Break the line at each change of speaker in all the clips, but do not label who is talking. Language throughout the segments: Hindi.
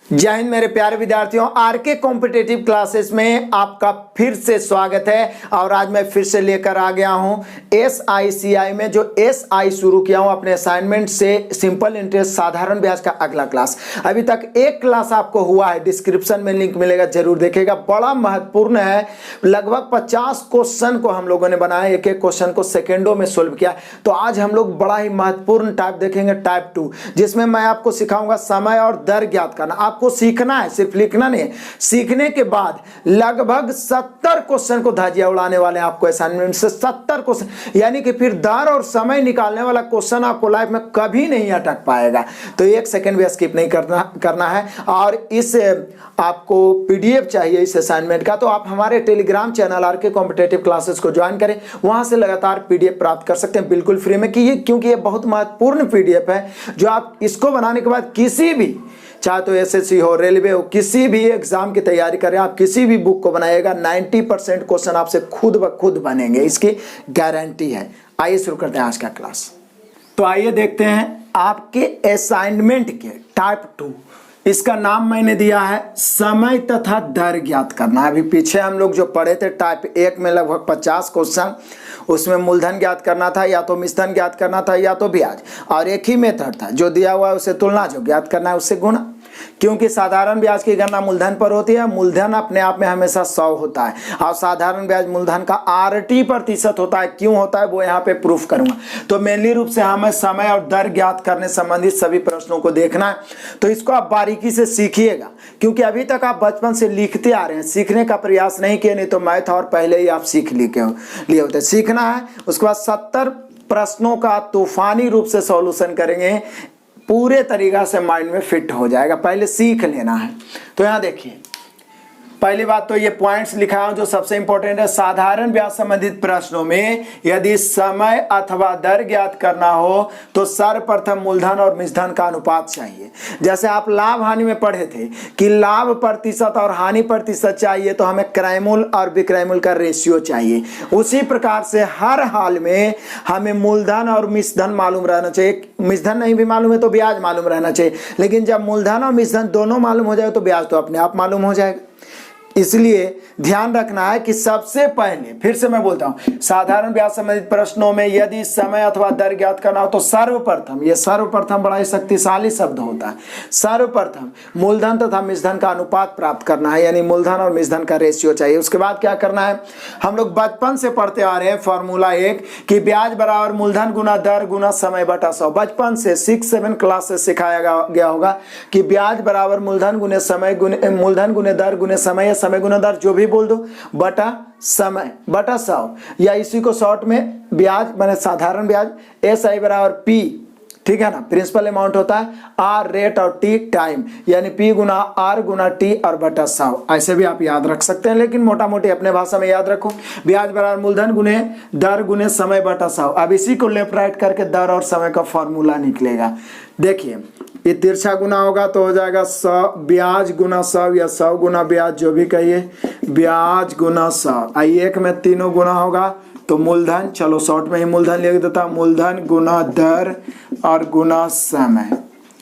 जय हिंद मेरे प्यारे विद्यार्थियों, आरके कॉम्पिटिटिव क्लासेस में आपका फिर से स्वागत है। और आज मैं फिर से लेकर आ गया हूं SICI में जो SI शुरू किया हूं अपने असाइनमेंट से सिंपल इंटरेस्ट साधारण ब्याज का अगला क्लास। अभी तक एक क्लास आपको हुआ है, डिस्क्रिप्शन में लिंक मिलेगा, जरूर देखिएगा। बड़ा महत्वपूर्ण है, लगभग 50 क्वेश्चन को हम लोगों ने बनाया, एक एक क्वेश्चन को सेकेंडों में सोल्व किया। तो आज हम लोग बड़ा ही महत्वपूर्ण टाइप देखेंगे, टाइप 2, जिसमें मैं आपको सिखाऊंगा समय और दर ज्ञात करना। आपको सीखना है, सिर्फ लिखना नहीं है। सीखने के बाद लगभग 70 क्वेश्चन को धजिया उड़ाने वाले हैं आपको असाइनमेंट से। 70 क्वेश्चन, यानी कि फिर दर और समय निकालने वाला क्वेश्चन आपको लाइफ में कभी नहीं अटक पाएगा। तो एक सेकंड भी स्किप नहीं करना है। और इस आपको PDF चाहिए इस असाइनमेंट का, तो आप हमारे Telegram channel RK competitive classes को ज्वाइन करें। वहां से लगातार PDF प्राप्त कर सकते हैं बिल्कुल फ्री में, क्योंकि ये बहुत महत्वपूर्ण PDF है जो आप इसको बनाने के बाद किसी भी, चाहे तो SSC हो, रेलवे हो, किसी भी एग्जाम की तैयारी करें, आप किसी भी बुक को बनाएगा 90% क्वेश्चन आपसे खुद ब खुद बनेंगे, इसकी गारंटी है। आइए शुरू करते हैं आज का क्लास। तो आइए देखते हैं आपके असाइनमेंट के टाइप 2, इसका नाम मैंने दिया है समय तथा दर ज्ञात करना। अभी पीछे हम लोग जो पढ़े थे टाइप 1 में लगभग 50 क्वेश्चन, उसमें मूलधन ज्ञात करना था, या तो मिश्रण ज्ञात करना था, या तो ब्याज। और एक ही मेथड था, जो दिया हुआ है उसे तुलना, जो ज्ञात करना है उससे गुणा। क्योंकि साधारण ब्याज की गणना मूलधन पर होती है, मूलधन अपने आप में हमेशा 100 होता है, और साधारण ब्याज मूलधन का RT% होता है। क्यों होता है वो यहाँ पे प्रूफ करूंगा। तो मेनली रूप से हमें समय और दर ज्ञात करने संबंधित सभी प्रश्नों को देखना है। तो इसको आप बारीकी से सीखिएगा, क्योंकि अभी तक आप बचपन से लिखते आ रहे हैं, सीखने का प्रयास नहीं किए, नहीं तो मैथ और पहले ही आप सीख लिए होते। सीखना है, उसके बाद 70 प्रश्नों का तूफानी रूप से सॉल्यूशन करेंगे, पूरे तरीका से माइंड में फिट हो जाएगा। पहले सीख लेना है। तो यहां देखिए, पहली बात तो ये पॉइंट्स लिखा हूं जो सबसे इंपॉर्टेंट है। साधारण ब्याज संबंधित प्रश्नों में यदि समय अथवा दर ज्ञात करना हो तो सर्वप्रथम मूलधन और मिश्रण का अनुपात चाहिए। जैसे आप लाभ हानि में पढ़े थे कि लाभ प्रतिशत और हानि प्रतिशत चाहिए, तो हमें क्रयमूल्य और विक्रयमूल्य का रेशियो चाहिए। उसी प्रकार से हर हाल में हमें मूलधन और मिश्रण मालूम रहना चाहिए। मिश्रण नहीं भी मालूम है तो ब्याज मालूम रहना चाहिए, लेकिन जब मूलधन और मिश्रण दोनों मालूम हो जाए तो ब्याज तो अपने आप मालूम हो जाएगा। इसलिए ध्यान रखना है कि सबसे पहले, फिर से मैं बोलता हूं, साधारण ब्याज संबंधित प्रश्नों में यदि समय अथवा दर ज्ञात करना हो तो सर्वप्रथम, ये सर्वप्रथम बड़ा ही शक्तिशाली शब्द होता है, सर्वप्रथम मूलधन तथा मिश्रण का अनुपात प्राप्त करना है, यानी मूलधन और मिश्रण का रेशियो चाहिए। उसके बाद क्या करना है, हम लोग बचपन से पढ़ते आ रहे हैं फॉर्मूला 1 कि ब्याज बराबर मूलधन गुना दर गुना समय बटा 100। बचपन से 6-7 क्लास से सिखाया गया होगा कि ब्याज बराबर मूलधन गुने समय गुने मूलधन गुने दर गुने समय, समय गुना दर जो भी बोल दो, बटा समय बटा 100, या इसी को शॉर्ट में ब्याज माने साधारण ब्याज SI बराबर P, ठीक है ना, प्रिंसिपल अमाउंट होता है, R रेट और T टाइम, यानी P गुना R गुना T और बटा 100। ऐसे भी आप याद रख सकते हैं, लेकिन मोटा मोटी अपने भाषा में याद रखो। ब्याज बराबर मूलधन गुने दर गुने समय बटा 100। अब इसी को लेफ्ट राइट करके दर और समय का फॉर्मूला निकलेगा। देखिए, ये तिरछा गुना होगा तो हो जाएगा 100 ब्याज गुना 100, या 100 गुना ब्याज, जो भी कहिए, ब्याज गुना 100। एक में तीनों गुना होगा तो मूलधन, चलो शॉर्ट में ही मूलधन लिख देता, मूलधन गुना दर और गुना समय।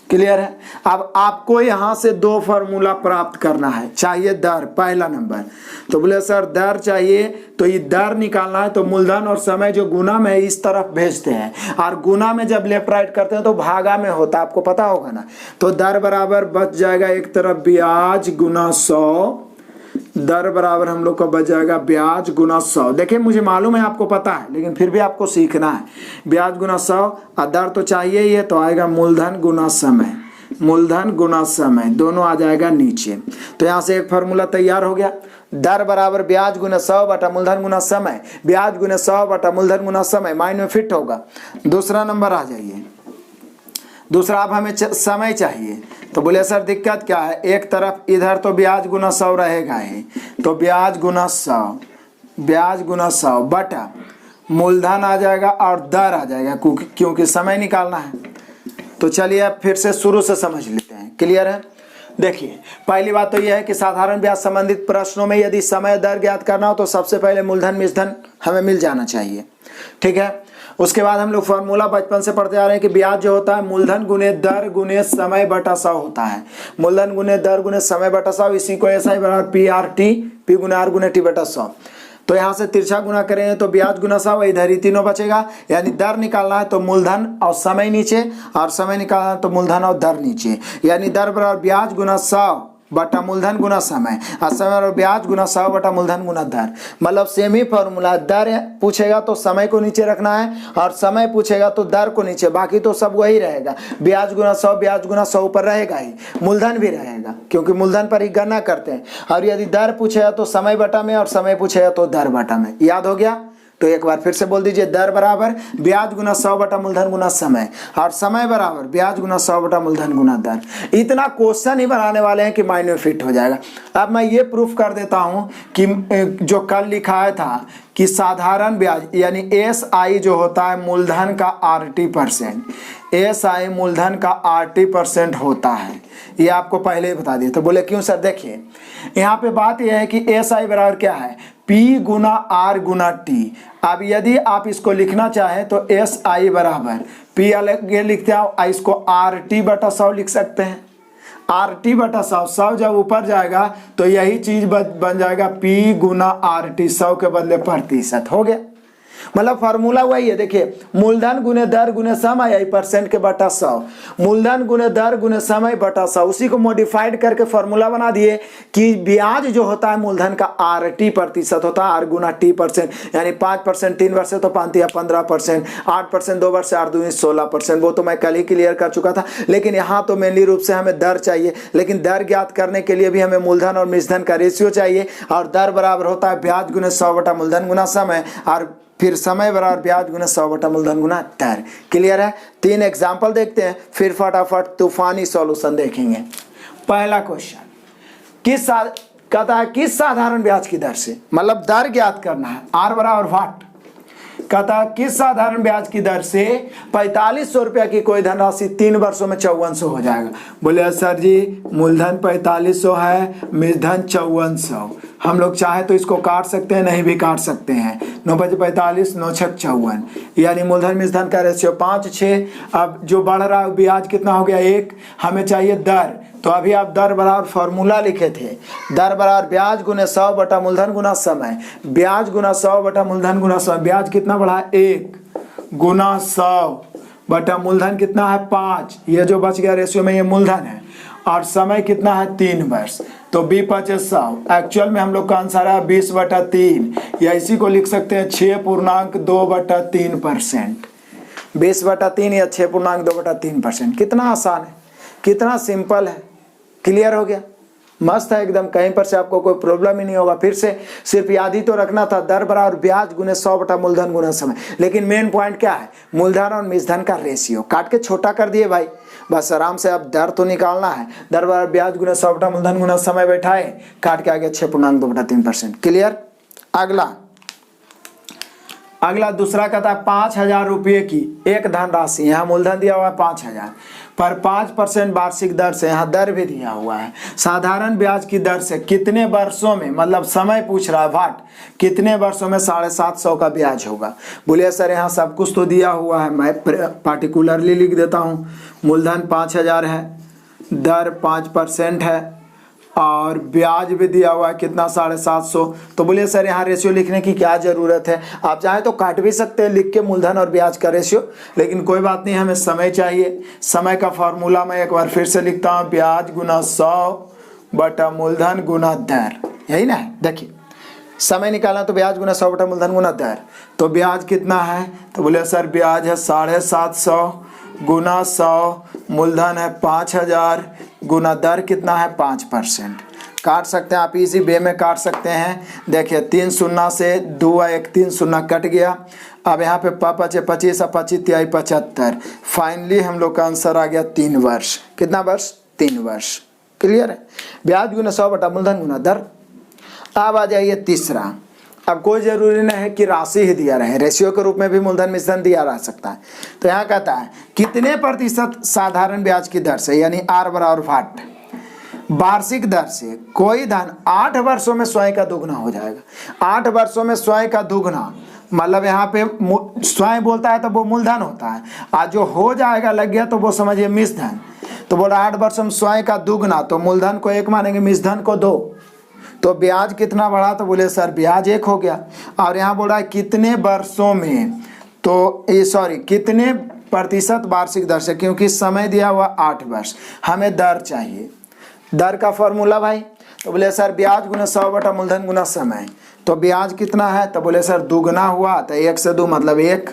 क्लियर है। अब आपको यहां से 2 फॉर्मूला प्राप्त करना है। चाहिए दर, पहला नंबर, तो बोले सर दर चाहिए, तो ये दर निकालना है तो मूलधन और समय जो गुना में है इस तरफ भेजते हैं, और गुना में जब लेफ्ट राइट करते हैं तो भागा में होता है, आपको पता होगा ना। तो दर बराबर बच जाएगा एक तरफ ब्याज गुना 100, दर बराबर हम लोग का बच जाएगा ब्याज गुना 100। देखिए, मुझे मालूम है आपको पता है, लेकिन फिर भी आपको सीखना है। ब्याज गुना 100 और दर तो चाहिए ही है, तो आएगा मूलधन गुना समय, मूलधन गुना समय, दोनों आ जाएगा नीचे। तो यहां से एक फॉर्मूला तैयार हो गया। दर बराबर ब्याज गुना 100 बटा मूलधन गुना समय, ब्याज गुना 100 बटा मूलधन गुना समय, माइंड में फिट होगा। दूसरा नंबर आ जाइए। दूसरा, अब हमें समय चाहिए, तो बोले सर दिक्कत क्या है, एक तरफ इधर तो ब्याज गुना 100 रहेगा ही, तो ब्याज गुना 100, ब्याज गुना 100 बटा मूलधन आ जाएगा और दर आ जाएगा, क्योंकि समय निकालना है। तो चलिए अब फिर से शुरू से समझ लेते हैं। क्लियर है। देखिए, पहली बात तो यह है कि साधारण ब्याज संबंधित प्रश्नों में यदि समय दर ज्ञात करना हो तो सबसे पहले मूलधन मिश्रण हमें मिल जाना चाहिए, ठीक है। उसके बाद हम लोग फॉर्मूला बचपन से पढ़ते आ रहे हैं कि ब्याज जो होता है मूलधन गुने दर गुने समय बटा 100 होता है। मूलधन गुने दर गुने समय बटा 100, इसी को ऐसा ही बराबर PRT, P गुने R गुने T बटा 100। तो यहाँ से तिरछा गुना करेंगे तो ब्याज गुना 100, इधर ही तीनों बचेगा। यानी दर निकालना है तो मूलधन और समय नीचे, और समय निकालना है तो मूलधन और दर नीचे। यानी दर बराबर ब्याज गुना 100 बटा मूलधन गुना समय, और समय और ब्याज गुना 100 बटा मूलधन गुना दर। मतलब सेम ही फॉर्मूला, दर पूछेगा तो समय को नीचे रखना है, और समय पूछेगा तो दर को नीचे, बाकी तो सब वही रहेगा। ब्याज गुना 100, ब्याज गुना 100 ऊपर रहेगा ही, मूलधन भी रहेगा क्योंकि मूलधन पर ही गणना करते हैं। और यदि दर पूछेगा तो समय बटा में, और समय पूछेगा तो दर बटा में। याद हो गया? तो एक बार फिर से बोल दीजिए, दर बराबर ब्याज गुना 100 बटा मूलधन गुना समय, और समय बराबर ब्याज गुना 100 बटा मूलधन गुना दर। इतना क्वेश्चन ही बनाने वाले हैं कि माइंड में फिट हो जाएगा। अब मैं ये प्रूफ कर देता हूं कि जो कल लिखाया था कि साधारण ब्याज यानी SI जो होता है मूलधन का RT%, SI मूलधन का RT% होता है, ये आपको पहले ही बता दिया। तो बोले क्यों सर? देखिए यहाँ पे बात यह है कि SI बराबर क्या है, P गुना R गुना T। अब यदि आप इसको लिखना चाहें तो SI बराबर P अलग ये लिखते हैं, इसको RT बटा 100 लिख सकते हैं। RT बटा 100, 100 जब ऊपर जाएगा तो यही चीज बन जाएगा P गुना RT, 100 के बदले प्रतिशत। हो गया? मतलब फार्मूला वही है। देखिए मूलधन गुने दर गुने समय, यही परसेंट के बटा 100, मूलधन गुने दर गुने समय बटा 100, उसी को मॉडिफाइड करके फार्मूला बना दिए कि ब्याज जो होता है मूलधन का RT% होता है, R गुना T%। यानी 5% 3 वर्ष से तो 5 या 15%, 8% 2 वर्ष से 8 दूनी 16%। वो तो मैं कल ही क्लियर कर चुका था। लेकिन यहाँ तो मेनली रूप से हमें दर चाहिए, लेकिन दर ज्ञात करने के लिए भी हमें मूलधन और मिश्रधन का रेशियो चाहिए। और दर बराबर होता है ब्याज गुने 100 बटा मूलधन गुना समय, और फिर समय बराबर ब्याज गुना 100 बटा मूलधन गुना दर। क्लियर है? 3 एग्जाम्पल देखते हैं, फिर फटाफट तूफानी सॉल्यूशन देखेंगे। पहला क्वेश्चन, कहता है किस साधारण ब्याज की दर से, मतलब दर ज्ञात करना है, R बराबर वाट। कहता है किस साधारण ब्याज की दर से 4500 रुपया की कोई धनराशि 3 वर्षों में 5400 हो जाएगा। बोले सर जी मूलधन 4500 है, मिश्रधन 5400। हम लोग चाहे तो इसको काट सकते हैं, नहीं भी काट सकते हैं। 9 × 45, 9 × 6 = 54। यानी मूलधन मिश्रधन का रेशियो 5:6। अब जो बढ़ रहा है ब्याज कितना हो गया? 1। हमें चाहिए दर, तो अभी आप दर बराबर फॉर्मूला लिखे थे, दर बराबर ब्याज गुने 100 बटा मूलधन गुना समय, ब्याज गुना 100 बटा मूलधन गुना समय। ब्याज कितना बढ़ा है? 1 गुना 100 बटा मूलधन कितना है? 5। ये जो बच गया रेशियो में ये मूलधन है, और समय कितना है? 3 वर्ष। तो B5 100। एक्चुअल में हम लोग का आंसर है 20/3, या इसी को लिख सकते हैं 6.2/3%। 20/3 या 6.2/3%। कितना आसान है, कितना सिंपल है। क्लियर हो गया? मस्त है एकदम, कहीं पर से आपको कोई प्रॉब्लम ही नहीं होगा। फिर से सिर्फ याद ही तो रखना था, दर बराबर ब्याज गुने 100 बटा मूलधन गुना समय। लेकिन मेन पॉइंट क्या है? मूलधन और मिश्रधन का रेशियो। काट के छोटा कर दिए भाई, बस आराम से। अब दर तो निकालना है, दर बराबर ब्याज गुने 100 बटा मूलधन गुना समय बैठाए, काट के आ गया 6.2/3%। क्लियर? अगला दूसरा कहता है 5000 रुपये की एक धनराशि, यहाँ मूलधन दिया हुआ है 5000 पर 5% वार्षिक दर से, यहाँ दर भी दिया हुआ है, साधारण ब्याज की दर से कितने वर्षों में, मतलब समय पूछ रहा है वाट, कितने वर्षों में 750 का ब्याज होगा। बोलिए सर यहाँ सब कुछ तो दिया हुआ है, मैं पार्टिकुलरली लिख देता हूँ। मूलधन 5000 है, दर 5% है, और ब्याज भी दिया हुआ है कितना? 750। तो बोलिए सर यहाँ रेशियो लिखने की क्या ज़रूरत है? आप चाहें तो काट भी सकते हैं लिख के मूलधन और ब्याज का रेशियो, लेकिन कोई बात नहीं, हमें समय चाहिए। समय का फॉर्मूला मैं एक बार फिर से लिखता हूँ, ब्याज गुना 100 बटा मूलधन गुना दर, यही ना है। देखिए समय निकालना तो ब्याज गुना 100 बटा मूलधन गुना दर। तो ब्याज कितना है? तो बोले सर ब्याज है 750 गुना 100, मूलधन है 5000 गुना दर कितना है? 5%। काट सकते हैं आप, इसी वे में काट सकते हैं। देखिए 3 शून्य से 2 1 3 शून्य कट गया। अब यहाँ पे 5 × 5 = 25 और 25 × 3 = 75। फाइनली हम लोग का आंसर आ गया 3 वर्ष। कितना वर्ष? 3 वर्ष। क्लियर है? ब्याज गुना 100 बटा मूलधन गुना दर। अब आ जाइए तीसरा। अब कोई जरूरी नहीं है कि राशि ही दिया रहे, रेशियो के रूप में भी मूलधन मिश्रधन दिया रह सकता है। तो यहाँ कहता है कितने प्रतिशत साधारण ब्याज की दर से, यानी R बराबर वाट, वार्षिक दर से कोई धन 8 वर्षों में स्वयं का दुगना हो जाएगा। 8 वर्षों में स्वयं का दुगना, मतलब यहाँ पे स्वयं बोलता है तो वो मूलधन होता है, आज जो हो जाएगा लग गया तो वो समझिए मिश्रधन। तो बोला 8 वर्ष में स्वयं का दुगना, तो मूलधन को 1 मानेंगे, मिश्रधन को 2। तो ब्याज कितना बढ़ा, तो बोले सर ब्याज 1 हो गया। और यहाँ बोल रहा है कितने वर्षों में, तो ये सॉरी कितने प्रतिशत वार्षिक दर से, क्योंकि समय दिया हुआ 8 वर्ष, हमें दर चाहिए। दर का फॉर्मूला भाई, तो बोले सर ब्याज गुना 100 बटा मूलधन गुना समय। तो ब्याज कितना है, तो बोले सर दुगना हुआ तो 1 से 2 मतलब 1,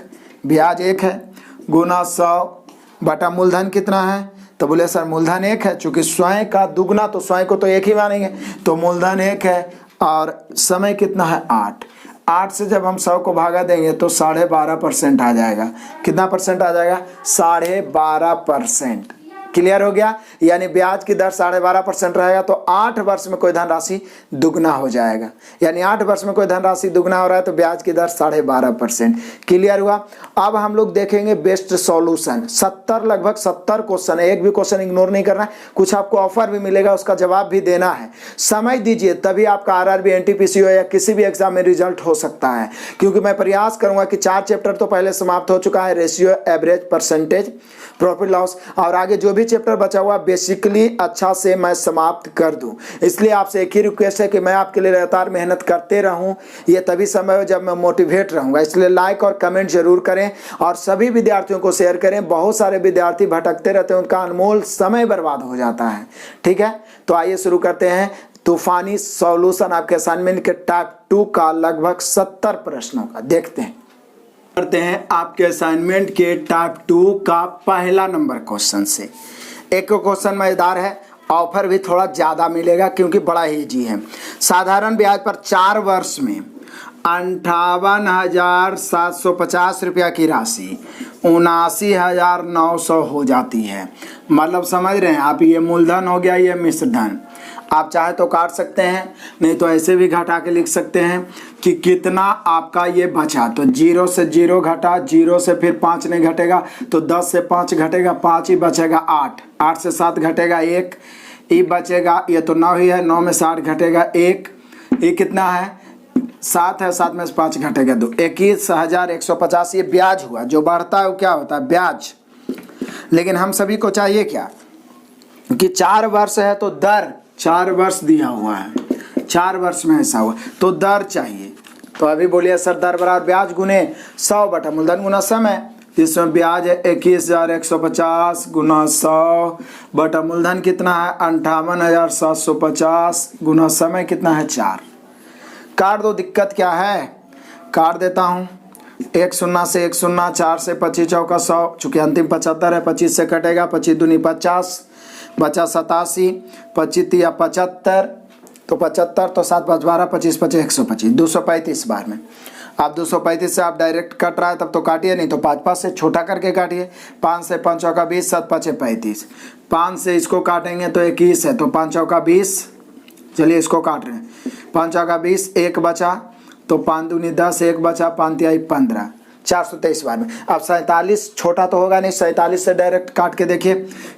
ब्याज 1 है, गुना 100 बटा मूलधन कितना है, तो बोले सर मूलधन 1 है, चूंकि स्वयं का दुगना तो स्वयं को तो 1 ही मानेंगे, तो मूलधन 1 है। और समय कितना है 8, 8 से जब हम 100 को भागा देंगे तो 12.5% आ जाएगा। कितना परसेंट आ जाएगा, 12.5%। क्लियर हो गया, यानी ब्याज की दर 12.5% रहेगा, तो 8 वर्ष में कोई धनराशि दुगना हो जाएगा। यानी 8 वर्ष में कोई धनराशि दुगना हो रहा है तो ब्याज की दर 12.5%। क्लियर हुआ। अब हम लोग देखेंगे बेस्ट सॉल्यूशन। 70 लगभग 70 क्वेश्चन है, एक भी क्वेश्चन इग्नोर नहीं करना है। कुछ आपको ऑफर भी मिलेगा, उसका जवाब भी देना है। समय दीजिए तभी आपका आरआरबी, एनटीपीसी या किसी भी एग्जाम में रिजल्ट हो सकता है, क्योंकि मैं प्रयास करूंगा कि 4 चैप्टर तो पहले समाप्त हो चुका है, ratio, average, percentage, profit loss, और आगे जो भी चैप्टर बचा हुआ बेसिकली अच्छा से मैं समाप्त कर दूं। इसलिए आपसे एक ही रिक्वेस्ट है कि मैं आपके लिए लगातार मेहनत करते रहूं, ये तभी समय हो जब मैं मोटिवेट रहूंगा। इसलिए लाइक और कमेंट जरूर करें और सभी विद्यार्थियों को शेयर करें। बहुत सारे विद्यार्थी भटकते रहते हैं, उनका अनमोल समय बर्बाद हो जाता है। ठीक है, तो आइए शुरू करते हैं तूफानी सॉल्यूशन आपके असाइनमेंट के टाइप 2 का लगभग 70 प्रश्नों का। देखते हैं, करते हैं आपके असाइनमेंट के टाइप 2 का पहला नंबर क्वेश्चन से। एक क्वेश्चन मजेदार है, ऑफर भी थोड़ा ज़्यादा मिलेगा क्योंकि बड़ा ही इजी है। साधारण ब्याज पर 4 वर्ष में 58,750 रुपया की राशि 79,900 हो जाती है। मतलब समझ रहे हैं आप, ये मूलधन हो गया, ये मिश्रधन। आप चाहे तो काट सकते हैं, नहीं तो ऐसे भी घटा के लिख सकते हैं कि कितना आपका ये बचा। तो 0 से 0 घटा, 0 से फिर 5 नहीं घटेगा, तो 10 से 5 घटेगा, 5 ही बचेगा, 8, 8 से 7 घटेगा 1, ये बचेगा, ये तो 9 ही है, 9 में 60 घटेगा 1, ये कितना है 7 है, 7 में से 5 घटेगा 2, 21,150। ये ब्याज हुआ, जो बढ़ता है वो क्या होता है, ब्याज। लेकिन हम सभी को चाहिए क्या कि 4 वर्ष है तो दर, 4 वर्ष दिया हुआ है, 4 वर्ष में ऐसा हुआ तो दर चाहिए। तो अभी बोलिए सर दर बराबर ब्याज गुने 100 बटा मूलधन गुना समय, जिसमें ब्याज है 21,150 गुना 100 बटा मूलधन कितना है 58,750 गुना समय कितना है 4। काट दो, दिक्कत क्या है, काट देता हूँ। 1 शून्य से 1 शून्य, 4 से 25 चौका 100, चूँकि अंतिम 75 है, 25 से कटेगा, 25 दूनी 50, बचा 87, 25 या 75, तो 75, तो 7 5 12, 25 25 125, 235 बार में। आप 235 से आप डायरेक्ट कट रहा है तब तो काटिए, नहीं तो 5 5 से छोटा करके काटिए। 5 से 5 चौका 20, 7 5 35, 5 से इसको काटेंगे तो 21 है, तो 5 चौका 20, चलिए इसको काट रहे हैं, 5 चौका 20, 1 बचा, तो 5 दूनी 10, 1 बचा, 5 तिहाई 15, 423 बार में। अब 47 छोटा तो होगा नहीं, 47 से डायरेक्ट काट के देखिए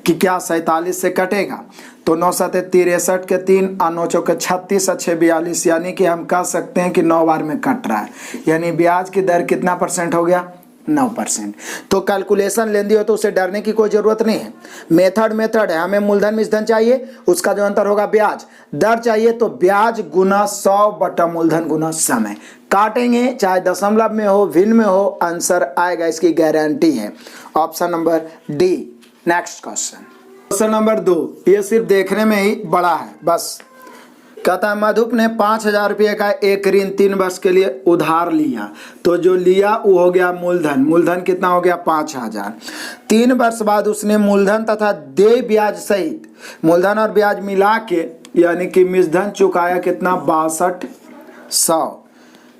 कि क्या 47 से कटेगा, तो 9 7 63 के 3 और 9 चौके 36 और 6 42, यानी कि हम कह सकते हैं कि 9 बार में कट रहा है। यानी ब्याज की दर कितना परसेंट हो गया, 9%। तो कैलकुलेशन लेंदी हो तो उसे डरने की कोई ज़रूरत नहीं है। मेथड है, हमें मूलधन मिश्रधन चाहिए, उसका जो अंतर होगा ब्याज। दर चाहिए तो ब्याज गुना 100 बटा मूलधन गुना समय। काटेंगे चाहे दशमलव में हो, भिन्न में हो, आंसर आएगा, इसकी गारंटी है। Option number D. Next question number 2, ये सिर्फ देखने में ही बड़ा है बस। कहता है मधुप ने 5,000 रुपये का एक ऋण 3 वर्ष के लिए उधार लिया, तो जो लिया वो हो गया मूलधन। मूलधन कितना हो गया 5,000। 3 वर्ष बाद उसने मूलधन तथा देय ब्याज सहित मूलधन और ब्याज मिला के यानी कि मिश्रधन चुकाया कितना 62,100।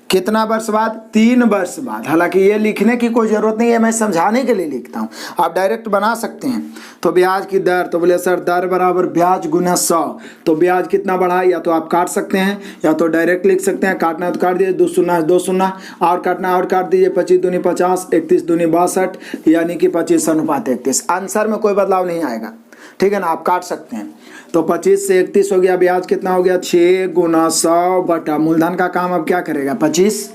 कितना वर्ष बाद, 3 वर्ष बाद। हालांकि ये लिखने की कोई ज़रूरत नहीं है, मैं समझाने के लिए लिखता हूँ, आप डायरेक्ट बना सकते हैं। तो ब्याज की दर, तो बोले सर दर बराबर ब्याज गुना 100, तो ब्याज कितना बढ़ा, या तो आप काट सकते हैं या तो डायरेक्ट लिख सकते हैं। काटना है तो काट दीजिए, 2 शून्य 2 शून्य, और काटना और काट दीजिए। 25 दूनी 50, 31 दूनी 62, यानी कि 25:31। आंसर में कोई बदलाव नहीं आएगा, ठीक है ना, आप काट सकते हैं। तो 25 से 31 हो गया, ब्याज कितना हो गया 6 गुना 100 बटा मूलधन का काम अब क्या करेगा 25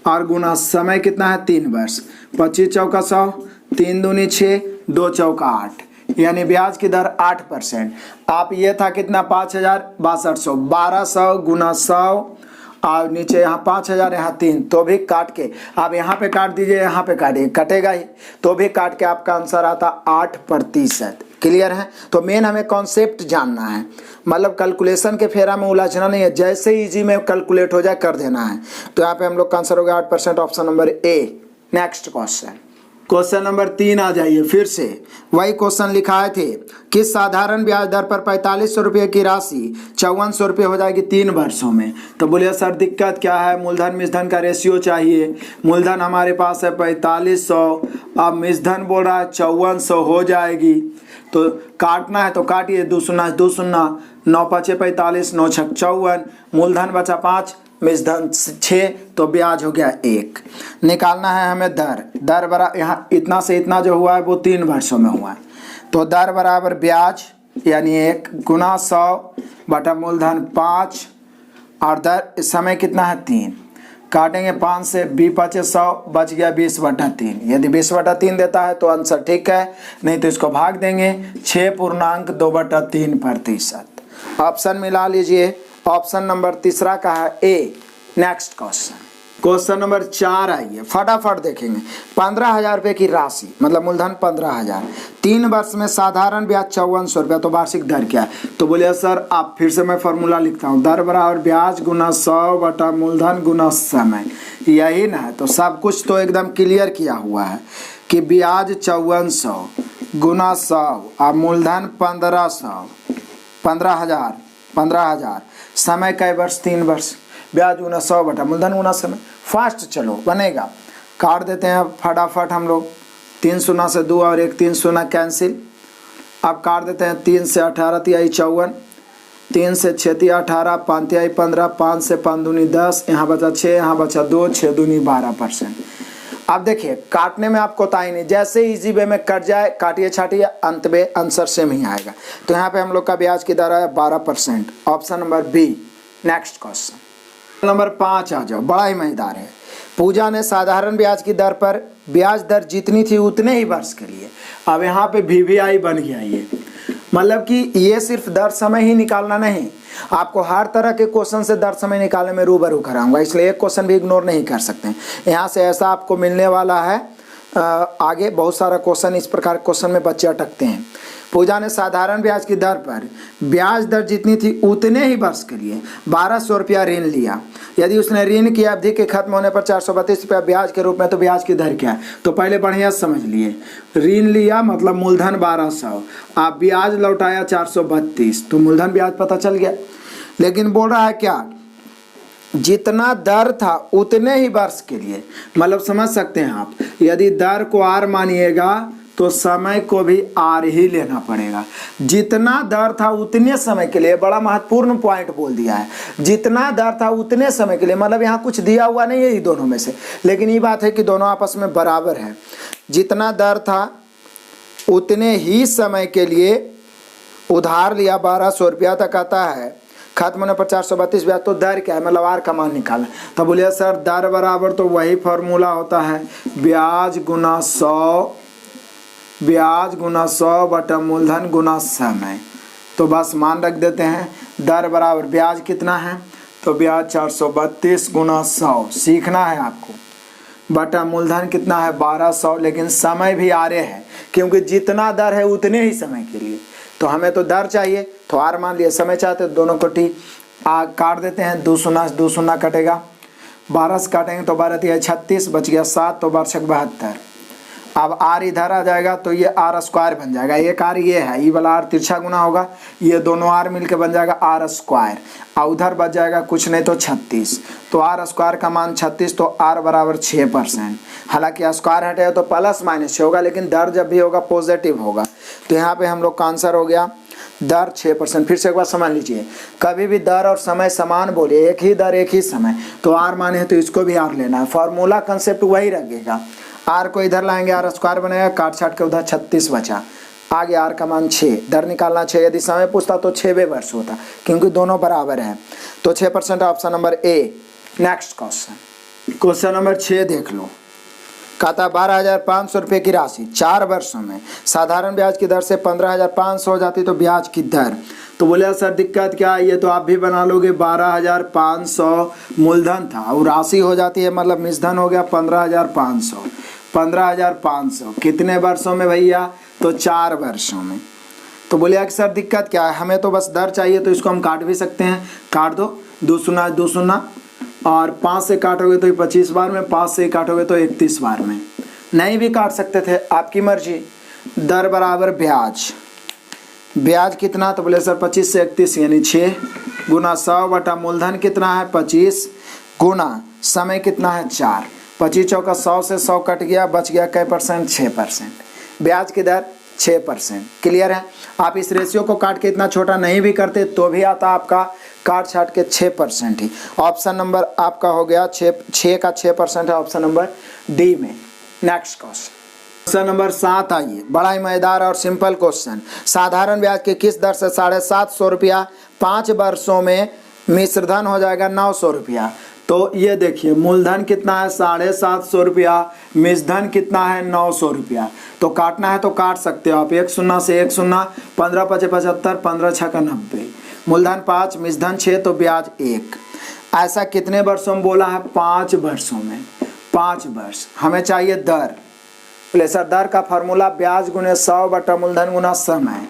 और गुना समय कितना है 3 वर्ष। 25 चौका 100, 3 दूनी 6, 2 चौका 8, यानी ब्याज की दर 8%। आप ये था कितना 5,62,800, 1200 गुना 100 और नीचे यहाँ 5,000 यहाँ 3, तो भी काट के आप यहाँ पे काट दीजिए, यहाँ पे काटिए, कटेगा ही, तो भी काट के आपका आंसर आता 8%। क्लियर है। तो मेन हमें कॉन्सेप्ट जानना है, मतलब कैलकुलेशन के फेरा में उलझना नहीं है, जैसे इजी में कैलकुलेट हो जाए कर देना है। तो यहाँ पे हम लोग का आंसर हो गया 8%, option number A. Next question number 3 आ जाइए। फिर से वही क्वेश्चन लिखाए थे कि साधारण ब्याज दर पर 4500 रुपये की राशि 5400 रुपये हो जाएगी 3 वर्षों में। तो बोलिए सर दिक्कत क्या है, मूलधन मिश्रधन का रेशियो चाहिए। मूलधन हमारे पास है 4500, अब मिश्रधन बोल रहा है 5400 हो जाएगी। तो काटना है तो काटिए, 2 शून्य 2 शून्य, 9 5 45, 9 6 54, मूलधन बचा 5, मिश्रधन 6, तो ब्याज हो गया 1। निकालना है हमें दर बराबर, यहाँ इतना से इतना जो हुआ है वो 3 वर्षों में हुआ है। तो दर बराबर ब्याज यानी 1 गुना 100 बटा मूलधन 5 और दर समय कितना है 3। काटेंगे 5 से 20 100, बच गया 20/3। यदि 20/3 देता है तो आंसर ठीक है, नहीं तो इसको भाग देंगे 6.2/3%। ऑप्शन मिला लीजिए। ऑप्शन नंबर तीसरा का है ए। नेक्स्ट क्वेश्चन नंबर 4 आइए, फटाफट देखेंगे। 15,000 रुपये की राशि, मतलब मूलधन 15,000, 3 वर्ष में साधारण ब्याज 5400 रुपया, तो वार्षिक दर क्या है। तो बोलिए सर आप फिर से मैं फॉर्मूला लिखता हूँ, दर बराबर ब्याज गुना 100 बटा मूलधन गुना समय, यही ना है। तो सब कुछ तो एकदम क्लियर किया हुआ है कि ब्याज 5400 गुना 100 और मूलधन 15,000, समय कई वर्ष 3 वर्ष, ब्याज गुना 100 बटा मूलधन गुना समय। फास्ट चलो बनेगा, काट देते हैं फटाफट हम लोग। 3 शून्य से 2 और 1 3 शून्य कैंसिल। अब काट देते हैं 3 से 18 तिहाई 54, 3 से 6 तिहाई 18, 5 तिहाई 15, 5 से 5 दूनी 10, यहाँ बचा 6, यहाँ बचा 2, 6 दूनी 12%। अब देखिए काटने में आपको ताई नहीं, जैसे इजी वे में कट जाए काटिए छाटिए, अंत में आंसर सेम ही आएगा। तो यहाँ पे हम लोग का ब्याज की दर है 12%, option number B. Next question number 5 आ जाओ, बड़ा ही मजेदार है। पूजा ने साधारण ब्याज की दर पर ब्याज दर जितनी थी उतने ही वर्ष के लिए, अब यहाँ पे VVI बन गया ये, मतलब कि ये सिर्फ दर समय ही निकालना नहीं, आपको हर तरह के क्वेश्चन से दर समय निकालने में रूबरू कराऊंगा, इसलिए एक क्वेश्चन भी इग्नोर नहीं कर सकते हैं। यहाँ से ऐसा आपको मिलने वाला है, आगे बहुत सारा क्वेश्चन इस प्रकार क्वेश्चन में बच्चे अटकते हैं। पूजा ने साधारण ब्याज की दर पर ब्याज दर जितनी थी उतने ही वर्ष के लिए 1200 रुपया ऋण लिया। यदि उसने ऋण की अवधि के खत्म होने पर 432 रुपया ब्याज के रूप में, तो ब्याज की दर क्या है। तो पहले बढ़िया समझ लिए, ऋण लिया मतलब मूलधन 1200, आप ब्याज लौटाया 432, तो मूलधन ब्याज पता चल गया। लेकिन बोल रहा है क्या, जितना दर था उतने ही वर्ष के लिए, मतलब समझ सकते हैं आप, यदि दर को आर मानिएगा तो समय को भी आर ही लेना पड़ेगा। जितना दर था उतने समय के लिए, बड़ा महत्वपूर्ण पॉइंट बोल दिया है, जितना दर था उतने समय के लिए, मतलब यहाँ कुछ दिया हुआ नहीं है ये दोनों में से, लेकिन ये बात है कि दोनों आपस में बराबर है। जितना दर था उतने ही समय के लिए उधार लिया, 1200 रुपया तक आता है, खत्म होने पर 432 ब्याज, तो दर क्या है, मतलब आर का मान निकालना। तो बोलिए सर दर बराबर तो वही फॉर्मूला होता है, ब्याज गुना 100 बटा मूलधन गुना समय। तो बस मान रख देते हैं, दर बराबर ब्याज कितना है, तो ब्याज 432 गुना 100 सीखना है आपको, बटा मूलधन कितना है 1200, लेकिन समय भी आरे है क्योंकि जितना दर है उतने ही समय के लिए। तो हमें तो दर चाहिए, तो आर मान लिया, समय चाहते तो दोनों को काट देते हैं, 2 शून्य कटेगा, 12 से काटेंगे तो 12 तिहाई 36, बच गया 7, तो वार्षिक 72। अब आर इधर आ जाएगा तो ये आर स्क्वायर बन जाएगा, एक आर ये है, ये वाला आर तिरछा गुना होगा, ये दोनों आर मिलके बन जाएगा आर स्क्वायर, और उधर बच जाएगा कुछ नहीं तो 36, तो आर स्क्वायर का मान 36, तो आर बराबर 6%। हालांकि स्क्वायर हटेगा तो प्लस माइनस होगा, लेकिन दर जब भी होगा पॉजिटिव होगा। तो यहाँ पे हम लोग का आंसर हो गया दर 6%। फिर से एक बार समझ लीजिए, कभी भी दर और समय समान बोलिए, एक ही दर एक ही समय, तो आर माने है तो इसको भी आर लेना है, फॉर्मूला कंसेप्ट वही रहेगा। आर को इधर लाएंगे, आर स्क्वायर बनेगा, काट छाट के उधर 36 बचा, आगे आर का मान 6, दर निकालना 6, यदि समय पूछता तो 6वें वर्ष होता, क्योंकि दोनों बराबर है। तो 6% option number A. Next question question number 6 देख लो। कहता 12,500 रुपये की राशि 4 वर्षों में साधारण ब्याज की दर से 15,500 हो जाती तो ब्याज की दर। तो बोले सर दिक्कत क्या है, ये तो आप भी बना लोगे। 12,500 मूलधन था और राशि हो जाती है, मतलब मिश्रधन हो गया 15,500। 15,500 कितने वर्षों में भैया, तो 4 वर्षों में। तो बोले कि सर दिक्कत क्या है, हमें तो बस दर चाहिए, तो इसको हम काट भी सकते हैं। काट दो, 2 शून्य 2 शून्य, और 5 से काटोगे तो 25 बार में, 5 से काटोगे तो 31 बार में। नहीं भी काट सकते थे, आपकी मर्जी। दर बराबर ब्याज, ब्याज कितना, तो बोले सर 25 से 31 यानी 6 गुना 100 बटा मूलधन कितना है 25 गुना समय कितना है 4। 25 चौका 100 से 100 कट गया, बच गया कै परसेंट, 6%। ब्याज की दर 6%। क्लियर है। आप इस रेशियो को काट के इतना छोटा नहीं भी करते तो भी आता आपका काट छाट के 6% ही। ऑप्शन नंबर आपका हो गया 6 का 6% है ऑप्शन नंबर डी में। नेक्स्ट क्वेश्चन नंबर 7 आइए, बड़ा ही मजेदार और सिंपल क्वेश्चन। साधारण ब्याज की किस दर से 750 रुपया 5 वर्षों में मिश्रधन हो जाएगा 900 रुपया। तो ये देखिए मूलधन कितना है 750 रुपया, मिश्रधन कितना है 900 रुपया। तो काटना है तो काट सकते हो आप, 1 शून्य से 1 शून्य, 15 5 75, 15 6 का 90। मूलधन 5, मिश्रधन 6, तो ब्याज 1। ऐसा कितने वर्षों में बोला है, 5 वर्षों में। 5 वर्ष हमें चाहिए दर। बोले सर दर का फार्मूला ब्याज गुने 100 बटा मूलधन गुना समय।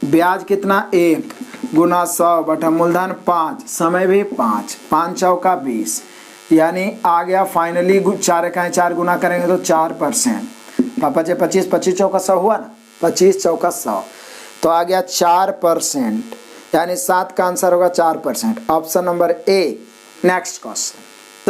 ब्याज कितना 1 गुना 100 बटा मूलधन 5, समय भी 5, 5 चौका 20, यानी आ गया फाइनली 4 का 4 गुना करेंगे तो 4%। 25 25 चौका 100 हुआ ना, 25 चौका 100, तो आ गया 4%, यानी 7 का आंसर होगा 4%, option number A. Next question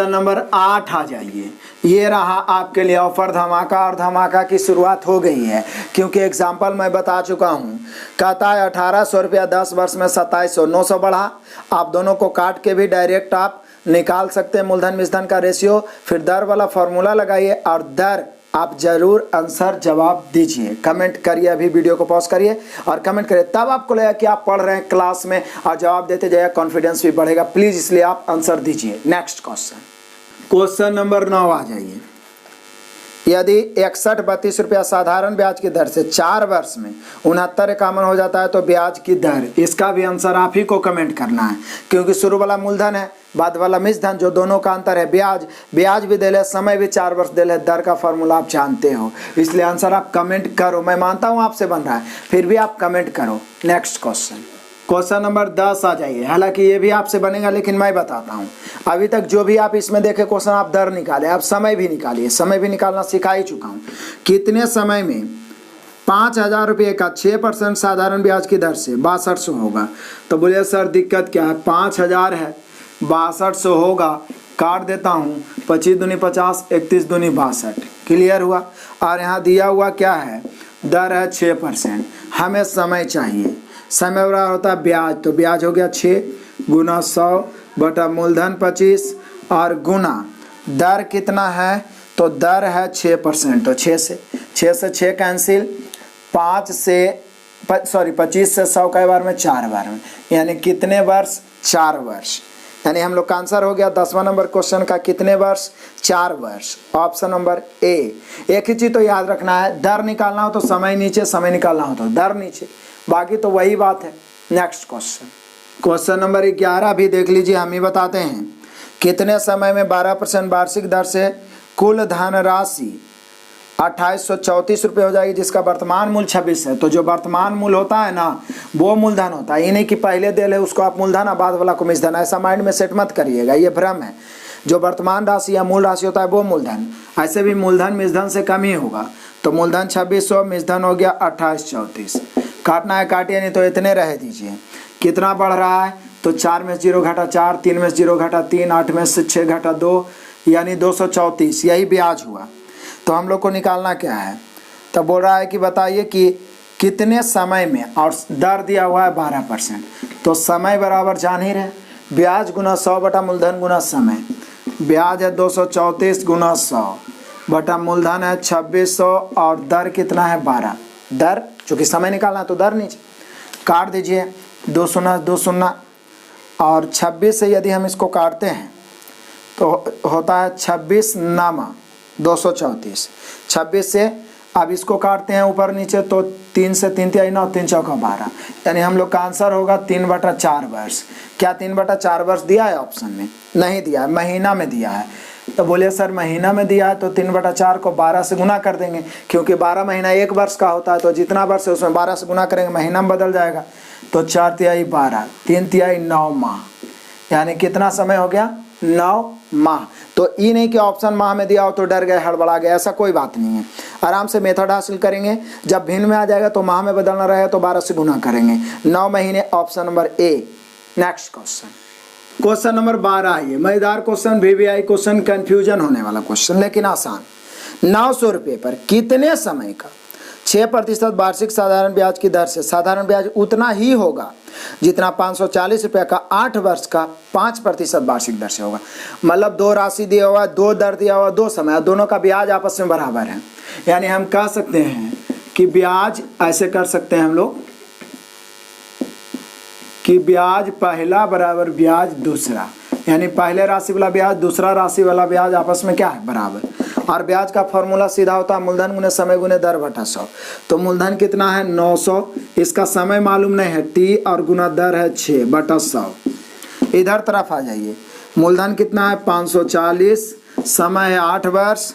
number 8 आ जाइए। ये रहा आपके लिए ऑफर धमाका, और धमाका की शुरुआत हो गई है क्योंकि एग्जाम्पल मैं बता चुका हूँ। कहता है 1800 रुपया 10 वर्ष में 2700, 900 बढ़ा। आप दोनों को काट के भी डायरेक्ट आप निकाल सकते हैं मूलधन मिश्रधन का रेशियो। फिर दर वाला फॉर्मूला लगाइए और दर आप जरूर आंसर जवाब दीजिए। कमेंट करिए, अभी वीडियो को पॉज करिए और कमेंट करिए, तब आपको लगेगा कि आप पढ़ रहे हैं क्लास में और जवाब देते जाइए, कॉन्फिडेंस भी बढ़ेगा। प्लीज इसलिए आप आंसर दीजिए। नेक्स्ट क्वेश्चन नंबर 9 आ जाइए। यदि 6132 रुपया साधारण ब्याज की दर से 4 वर्ष में 6951 हो जाता है तो ब्याज की दर। इसका भी आंसर आप ही को कमेंट करना है क्योंकि शुरू वाला मूलधन है, बाद वाला मिश्रधन, जो दोनों का अंतर है ब्याज। ब्याज भी दिले, समय भी 4 वर्ष दिले, दर का फॉर्मूला आप जानते हो, इसलिए आंसर आप कमेंट करो। मैं मानता हूँ आपसे बन रहा है, फिर भी आप कमेंट करो। नेक्स्ट क्वेश्चन नंबर 10 आ जाइए। हालांकि ये भी आपसे बनेगा लेकिन मैं बताता हूँ। अभी तक जो भी आप इसमें देखे क्वेश्चन, आप दर निकाले, आप समय भी निकालिए। समय भी निकालना सिखा ही चुका हूँ। कितने समय में 5,000 रुपये का 6% साधारण ब्याज की दर से 6200 होगा। तो बोलिए सर दिक्कत क्या है, 5,000 है, 6200 होगा। काट देता हूँ, 25 दूनी 50, 31 दूनी 62। क्लियर हुआ। और यहाँ दिया हुआ क्या है, दर है 6%। हमें समय चाहिए, समय बराबर होता है ब्याज, तो ब्याज हो गया 6 गुना 100 बटा मूलधन 25 और गुना दर कितना है, तो दर है 6%। तो 6 से 6 कैंसिल, 25 से 100 कई बार में, 4 बार में, यानी कितने वर्ष, 4 वर्ष। यानी हम लोग का आंसर हो गया 10वां नंबर क्वेश्चन का कितने वर्ष, 4 वर्ष, ऑप्शन नंबर ए। एक ही चीज तो याद रखना है, दर निकालना हो तो समय नीचे, समय निकालना हो तो दर नीचे, बाकी तो वही बात है। नेक्स्ट क्वेश्चन नंबर 11 भी देख लीजिए, हम ही बताते हैं। कितने समय में 12% वार्षिक दर से कुल धनराशि 2834 रुपये हो जाएगी, जिसका वर्तमान मूल्य 26 है। तो जो वर्तमान मूल्य होता है ना, वो मूलधन होता है। ये नहीं कि पहले दे ले उसको आप मूलधन और बाद वाला को मिश्रधन, ऐसा माइंड में सेट मत करिएगा, ये भ्रम है। जो वर्तमान राशि या मूल राशि होता है वो मूलधन, ऐसे भी मूलधन मिश्रधन से कम ही होगा। तो मूलधन 2600, मिश्रधन हो गया 2834। काटना है काटिए, नहीं तो इतने रह दीजिए। कितना बढ़ रहा है, तो 4 में 0 घटा 4, 3 में 0 घटा 3, 8 में से 6 घटा 2, यानी 234। यही ब्याज हुआ। तो हम लोग को निकालना क्या है, तो बोल रहा है कि बताइए कि कितने समय में, और दर दिया हुआ है 12%। तो समय बराबर जान ही रहे, ब्याज गुना 100 बटा मूलधन गुना समय। ब्याज है 234 गुना 100 बटा मूलधन है 2600 और दर कितना है 12। दर चूँकि समय निकालना है तो दर नीचे काट दीजिए, 2 शून्य 2 शून्य, और 26 से यदि हम इसको काटते हैं तो होता है 26 नामा 234। 26 से अब इसको काटते हैं ऊपर नीचे, तो 3 से 3 तिहाई 9, 3 चौका 12, यानी हम लोग का आंसर होगा 3/4 वर्ष। क्या 3/4 वर्ष दिया है ऑप्शन में? नहीं दिया है, महीना में दिया है। तो बोलिए सर महीना में दिया है तो 3/4 को 12 से गुना कर देंगे, क्योंकि 12 महीना 1 वर्ष का होता है, तो जितना वर्ष है उसमें 12 से गुना करेंगे, महीना में बदल जाएगा। तो 4 तिहाई 12, 3 तिहाई 9 माह, यानी कितना समय हो गया? 9 माह। तो ये नहीं कि ऑप्शन माह में दिया हो तो डर गए, हड़बड़ा गए, ऐसा कोई बात नहीं है। आराम से मेथड हासिल करेंगे। जब भिन्न में आ जाएगा तो माह में बदलना रहेगा तो 12 से गुना करेंगे। 9 महीने, option number A. Next question number 12 आइए। मजेदार क्वेश्चन, VVI क्वेश्चन, कंफ्यूजन होने वाला क्वेश्चन लेकिन आसान। 900 रुपये पर कितने समय का 6% वार्षिक साधारण ब्याज की दर से साधारण ब्याज उतना ही होगा जितना 540 रुपये का 8 वर्ष का 5% वार्षिक दर से होगा। मतलब 2 राशि दिया हुआ, 2 दर दिया हुआ, 2 समय, दोनों का ब्याज आपस में बराबर है। यानी हम कह सकते हैं कि ब्याज ऐसे कर सकते हैं हम लोग कि ब्याज पहला बराबर ब्याज दूसरा, यानी पहले राशि वाला ब्याज दूसरा राशि वाला ब्याज आपस में क्या है? बराबर। और ब्याज का फॉर्मूला सीधा होता है मूलधन गुने समय गुने दर बटा 100। तो मूलधन कितना है? 900, इसका समय मालूम नहीं है t, और गुना दर है 6/100। इधर तरफ आ जाइए। मूलधन कितना है? 540, समय है 8 वर्ष,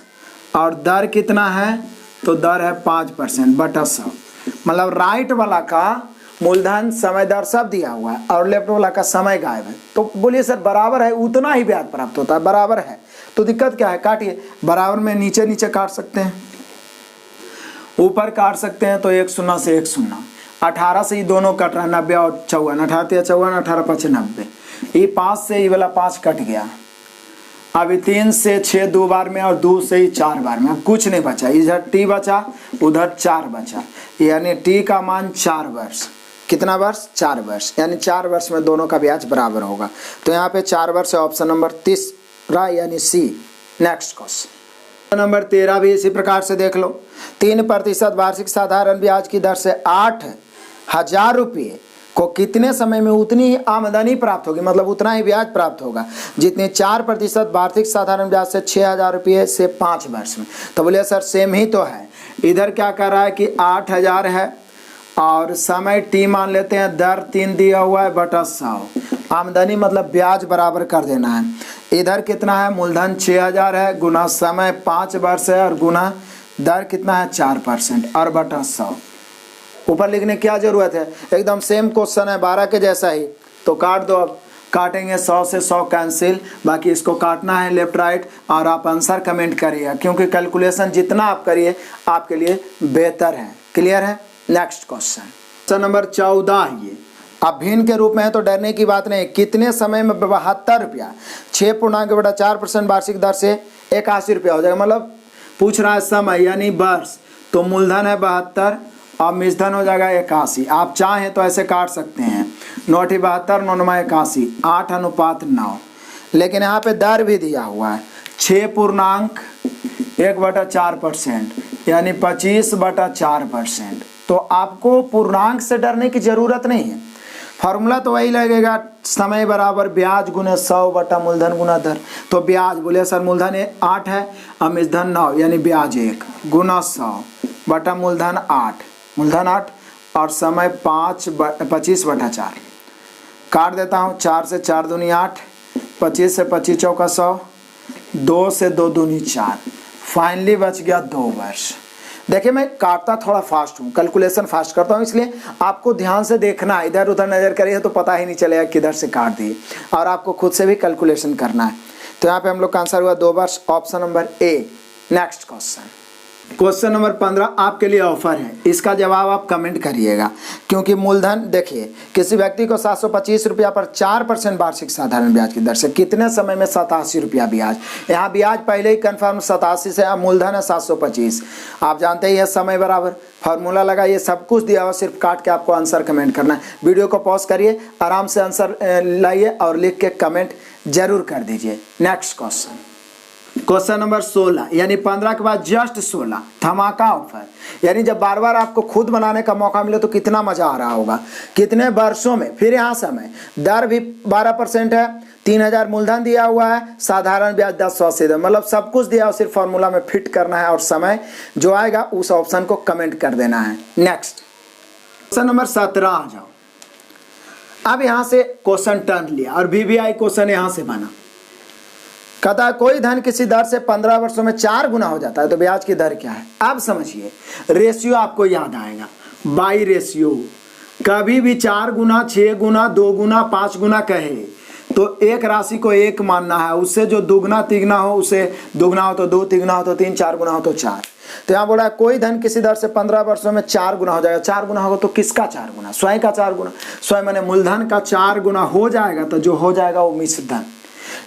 और दर कितना है? तो दर है 5%/100। मतलब राइट वाला का मूलधन समय दर सब दिया हुआ है और लेफ्ट वाला का समय गायब है। तो बोलिए सर बराबर है, उतना ही ब्याज प्राप्त होता है, बराबर है तो दिक्कत क्या है? काटिए। बराबर में नीचे नीचे काट सकते हैं, ऊपर काट सकते हैं, तो 1 0 से 1 0, 18 से ये दोनों कट रहा है, 90 और 54, 18 54, 18 5 90। ये 5 से ये वाला 5 कट गया। अभी 3 से 6 2 बार में, और 2 से ही 4 बार में, अब कुछ नहीं बचा। इधर t बचा, उधर 4 बचा, यानी t का मान 4 वर्ष। कितना वर्ष? 4 वर्ष, यानी 4 वर्ष में दोनों का ब्याज बराबर होगा। तो यहाँ पे 4 वर्ष है, ऑप्शन नंबर 3 यानी सी। नेक्स्ट क्वेश्चन नंबर 13 भी इसी प्रकार से देख लो। 3% वार्षिक साधारण ब्याज की दर से 8,000 रुपये को कितने समय में उतनी ही आमदनी प्राप्त होगी, मतलब उतना ही ब्याज प्राप्त होगा जितनी 4% वार्षिक साधारण ब्याज से 6,000 रुपये से 5 वर्ष में। तो बोलिए सर सेम ही तो है। इधर क्या कर रहा है कि 8,000 है और समय t मान लेते हैं, दर 3 दिया हुआ है बटा 100, आमदनी मतलब ब्याज बराबर कर देना है। इधर कितना है? मूलधन 6,000 है, गुना समय 5 वर्ष है, और गुना दर कितना है? 4% और बटा 100। ऊपर लिखने की क्या जरूरत है? एकदम सेम क्वेश्चन है, 12 के जैसा ही। तो काट दो। अब काटेंगे, 100 से 100 कैंसिल, बाकी इसको काटना है लेफ्ट राइट, और आप आंसर कमेंट करिएगा, क्योंकि कैलकुलेशन जितना आप करिए आपके लिए बेहतर है। क्लियर है? नेक्स्ट क्वेश्चन नंबर 14 ये। अब भिन्न के रूप में है तो डरने की बात नहीं। कितने समय में 72 रुपया 6.4% वार्षिक दर से 81 रुपया हो जाएगा? मतलब पूछ रहा है समय यानी वर्ष। तो मूलधन है 72 और मिश्रधन हो जाएगा 81। आप चाहें तो ऐसे काट सकते हैं, 9 × 72, 9 × 81, 8:9। लेकिन यहाँ पे दर भी दिया हुआ है 6.1/4%, यानी 25/4%। तो आपको पूर्णांक से डरने की जरूरत नहीं है। फॉर्मूला तो वही लगेगा, समय बराबर ब्याज गुने 100 बटा मूलधन गुना दर। तो ब्याज बोले सर मूलधन 8 है और मिश्रधन 9, यानी ब्याज 1 गुना 100 बटा मूलधन 8, मूलधन 8 और समय 25/4। काट देता हूँ। 4 से 4 दूनी 8, 25 से 25 चौका 100, 2 से 2 दूनी 4, फाइनली बच गया 2 वर्ष। देखिए मैं काटता थोड़ा फास्ट हूँ, कैलकुलेशन फास्ट करता हूँ, इसलिए आपको ध्यान से देखना है। इधर उधर नज़र करिए तो पता ही नहीं चलेगा किधर से काट दिए, और आपको खुद से भी कैलकुलेशन करना है। तो यहाँ पे हम लोग का आंसर हुआ 2 वर्ष, option number A. Next question number 15 आपके लिए ऑफर है, इसका जवाब आप कमेंट करिएगा। क्योंकि मूलधन देखिए, किसी व्यक्ति को 725 रुपया पर 4% वार्षिक साधारण ब्याज की दर से कितने समय में 87 रुपया ब्याज। यहाँ ब्याज पहले ही कन्फर्म 87 से, अब मूलधन है 725। आप जानते ही है समय बराबर, फार्मूला लगा, ये सब कुछ दिया हुआ, सिर्फ काट के आपको आंसर कमेंट करना है। वीडियो को पॉज करिए, आराम से आंसर लाइए और लिख के कमेंट जरूर कर दीजिए। नेक्स्ट क्वेश्चन क्वेश्चन नंबर 16, यानी 15 के बाद जस्ट 16, धमाका ऑफर। यानी जब बार बार आपको खुद बनाने का मौका मिले तो कितना मजा आ रहा होगा। कितने वर्षों में, फिर यहाँ समय, दर भी 12% है, 3000 मूलधन दिया हुआ है, साधारण ब्याज 10% मतलब सब कुछ दिया, सिर्फ फॉर्मूला में फिट करना है और समय जो आएगा उस ऑप्शन को कमेंट कर देना है। नेक्स्ट क्वेश्चन नंबर 17 आ जाओ। अब यहाँ से क्वेश्चन टर्न लिया और VBI क्वेश्चन यहाँ से बना। कहता है कोई धन किसी दर से 15 वर्षों में 4 गुना हो जाता है तो ब्याज की दर क्या है। अब समझिए, रेशियो आपको याद आएगा, बाई रेशियो। कभी भी 4 गुना, 6 गुना, 2 गुना, 5 गुना कहे तो एक राशि को 1 मानना है, उससे जो दुगना तिगना हो उसे दुगना हो तो 2, तिगना हो तो 3, 4 गुना हो तो 4। तो यहाँ बोला कोई धन किसी दर से 15 वर्षों में 4 गुना हो जाएगा। 4 गुना होगा तो किसका 4 गुना? स्वयं का 4 गुना। स्वयं मैंने मूलधन का 4 गुना हो जाएगा तो जो हो जाएगा वो मिश्र धन।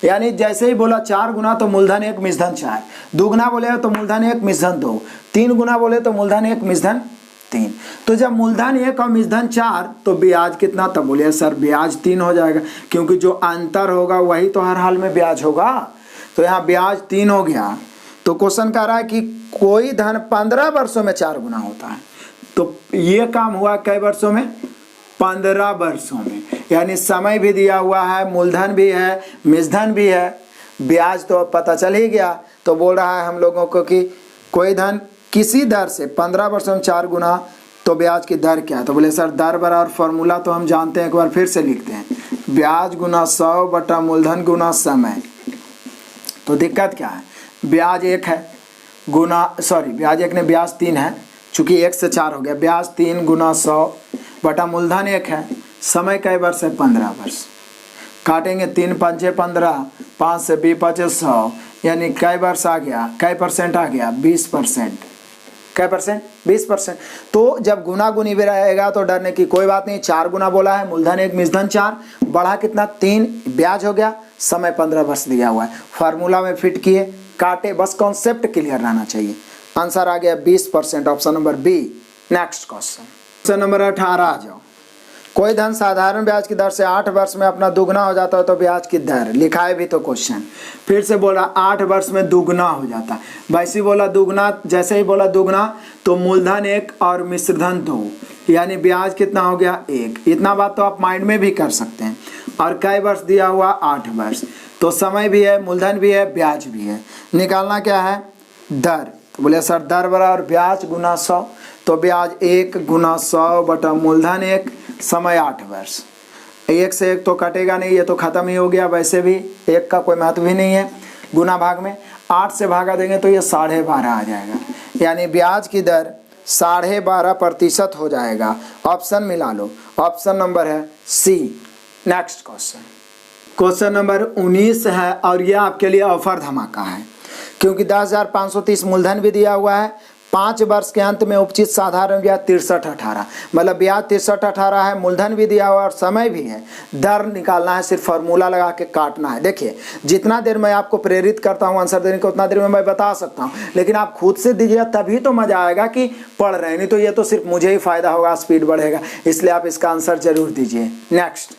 यानी जैसे ही बोला 4 गुना तो मूलधन 1 मिश्रधन 4, दुगना बोले तो मूलधन 1 मिश्रधन 2, 3 गुना बोले तो मूलधन 1 मिश्रधन 3। तो जब मूलधन 1 और मिश्रधन 4 तो ब्याज कितना? तब बोले सर ब्याज 3 हो जाएगा, क्योंकि जो अंतर होगा वही तो हर हाल में ब्याज होगा। तो यहाँ ब्याज 3 हो गया। तो क्वेश्चन कह रहा है कि कोई धन 15 वर्षों में 4 गुना होता है। तो ये काम हुआ कई वर्षों में? 15 वर्षों में। यानी समय भी दिया हुआ है, मूलधन भी है, मिश्रधन भी है, ब्याज तो पता चल ही गया। तो बोल रहा है हम लोगों को कि कोई धन किसी दर से 15 वर्षों में 4 गुना तो ब्याज की दर क्या है। तो बोले सर दर बराबर फॉर्मूला तो हम जानते हैं, एक बार फिर से लिखते हैं, ब्याज गुना 100 बटा मूलधन गुना समय। तो दिक्कत क्या है? ब्याज 1 है गुना ब्याज 1 ने ब्याज 3 है, चूंकि 1 से 4 हो गया, ब्याज 3 गुना 100 बटा मूलधन 1 है, समय कई वर्ष है? 15 वर्ष। काटेंगे 3 पंचे 15, 5 से 20 पचे 100, यानी कई वर्ष आ गया, कई परसेंट आ गया? 20%। कई परसेंट? 20%। तो जब गुना गुनी भी रहेगा तो डरने की कोई बात नहीं। 4 गुना बोला है, मूलधन 1 मिश्रधन 4, बढ़ा कितना? 3, ब्याज हो गया, समय 15 वर्ष दिया हुआ है। फार्मूला में फिट किए, काटे, बस कॉन्सेप्ट क्लियर रहना चाहिए। आंसर आ गया 20%, option number B. Next question number 18 आ जाओ। कोई धन साधारण ब्याज की दर से 8 वर्ष में अपना दुगना हो जाता है तो ब्याज की दर लिखा है भी तो क्वेश्चन। फिर से बोला 8 वर्ष में दुगना हो जाता है। वैसे बोला दुगना, जैसे ही बोला दुगना तो मूलधन 1 और मिश्रधन 2, यानी ब्याज कितना हो गया? 1। इतना बात तो आप माइंड में भी कर सकते हैं। और कई वर्ष दिया हुआ? 8 वर्ष। तो समय भी है, मूलधन भी है, ब्याज भी है। निकालना क्या है? दर। तो बोले सर दर बराबर ब्याज गुना 100, तो ब्याज 1 गुना 100 बटा मूलधन 1, समय 8 वर्ष। 1 से 1 तो कटेगा नहीं, ये तो खत्म ही हो गया। वैसे भी 1 का कोई महत्व भी नहीं है गुना भाग में। 8 से भागा देंगे तो ये 12.5 आ जाएगा, यानी ब्याज की दर 12.5% हो जाएगा। ऑप्शन मिला लो, ऑप्शन नंबर है सी। नेक्स्ट क्वेश्चन नंबर 19 है और यह आपके लिए ऑफर धमाका है, क्योंकि 10,530 मूलधन भी दिया हुआ है। 5 वर्ष के अंत में उपचित साधारण ब्याज 63.18, मतलब ब्याज 63.18 है, मूलधन भी दिया हुआ और समय भी है। दर निकालना है, सिर्फ फार्मूला लगा के काटना है। देखिए जितना देर मैं आपको प्रेरित करता हूँ आंसर देने को उतना देर में मैं बता सकता हूँ, लेकिन आप खुद से दीजिए तभी तो मजा आएगा कि पढ़ रहे हैं, नहीं तो ये तो सिर्फ मुझे ही फायदा होगा, स्पीड बढ़ेगा। इसलिए आप इसका आंसर जरूर दीजिए। नेक्स्ट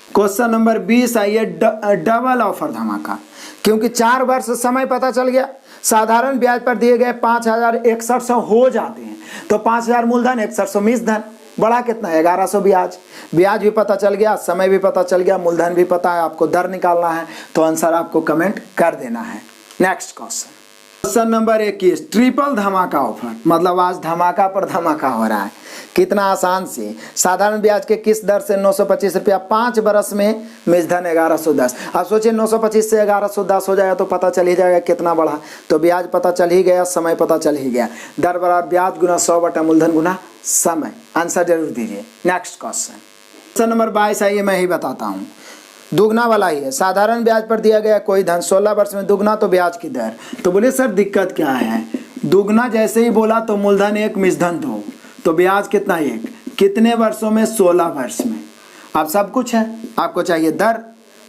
क्वेश्चन नंबर 20 आइए, डबल ऑफर धमाका। क्योंकि 4 वर्ष समय पता चल गया, साधारण ब्याज पर दिए गए 5,061 हो जाते हैं, तो 5,000 मूलधन 6100 मिश्रधन, बड़ा कितना? 1100 ब्याज। ब्याज भी पता चल गया, समय भी पता चल गया, मूलधन भी पता है, आपको दर निकालना है, तो आंसर आपको कमेंट कर देना है। नेक्स्ट क्वेश्चन नंबर 21, ट्रिपल धमाका ऑफर, मतलब आज धमाका पर धमाका हो रहा है। कितना आसान से, साधारण ब्याज के किस दर से 925 रुपया 5 बरस में, मिश्रधन 1110। आप सोचिए 925 से 1110 हो जाएगा तो पता चल ही जाएगा कितना बढ़ा। तो ब्याज पता चल ही गया, समय पता चल ही गया, दर बराबर ब्याज गुना 100 बटा मूलधन गुना समय। आंसर जरूर दीजिए। नेक्स्ट क्वेश्चन नंबर 22 आइए, मैं ही बताता हूँ, दुगना वाला ही है। साधारण ब्याज पर दिया गया कोई धन 16 वर्ष में दुगना तो ब्याज की दर। तो बोले सर दिक्कत क्या है? दुगना जैसे ही बोला तो मूलधन 1 मिश्रधन 2, तो ब्याज कितना? 1। कितने वर्षों में? 16 वर्ष में। अब सब कुछ है, आपको चाहिए दर,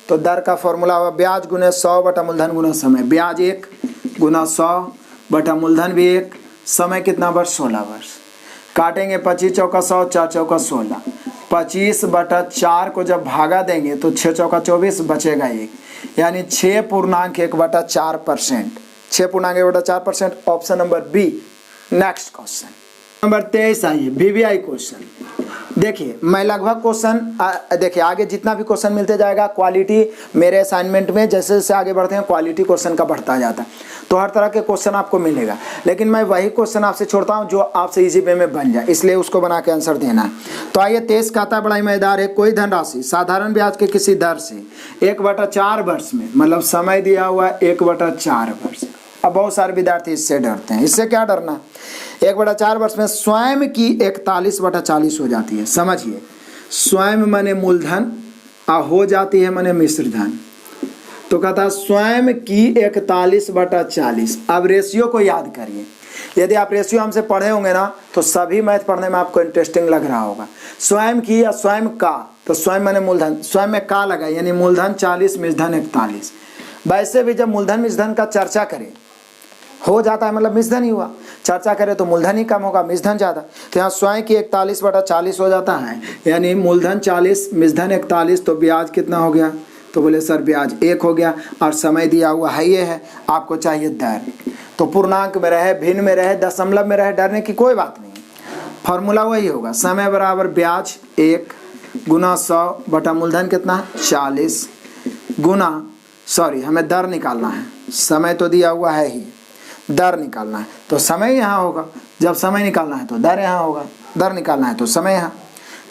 तो दर का फॉर्मूला हुआ ब्याज गुने 100 बटा मूलधन गुना समय। ब्याज 1 गुना 100 बटा मूलधन भी 1, समय कितना वर्ष? 16 वर्ष। काटेंगे 25 चौका 100, 4 चौका 16, 25/4 को जब भागा देंगे तो 6 चौका 24 बचेगा 1, यानी 6.1/4%। 6.1/4%, option number B. Next question number 23 आइए, वीवीआई क्वेश्चन। देखिए मैं लगभग क्वेश्चन देखिए आगे जितना भी क्वेश्चन मिलते जाएगा, क्वालिटी मेरे असाइनमेंट में जैसे जैसे आगे बढ़ते हैं क्वालिटी क्वेश्चन का बढ़ता जाता है, तो हर तरह के क्वेश्चन आपको मिलेगा, लेकिन मैं वही क्वेश्चन आपसे छोड़ता हूं जो आपसे इजी वे में बन जाए, इसलिए उसको बना के आंसर देना है। तो आइए 23 कहता बड़ा मजेदार है, कोई धनराशि साधारण ब्याज के किसी दर से 1/4 वर्ष में, मतलब समय दिया हुआ 1/4 वर्ष। अब बहुत सारे विद्यार्थी इससे डरते हैं, इससे क्या डरना, 1/4 वर्ष में स्वयं की 41/40 हो जाती है। समझिए, स्वयं माने मूलधन और हो जाती है माने मिश्र धन। तो कहता स्वयं की 41/40। अब रेशियो को याद करिए, यदि आप रेशियो हमसे पढ़े होंगे ना तो सभी मैथ पढ़ने में आपको इंटरेस्टिंग लग रहा होगा। स्वयं की या स्वयं का, तो स्वयं माने मूलधन, स्वयं में का लगा यानी मूलधन 40 मिश्रधन 41। वैसे भी जब मूलधन मिश्रधन का चर्चा करें हो जाता है, मतलब मिश्रधन ही हुआ, चर्चा करें तो मूलधन ही कम होगा मिश्रधन ज़्यादा, तो यहाँ स्वयं की 41/40 हो जाता है, यानी मूलधन 40 मिश्रधन 41, तो ब्याज कितना हो गया, तो बोले सर ब्याज 1 हो गया, और समय दिया हुआ है ये है, आपको चाहिए दर, तो पूर्णांक में रहे, भिन्न में रहे, दशमलव में रहे, डरने की कोई बात नहीं। फॉर्मूला वही होगा, समय बराबर ब्याज 1 गुना 100 बटा मूलधन कितना 40 गुना, सॉरी हमें दर निकालना है, समय तो दिया हुआ है ही, दर निकालना है, तो समय यहाँ होगा, जब समय निकालना है तो दर यहाँ होगा, दर निकालना है तो समय यहाँ।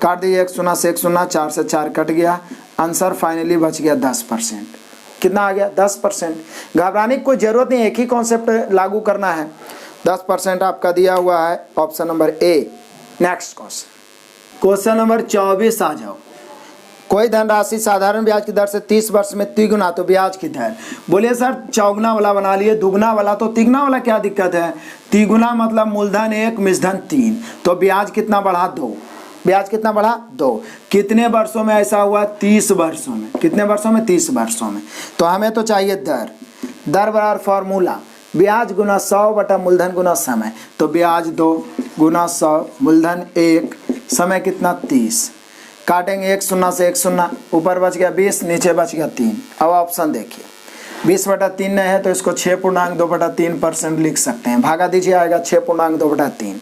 काट दिए 1 0 से 1 0, 4 से 4 कट गया, आंसर फाइनली बच गया 10%। कितना आ गया 10%। घबराने की कोई ज़रूरत नहीं, एक ही कॉन्सेप्ट लागू करना है। 10% आपका दिया हुआ है, option number A. Next question number 24 आ जाओ। कोई धनराशि साधारण ब्याज की दर से 30 वर्ष में तिगुना, तो ब्याज की दर, बोलिए सर चौगुना वाला बना लिए, दुगुना वाला, तो तिगुना वाला क्या दिक्कत है, तिगुना मतलब मूलधन 1 मिश्रधन 3, तो ब्याज कितना बढ़ा 2, ब्याज कितना बढ़ा 2। कितने वर्षों में ऐसा हुआ, 30 वर्षों में। कितने वर्षों में, 30 वर्षों में। तो हमें तो चाहिए दर, दर बराबर फॉर्मूला ब्याज गुना 100 बटा मूलधन गुना समय, तो ब्याज 2 गुना 100 मूलधन 1 समय कितना 30। काटेंगे 1 0 से 1 0, ऊपर बच गया 20, नीचे बच गया 3। अब ऑप्शन देखिए, 20/3 नहीं है तो इसको 6.2/3% लिख सकते हैं, भागा दीजिए आएगा 6.2/3,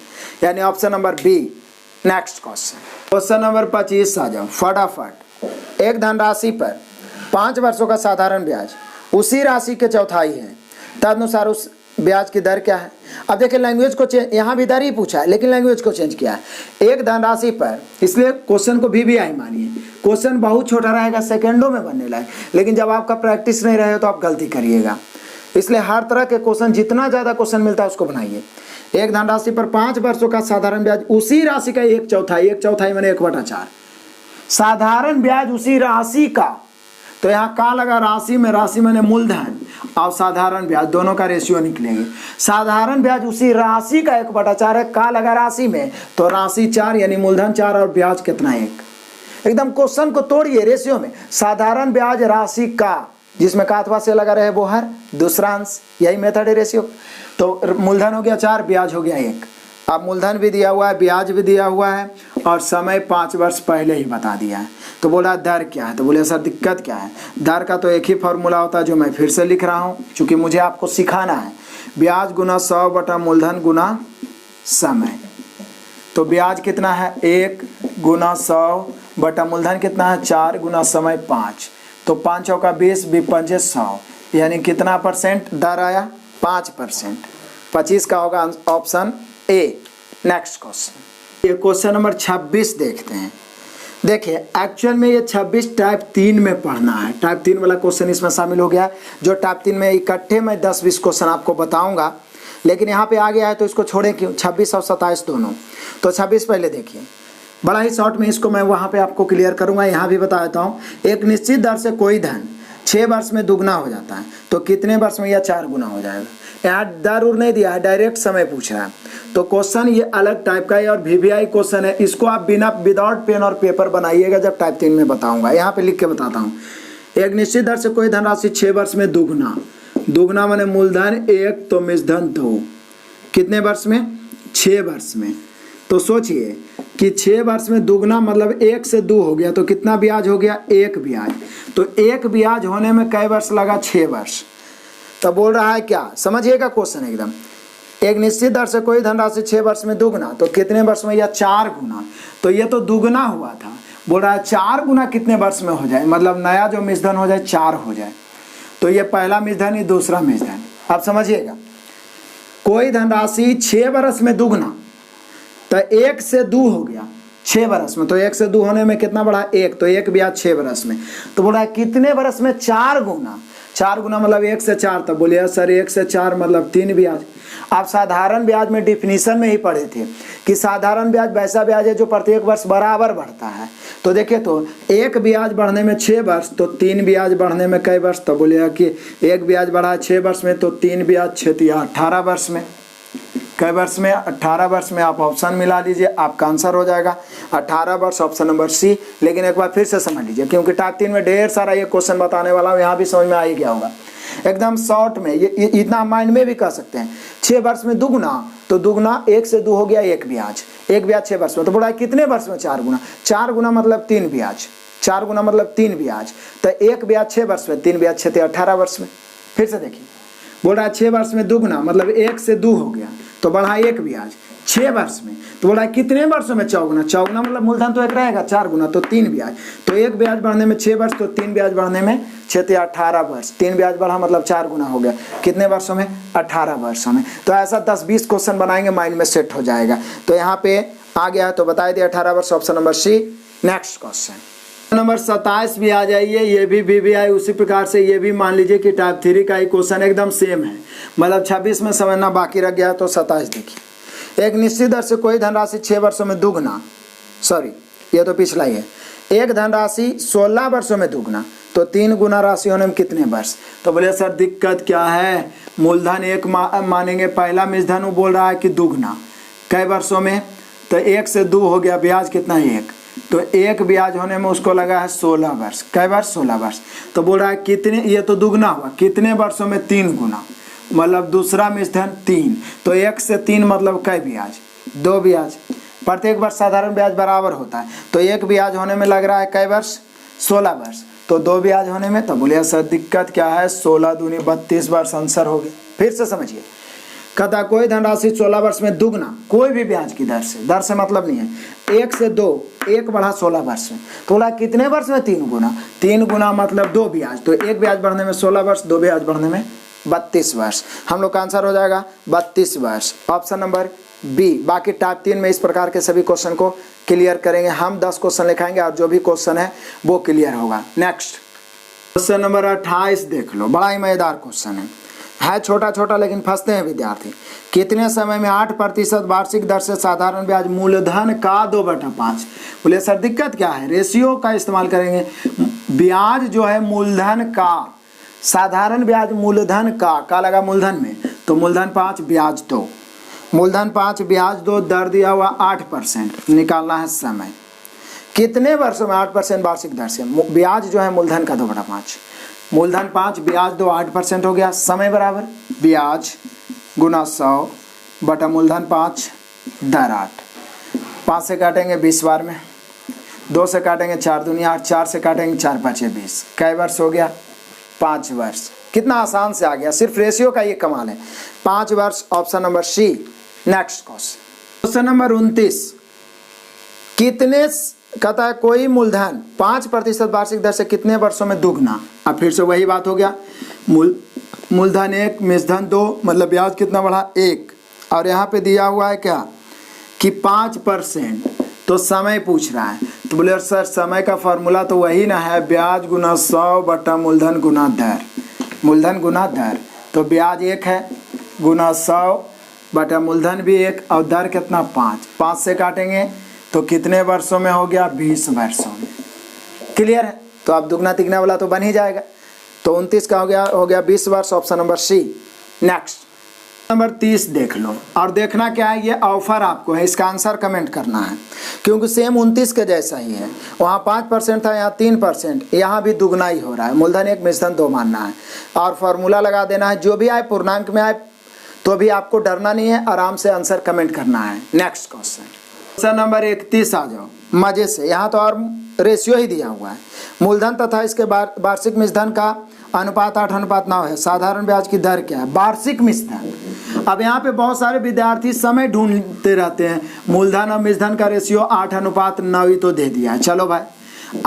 यानी option number B. Next question number 25 आ जाओ फटाफट। एक धनराशि पर 5 वर्षों का साधारण ब्याज उसी राशि के चौथाई है, तदनुसार उस ब्याज की दर क्या है। अब देखिए लैंग्वेज को चेंज, यहाँ भी दर ही पूछा है लेकिन लैंग्वेज को चेंज किया है। एक धनराशि पर, इसलिए क्वेश्चन को वीवीआई मानिए, क्वेश्चन बहुत छोटा रहेगा, सेकंडों में बनने लायक, लेकिन जब आपका प्रैक्टिस नहीं रहे तो आप गलती करिएगा, इसलिए हर तरह के क्वेश्चन, जितना ज़्यादा क्वेश्चन मिलता है उसको बनाइए। एक धनराशि पर 5 वर्षों का साधारण ब्याज उसी राशि का 1/4, 1/4 मैंने 1/4, साधारण ब्याज उसी राशि का, तो यहाँ का लगा राशि में, राशि मैंने मूलधन और साधारण ब्याज दोनों का रेशियो निकलेंगे। साधारण ब्याज उसी राशि का 1/4 है, का लगा राशि में, तो राशि 4 यानी मूलधन 4 और ब्याज कितना 1। एकदम क्वेश्चन को तोड़िए रेशियो में, साधारण ब्याज राशि का, जिसमें का अथवा से लगा रहे वो हर दूसरा अंश, यही मेथड है रेशियो। तो मूलधन हो गया 4, ब्याज हो गया 1। अब मूलधन भी दिया हुआ है, ब्याज भी दिया हुआ है, और समय 5 वर्ष पहले ही बता दिया है। तो बोला दर क्या है, तो बोले सर दिक्कत क्या है, दर का तो एक ही फॉर्मूला होता है जो मैं फिर से लिख रहा हूँ क्योंकि मुझे आपको सिखाना है, ब्याज गुना 100 बटा मूलधन गुना समय। तो ब्याज कितना है 1 गुना 100 बटा मूलधन कितना है 4 गुना समय 5, तो 5 चौका 20, 5 100, यानी कितना परसेंट दर आया 5%। 25 का होगा ऑप्शन ए। नेक्स्ट क्वेश्चन, ये क्वेश्चन नंबर 26 देखते हैं। देखिए एक्चुअल में ये 26 टाइप 3 में पढ़ना है, टाइप 3 वाला क्वेश्चन इसमें शामिल हो गया। जो टाइप 3 में इकट्ठे मैं 10-20 क्वेश्चन आपको बताऊंगा, लेकिन यहाँ पे आ गया है तो इसको छोड़ें क्यों, 26 और 27 दोनों। तो 26 पहले देखिए, बड़ा ही शॉर्ट में इसको मैं वहाँ पे आपको क्लियर करूँगा, यहाँ भी बता देता हूँ। एक निश्चित दर से कोई धन 6 वर्ष में दुगना हो जाता है, तो कितने वर्ष में यह 4 गुना हो जाएगा। यहाँ दर उर नहीं दिया है, डायरेक्ट समय पूछ रहा है। तो क्वेश्चन ये अलग टाइप का है और वीवीआई क्वेश्चन है, इसको आप विदाउट पेन और पेपर बनाइएगा जब टाइप 3 में बताऊंगा। यहाँ पे लिख के बताता हूँ। एक निश्चित दर से कोई धनराशि 6 वर्ष में दुगना, दुगना माने मूलधन 1 तो मिश्रधन 2, कितने वर्ष में 6 वर्ष में, तो सोचिए कि 6 वर्ष में दुगना मतलब 1 से 2 हो गया, तो कितना ब्याज हो गया? 1 ब्याज। तो 1 ब्याज होने में कै वर्ष लगा? 6 वर्ष। तो बोल रहा है क्या, समझिएगा क्वेश्चन एकदम, एक निश्चित दर से कोई धनराशि 6 वर्ष में दुगना, तो कितने वर्ष में? या 4 गुना। तो ये तो दुगना हुआ था, बोल रहा है 4 गुना कितने वर्ष में हो जाए, मतलब नया जो मूलधन हो जाए 4 हो जाए। तो ये पहला मूलधन, ये दूसरा मूलधन। आप समझिएगा, कोई धनराशि 6 वर्ष में दुगना, तो 1 से 2 हो गया 6 वर्ष में, तो 1 से 2 होने में कितना बढ़ा? 1, तो 1 ब्याज 6 वर्ष में। तो बोल रहा है कितने वर्ष में? 4 गुना। 4 गुना मतलब 1 से 4, तब बोलिए सर 1 से 4 मतलब 3 ब्याज। आप साधारण ब्याज में डिफिनीशन में ही पढ़े थे कि साधारण ब्याज वैसा ब्याज है जो प्रत्येक वर्ष बराबर बढ़ता है। तो देखिए, तो 1 ब्याज बढ़ने में 6 वर्ष, तो 3 ब्याज बढ़ने में कई वर्ष? तो बोलिएगा कि 1 ब्याज बढ़ा 6 वर्ष में, तो 3 ब्याज 6 18 वर्ष में। कई वर्ष में? 18 वर्ष में। आप ऑप्शन मिला लीजिए, आपका आंसर हो जाएगा 18 वर्ष, ऑप्शन नंबर सी। लेकिन एक बार फिर से समझ लीजिए, क्योंकि टाइप 3 में ढेर सारा ये क्वेश्चन बताने वाला हूँ, यहाँ भी समझ में आ ही गया होगा एकदम शॉर्ट में। ये इतना माइंड में भी कर सकते हैं। 6 वर्ष में दुगना, तो दुगना 1 से 2 हो गया 1 ब्याज। 1 ब्याज 6 वर्ष में, तो बोला कितने वर्ष में? 4 गुना। 4 गुना मतलब 3 ब्याज। 4 गुना मतलब 3 ब्याज। तो 1 ब्याज 6 वर्ष में, 3 ब्याज 6 18 वर्ष में। फिर से देखिए, बोल रहा है 6 वर्ष में दुगना मतलब 1 से 2 हो गया, तो बढ़ा 1 ब्याज 6 वर्ष में। तो बोला कितने वर्षों में? चौगुना। चौगुना मतलब मूलधन तो 1 रहेगा, 4 गुना, तो 3 ब्याज। तो 1 ब्याज बढ़ने में 6 वर्ष, तो 3 ब्याज बढ़ने में 6 18 वर्ष। 3 ब्याज बढ़ा मतलब 4 गुना हो गया। कितने वर्षों में? 18 वर्षों में। तो ऐसा 10-20 क्वेश्चन बनाएंगे, माइंड में सेट हो जाएगा। तो यहाँ पे आ गया है, तो बता दिए 18 वर्ष, option number C. Next question number 27 भी आ जाइए। ये भी VVI उसी प्रकार से, ये भी मान लीजिए कि टाइप 3 का ही क्वेश्चन एकदम सेम है, मतलब 26 में समझना बाकी रह गया। तो 27 देखिए, एक निश्चित दर से कोई धनराशि 6 वर्षों में दुगना, सॉरी ये तो पिछला ही है। एक धनराशि 16 वर्षों में दुगना, तो 3 गुना राशि होने में कितने वर्ष? तो बोले सर दिक्कत क्या है, मूलधन 1 मानेंगे, पहला मूलधन वो बोल रहा है कि दुगना कई वर्षों में, तो 1 से 2 हो गया, ब्याज कितना? 1, तो 1 ब्याज होने में उसको लगा है 16 वर्ष। कई वर्ष? 16 वर्ष। तो बोल रहा है कितने, ये तो दुगना हुआ, कितने वर्षों में? 3 गुना, मतलब दूसरा मूलधन 3, तो 1 से 3 मतलब कई ब्याज? 2 ब्याज। प्रत्येक वर्ष साधारण ब्याज बराबर होता है, तो 1 ब्याज होने में लग रहा है कई वर्ष? 16 वर्ष। तो 2 ब्याज होने में, तो बोलिए सर दिक्कत क्या है, 16 दूनी 32 वर्ष आंसर हो गया। फिर से समझिए, कहता कोई धनराशि 16 वर्ष में दुगना, कोई भी ब्याज की दर से मतलब नहीं है, 1 से 2, 1 बढ़ा 16 वर्ष में, तो बोला कितने वर्ष में? 3 गुना। 3 गुना मतलब 2 ब्याज, तो 1 ब्याज बढ़ने में 16 वर्ष, 2 ब्याज बढ़ने में 32 वर्ष। हम लोग का आंसर हो जाएगा 32 वर्ष, ऑप्शन नंबर बी। बाकी टाइप 3 में इस प्रकार के सभी क्वेश्चन को क्लियर करेंगे हम। 10 क्वेश्चन लिखाएंगे और जो भी क्वेश्चन है वो क्लियर होगा। नेक्स्ट क्वेश्चन नंबर 28 देख लो, बड़ा ही मजेदार क्वेश्चन है छोटा छोटा लेकिन फंसते हैं विद्यार्थी। कितने समय में 8% वार्षिक दर से साधारण ब्याज मूलधन का 2/5? बोले सर दिक्कत क्या है, रेशियो का इस्तेमाल करेंगे। ब्याज जो है मूलधन का, साधारण ब्याज मूलधन का लगा मूलधन में, तो मूलधन 5 ब्याज 2, मूलधन 5 ब्याज 2, दर दिया हुआ 8%, निकालना है समय। कितने वर्षों में 8% वार्षिक दर से? ब्याज जो है मूलधन का 2/5, मूलधन 5 ब्याज 2 8% हो गया। समय बराबर ब्याज गुना 100 बटा मूलधन 5 दर 8। 5 से काटेंगे 20 बार में, 2 से काटेंगे 4 दूनी 8, 4 से काटेंगे 4 5 20। कई वर्ष हो गया? 5 वर्ष। कितना आसान से आ गया, सिर्फ रेशियो का ये कमाल है। 5 वर्ष, option number C. Next question number 29, कितने कहता है कोई मूलधन 5% वार्षिक दर से कितने वर्षों में दुगना? अब फिर से वही बात हो गया, मूलधन 1 मूलधन 2 मतलब ब्याज कितना बढ़ा? 1, और यहाँ पे दिया हुआ है क्या कि 5%, तो समय पूछ रहा है। तो बोले सर समय का फॉर्मूला तो वही ना है, ब्याज गुना 100 बटा मूलधन गुना दर, मूलधन गुना दर। तो ब्याज 1 है गुना 100 बटा मूलधन भी 1 और दर कितना? 5। 5 से काटेंगे तो कितने वर्षों में हो गया? 20 वर्षों में। क्लियर है? तो अब दुगना तिगना वाला तो बन ही जाएगा। तो 29 का हो गया 20 वर्ष, option number C. Next number 30 देख लो, और देखना क्या है, ये ऑफर आपको है, इसका आंसर कमेंट करना है, क्योंकि सेम 29 के जैसा ही है। वहाँ 5% था, यहाँ 3%, यहाँ भी दुगना ही हो रहा है। मूलधन 1 मूलधन 2 मानना है और फॉर्मूला लगा देना है। जो भी आए पूर्णांक में आए तो भी आपको डरना नहीं है, आराम से आंसर कमेंट करना है। नेक्स्ट क्वेश्चन क्वेश्चन नंबर 31 आ जाओ मजे से। यहाँ तो और रेशियो ही दिया हुआ है। मूलधन तथा इसके वार्षिक मिश्रधन का अनुपात 8:9 है। साधारण ब्याज की दर क्या है? वार्षिक मिश्रधन। अब यहाँ पे बहुत सारे विद्यार्थी समय ढूंढते रहते हैं। मूलधन और मिश्रधन का रेशियो 8:9 ही तो दे दिया है। चलो भाई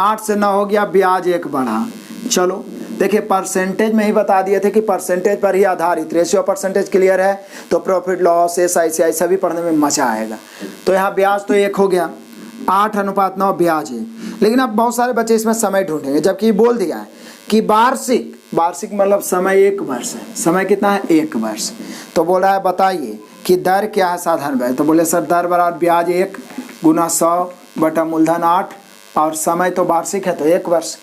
8 से 9 हो गया, ब्याज 1 बढ़ा। चलो देखिए परसेंटेज में ही बता दिए थे कि परसेंटेज पर ही आधारित, रेशियो परसेंटेज क्लियर है तो प्रॉफिट लॉस SICI सभी पढ़ने में मजा आएगा। तो यहाँ ब्याज तो 1 हो गया, 8:9 ब्याज है। लेकिन अब बहुत सारे बच्चे इसमें समय ढूंढेंगे, जबकि बोल दिया है कि वार्षिक मतलब समय 1 वर्ष है। समय कितना है? 1 वर्ष। तो बोल रहा है बताइए कि दर क्या है साधारण ब्याज। तो बोले सर दर बराबर ब्याज 1 गुना 100 बटा मूलधन 8 और समय तो वार्षिक है तो 1 वर्ष।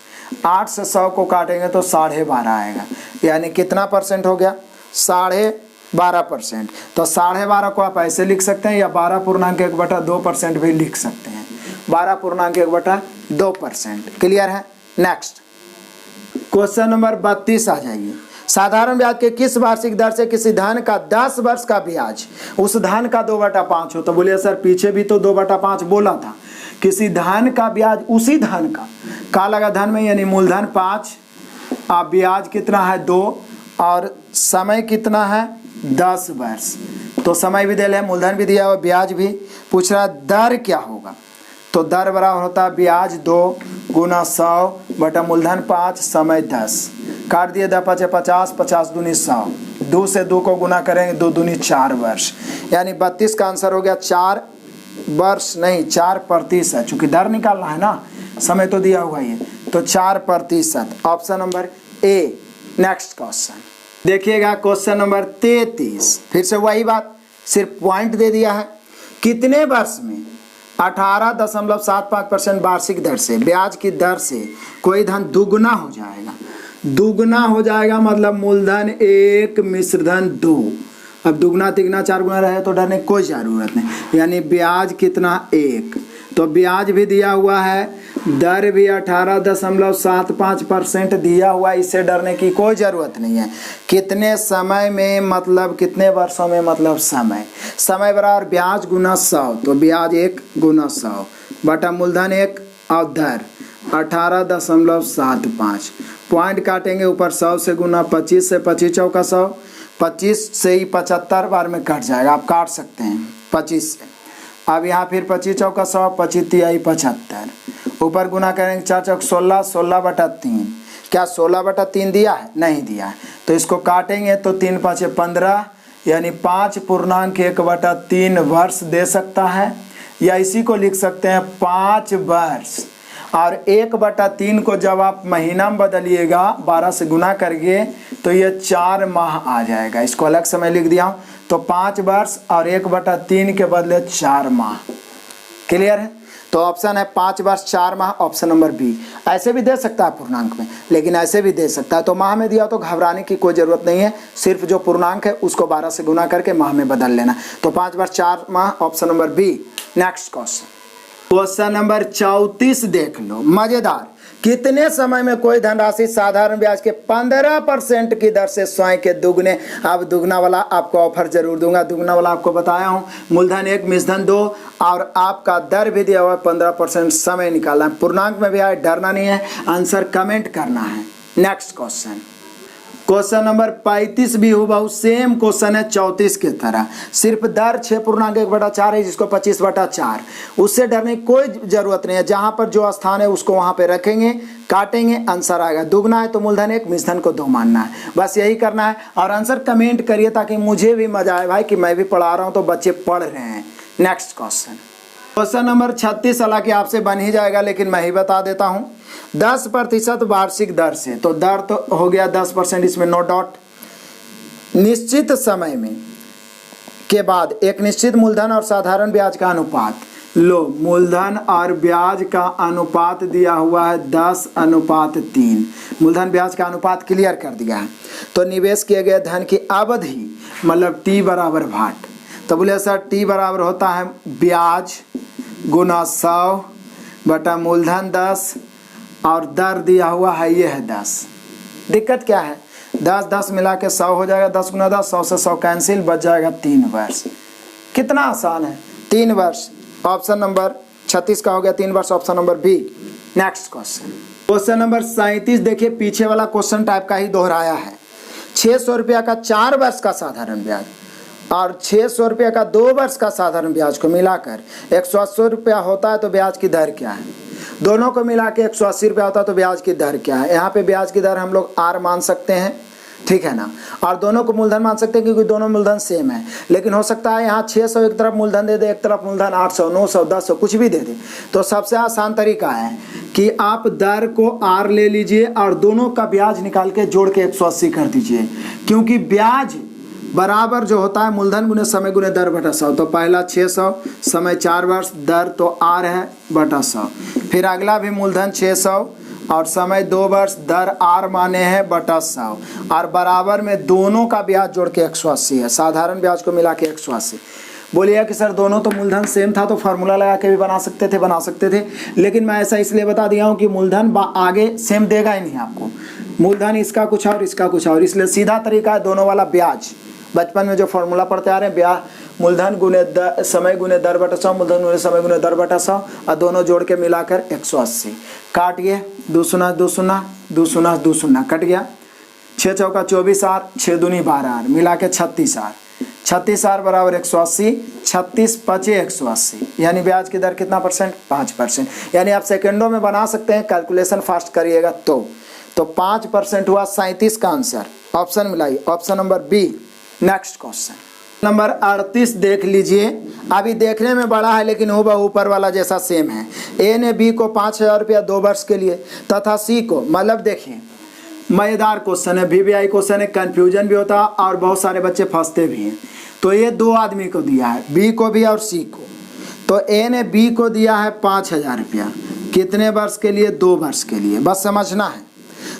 8 से 100 को काटेंगे तो 12.5 आएगा, यानी कितना परसेंट हो गया? 12.5%। तो 12.5 को आप ऐसे लिख सकते हैं या 12.1/2% भी लिख सकते हैं। 12.1/2%। क्लियर है? नेक्स्ट क्वेश्चन नंबर 32 आ जाइए। साधारण ब्याज के किस वार्षिक दर से किसी धन का 10 वर्ष का ब्याज उस धन का 2/5 हो? तो बोलिए सर पीछे भी तो 2/5 बोला था। किसी धन का ब्याज उसी धन का लगा धन में, यानी मूलधन 5 और ब्याज कितना है 2 और समय कितना है 10 वर्ष। तो समय भी दिया है, मूलधन भी दिया हुआ, ब्याज भी। पूछ रहा दर क्या होगा? तो दर बराबर होता है ब्याज 2 गुना 100 बटा मूलधन 5 समय 10। काट दिए 10 × 50, 50 दूनी 100। 2 से 2 को गुना करेंगे 2 दूनी 4 वर्ष, यानी 32 का आंसर हो गया 4 वर्ष नहीं 4%। चूंकि दर निकालना है ना, समय तो दिया हुआ है, तो 4%। Option number A. Next question देखिएगा, क्वेश्चन नंबर 33। फिर से वही बात, सिर्फ पॉइंट दे दिया है। कितने वर्ष में 18.75% वार्षिक दर से ब्याज की दर से कोई धन दुगुना हो जाएगा? दुगुना हो जाएगा मतलब मूलधन 1 मिश्रधन 2। अब दुगना तिगना 4 गुना रहे तो डरने की कोई जरूरत नहीं, यानी ब्याज कितना 1। तो ब्याज भी दिया हुआ है, दर भी 18.75% दिया हुआ है, इससे डरने की कोई ज़रूरत नहीं है। कितने समय में मतलब कितने वर्षों में मतलब समय बराबर ब्याज गुना 100। तो ब्याज 1 गुना 100 बटा मूलधन 1 और दर 18.75। पॉइंट काटेंगे ऊपर 100 से गुना 25 से 25 चौका 100, 25 से ही 75 बार में कट जाएगा, आप काट सकते हैं 25 से। अब यहाँ फिर 25 चौका 100, 25 तिहाई 75, ऊपर गुना करेंगे 4 चौक 16, 16/3। क्या 16/3 दिया है? नहीं दिया है। तो इसको काटेंगे तो 3 × 5 = 15, यानी 5.1/3 वर्ष दे सकता है, या इसी को लिख सकते हैं 5 वर्ष। और 1/3 को जब आप महीना में बदलिएगा 12 से गुना करिए तो ये 4 माह आ जाएगा। इसको अलग समय लिख दिया हूँ, तो 5 वर्ष और 1/3 के बदले 4 माह। क्लियर है? तो ऑप्शन है 5 वर्ष 4 माह, ऑप्शन नंबर बी। ऐसे भी दे सकता है पूर्णांक में, लेकिन ऐसे भी दे सकता है। तो माह में दिया तो घबराने की कोई ज़रूरत नहीं है, सिर्फ जो पूर्णांक है उसको 12 से गुना करके माह में बदल लेना। तो 5 वर्ष 4 माह, option number B. Next question number 34 देख लो, मजेदार। कितने समय में कोई धनराशि साधारण ब्याज के 15% की दर से स्वयं के दुगने। अब दुगना वाला आपको ऑफर जरूर दूंगा, दुगना वाला आपको बताया हूँ। मूलधन 1 मिश्रधन 2 और आपका दर भी दिया हुआ है 15%। समय निकालना है, पूर्णांक में भी आए, डरना नहीं है, आंसर कमेंट करना है। नेक्स्ट क्वेश्चन नंबर 35 भी हुआ सेम क्वेश्चन है 34 की तरह, सिर्फ दर 6.1/4 है, जिसको 25/4। उससे डरने की कोई ज़रूरत नहीं है, जहाँ पर जो स्थान है उसको वहाँ पे रखेंगे, काटेंगे, आंसर आएगा। दुगना है तो मूलधन 1 मिश्रधन को 2 मानना है, बस यही करना है। और आंसर कमेंट करिए ताकि मुझे भी मजा आए भाई कि मैं भी पढ़ा रहा हूँ तो बच्चे पढ़ रहे हैं। नेक्स्ट क्वेश्चन नंबर 36 हालांकि आपसे बन ही जाएगा, लेकिन मैं ही बता देता हूँ। 10% वार्षिक दर से, तो दर तो हो गया 10%, इसमें नो डॉट। निश्चित समय में के बाद एक निश्चित मूलधन और साधारण ब्याज का अनुपात। लो, मूलधन और ब्याज का अनुपात दिया हुआ है 10:3। मूलधन ब्याज का अनुपात क्लियर कर दिया है। तो निवेश किए गए धन की अवधि मतलब टी बराबर भाट। तो बोले सर टी बराबर होता है ब्याज गुना 100 बटा मूलधन 10 और दर दिया हुआ है ये है 10। दिक्कत क्या है? 10 मिला के 100 हो जाएगा, 10 गुना 10, 100 से 100 कैंसिल, बच जाएगा 3 वर्ष। कितना आसान है, 3 वर्ष। ऑप्शन नंबर 36 का हो गया 3 वर्ष, option number B. Next question number 37, देखिए पीछे वाला क्वेश्चन टाइप का ही दोहराया है। 600 रुपया का 4 वर्ष का साधारण ब्याज और 600 रुपया का 2 वर्ष का साधारण ब्याज को मिलाकर 180 रुपया होता है तो ब्याज की दर क्या है? दोनों को मिला के 180 रुपया होता है तो ब्याज की दर क्या है? यहाँ पे ब्याज की दर हम लोग आर मान सकते हैं, ठीक है ना, और दोनों को मूलधन मान सकते हैं क्योंकि दोनों मूलधन सेम है। लेकिन हो सकता है यहाँ 600 एक तरफ मूलधन दे दे, एक तरफ मूलधन 800, 900, 1000 कुछ भी दे दे। तो सबसे आसान तरीका है कि आप दर को आर ले लीजिए और दोनों का ब्याज निकाल के जोड़ के 180 कर दीजिए, क्योंकि ब्याज बराबर जो होता है मूलधन गुने समय गुने दर बटा 100। तो पहला 600, समय 4 वर्ष, दर तो आर है बटा 100। फिर अगला भी मूलधन 600 और समय 2 वर्ष, दर आर माने हैं बटा 100 और बराबर में दोनों का ब्याज जोड़ के 180 है। साधारण ब्याज को मिला के 180। बोलिए कि सर दोनों तो मूलधन सेम था तो फार्मूला लगा के भी बना सकते थे, लेकिन मैं ऐसा इसलिए बता दिया हूँ कि मूलधन आगे सेम देगा ही नहीं आपको। मूलधन इसका कुछ और इसका कुछ और, इसलिए सीधा तरीका है दोनों वाला ब्याज। बचपन में जो फार्मूला पढ़ते आ रहे हैं, ब्याज मूलधन गुने समय गुने दर बटा 100, मूलधन गुने समय गुने दर बटा 100 और दोनों जोड़ के मिलाकर 180। काटिए, 2 शून्य 2 शून्य 2 शून्य 2 शून्य कट गया। 6 चौका 24 आर, 6 दूनी 12 आर, मिला के 36 आर। 36 आर बराबर 180, 36 पचे 180, यानी ब्याज की दर कितना परसेंट? 5%। यानी आप सेकेंडों में बना सकते हैं, कैलकुलेशन फास्ट करिएगा तो 5% हुआ 37 का आंसर। ऑप्शन मिलाइए, option number B. Next question number 38 देख लीजिए। अभी देखने में बड़ा है लेकिन हूबहू ऊपर वाला जैसा सेम है। ए ने बी को 5000 रुपया 2 वर्ष के लिए तथा सी को, मतलब देखिए मजेदार क्वेश्चन है, VVI क्वेश्चन है, कंफ्यूजन भी होता है और बहुत सारे बच्चे फंसते भी हैं। तो ये 2 आदमी को दिया है, बी को भी और सी को। तो ए ने बी को दिया है 5000 रुपया, कितने वर्ष के लिए? 2 वर्ष के लिए, बस समझना है।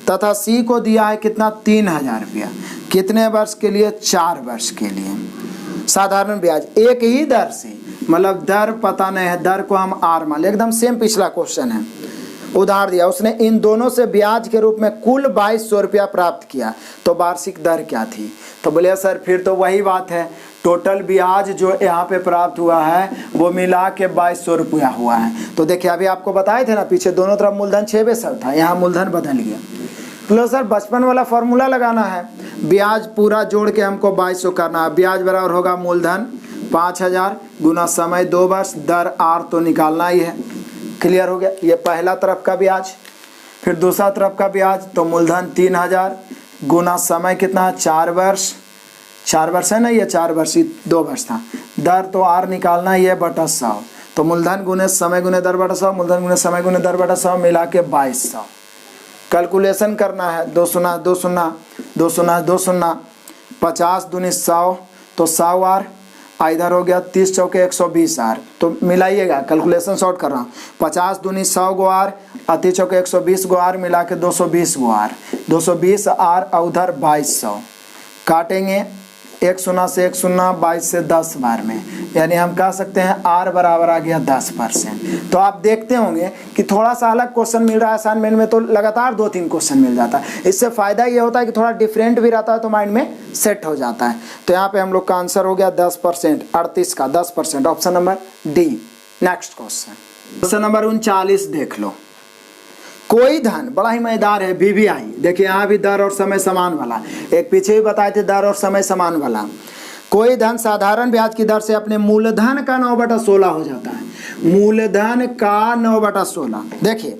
तथा सी को दिया है कितना? 3000 रुपया, कितने वर्ष के लिए? 4 वर्ष के लिए। साधारण ब्याज एक ही दर से, मतलब दर पता नहीं है, दर को हम आर मान ले, एकदम सेम पिछला क्वेश्चन है। उधार दिया, उसने इन दोनों से ब्याज के रूप में कुल 2200 रुपया प्राप्त किया, तो वार्षिक दर क्या थी? तो बोले सर फिर तो वही बात है, टोटल ब्याज जो यहाँ पे प्राप्त हुआ है वो मिला के 2200 रुपया हुआ है। तो देखिए अभी आपको बताए थे ना, पीछे दोनों तरफ मूलधन 6 था, यहाँ मूलधन बदल गया। तो सर बचपन वाला फॉर्मूला लगाना है, ब्याज पूरा जोड़ के हमको 2200 करना है। ब्याज बराबर होगा मूलधन 5000 गुना समय 2 वर्ष, दर आर तो निकालना ही है। क्लियर हो गया? ये पहला तरफ का ब्याज। फिर दूसरा तरफ का ब्याज, तो मूलधन 3000 गुना समय कितना? 4 वर्ष। 4 वर्ष है ना, ये 4 वर्ष, 2 वर्ष था। दर तो आर निकालना ही है बटा 100। तो मूलधन गुने समय गुने दर बटा 100, मूलधन गुने समय गुने दर बटा 100 मिला के 2200। कैलकुलेशन करना है, 2 शून्य 2 शून्य 2 शून्य 2 शून्य, 50 दूनी 100 तो 100 आर, इधर हो गया 30 चौके 120 आर। तो मिलाइएगा, कैलकुलेशन शॉर्ट कर रहा हूँ। 50 दूनी 100 गो आर, 30 चौके 120 गो आर, मिला के 220 गो आर, 220 आर और उधर 2200। काटेंगे 1 शून्य से 1 शून्य, 22 से 10 बार में, यानी हम कह सकते हैं आर बराबर आ गया 10%। तो आप देखते होंगे कि थोड़ा सा अलग क्वेश्चन मिल रहा है असाइनमेंट में, तो लगातार 2-3 क्वेश्चन मिल जाता है। इससे फ़ायदा ये होता है कि थोड़ा डिफरेंट भी रहता है तो माइंड में सेट हो जाता है। तो यहाँ पे हम लोग का आंसर हो गया 10%, 38 का 10%, option number D. Next question number 39 देख लो। कोई धन, बड़ा ही मजेदार है, VVI। देखिए यहाँ भी दर और समय समान वाला, एक पीछे भी बताए थे दर और समय समान वाला। कोई धन साधारण ब्याज की दर से अपने मूलधन का 9/16 हो जाता है। मूलधन का 9/16। देखिए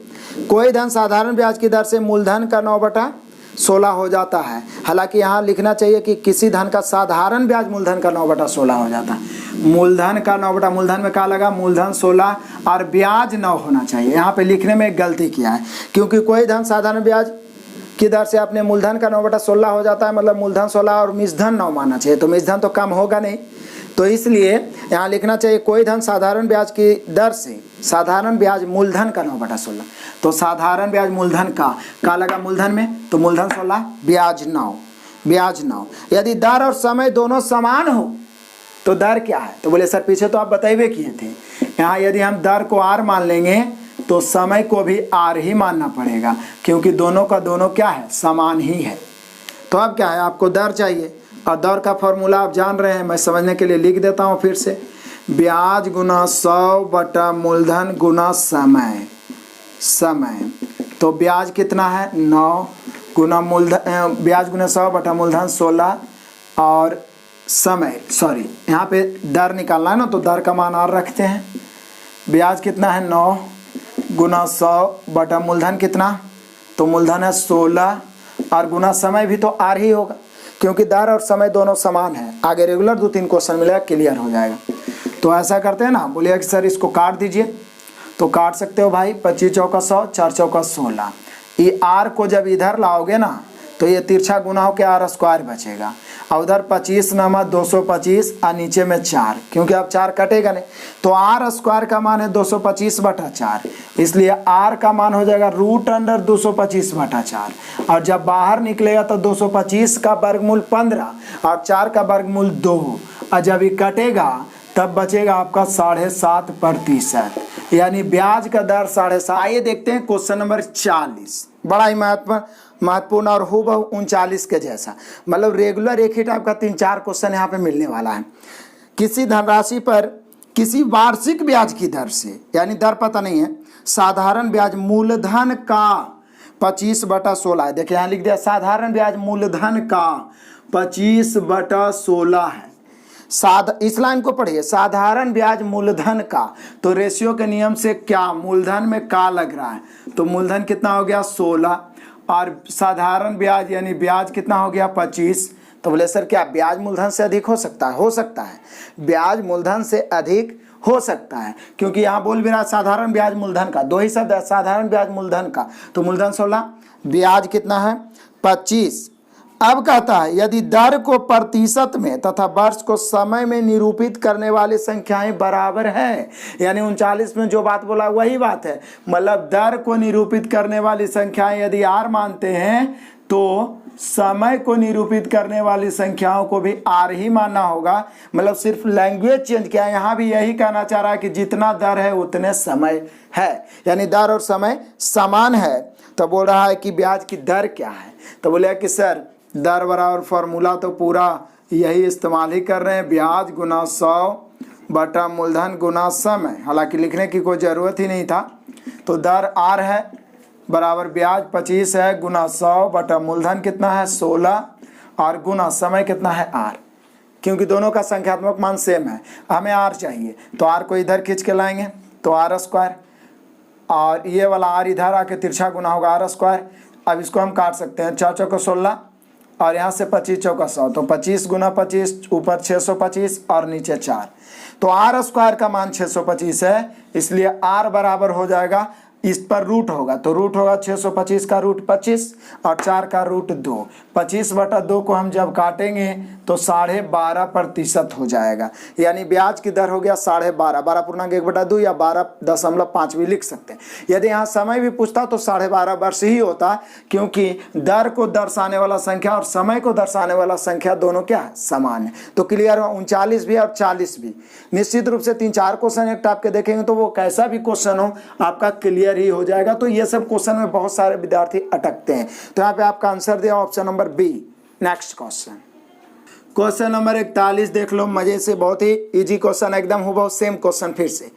कोई धन साधारण ब्याज की दर से मूलधन का 9/16 हो जाता है। हालांकि यहाँ लिखना चाहिए कि किसी धन का साधारण ब्याज मूलधन का 9/16 हो जाता है। मूलधन का 9 मूलधन में क्या लगा? मूलधन 16 और ब्याज 9 होना चाहिए। यहाँ पे लिखने में एक गलती किया है, क्योंकि कोई धन साधारण ब्याज की दर से अपने मूलधन का 9/16 हो जाता है, मतलब मूलधन 16 और मिश्रधन 9 मानना चाहिए, तो मिश्रधन तो कम होगा नहीं। तो इसलिए यहाँ लिखना चाहिए कोई धन साधारण ब्याज की दर से, साधारण ब्याज मूलधन का 9/16। तो साधारण ब्याज मूलधन का लगा मूलधन में, तो मूलधन 16 ब्याज 9, ब्याज 9। यदि दर और समय दोनों समान हो तो दर क्या है? तो बोले सर पीछे तो आप बताइए किए थे, यहाँ यदि हम दर को आर मान लेंगे तो समय को भी आर ही मानना पड़ेगा, क्योंकि दोनों का दोनों क्या है? समान ही है। तो अब क्या है, आपको दर चाहिए और दर का फॉर्मूला आप जान रहे हैं, मैं समझने के लिए लिख देता हूँ फिर से। ब्याज गुना 100 बटा मूलधन गुना समय। तो ब्याज कितना है 9 गुना मूलधन, ब्याज गुना 100 बटा मूलधन 16 और समय, सॉरी यहाँ पे दर निकालना है ना, तो दर का मान आर रखते हैं। ब्याज कितना है 9 गुना 100 बटा मूलधन कितना, तो मूलधन है 16 और गुना समय भी तो आर ही होगा क्योंकि दर और समय दोनों समान है। आगे रेगुलर 2-3 क्वेश्चन मिलेगा, क्लियर हो जाएगा। तो ऐसा करते हैं ना, बोलिए कि सर इसको काट दीजिए, तो काट सकते हो भाई। 25 चौका 100, 4 चौका 16। ये आर को जब इधर लाओगे ना तो ये तिरछा गुना हो के आर स्क्वायर बचेगा और उधर 25 नमा 225 और नीचे में 4, क्योंकि अब 4 कटेगा नहीं, तो आर स्क्वायर का मान है 225 बटा 4, इसलिए आर का मान हो जाएगा √225 बटा 4। और जब बाहर निकलेगा तो 225 का वर्गमूल 15 और 4 का वर्गमूल 2, और जब ये कटेगा तब बचेगा आपका 7.5%, यानी ब्याज का दर 7.5। आइए देखते हैं क्वेश्चन नंबर 40, बड़ा ही महत्वपूर्ण और हूबहू 39 के जैसा, मतलब रेगुलर एक ही टाइप का 3-4 क्वेश्चन यहाँ पे मिलने वाला है। किसी धनराशि पर किसी वार्षिक ब्याज की दर से, यानी दर पता नहीं है, साधारण ब्याज मूलधन का 25 बटा 16 है। देखिए यहाँ लिख दिया साधारण ब्याज मूलधन का 25 बटा 16 है। इस लाइन को पढ़िए, साधारण ब्याज मूलधन का, तो रेशियो के नियम से क्या मूलधन में का लग रहा है, तो मूलधन कितना हो गया 16 और साधारण ब्याज यानी ब्याज कितना हो गया 25। तो बोले सर क्या ब्याज मूलधन से अधिक हो सकता है? हो सकता है, ब्याज मूलधन से अधिक हो सकता है, क्योंकि यहाँ बोल भी रहा साधारण ब्याज मूलधन का, दो ही शब्द है, साधारण ब्याज मूलधन का, तो मूलधन 16, ब्याज कितना है 25। अब कहता है यदि दर को प्रतिशत में तथा वर्ष को समय में निरूपित करने वाली संख्याएं बराबर है, यानी 39 में जो बात बोला वही बात है, मतलब दर को निरूपित करने वाली संख्याएं यदि आर मानते हैं तो समय को निरूपित करने वाली संख्याओं को भी आर ही मानना होगा। मतलब सिर्फ लैंग्वेज चेंज किया, यहाँ भी यही कहना चाह रहा है कि जितना दर है उतने समय है, यानी दर और समय समान है। तो बोल रहा है कि ब्याज की दर क्या है, तो बोले कि सर दर बराबर फॉर्मूला तो पूरा यही इस्तेमाल ही कर रहे हैं, ब्याज गुना 100 बटा मूलधन गुना समय, हालांकि लिखने की कोई ज़रूरत ही नहीं था। तो दर आर है बराबर ब्याज 25 है गुना 100 बटा मूलधन कितना है 16 और गुना समय कितना है आर, क्योंकि दोनों का संख्यात्मक मान सेम है, हमें आर चाहिए, तो आर को इधर खींच के लाएंगे तो आर स्क्वायर, और ये वाला आर इधर आके तिरछा गुना होगा आर स्क्वायर। अब इसको हम काट सकते हैं, 4 चौका 16 और यहाँ से 25 चौका 100, तो 25 गुना 25 ऊपर 625 और नीचे 4, तो आर स्क्वायर का मान 625 है, इसलिए आर बराबर हो जाएगा, इस पर रूट होगा तो रूट होगा 625 का रूट 25 और 4 का रूट 2। 25 बटा 2 को हम जब काटेंगे तो 12.5% हो जाएगा, यानी ब्याज की दर हो गया 12.5, 12.1/2 या 12.5 भी लिख सकते हैं। यदि यहाँ समय भी पूछता तो 12.5 वर्ष ही होता, क्योंकि दर को दर्शाने वाला संख्या और समय को दर्शाने वाला संख्या दोनों क्या है समान है। तो क्लियर हुआ, 39 भी और 40 भी। निश्चित रूप से 3-4 क्वेश्चन एक टाइप के देखेंगे तो वो कैसा भी क्वेश्चन हो आपका क्लियर ही हो जाएगा। तो ये सब क्वेश्चन में बहुत सारे विद्यार्थी अटकते हैं, तो यहाँ पे आपका आंसर दिया option number B. Next question, question number 41 देख लो, मजे से, बहुत ही इजी क्वेश्चन, एकदम हुबहू सेम क्वेश्चन फिर से।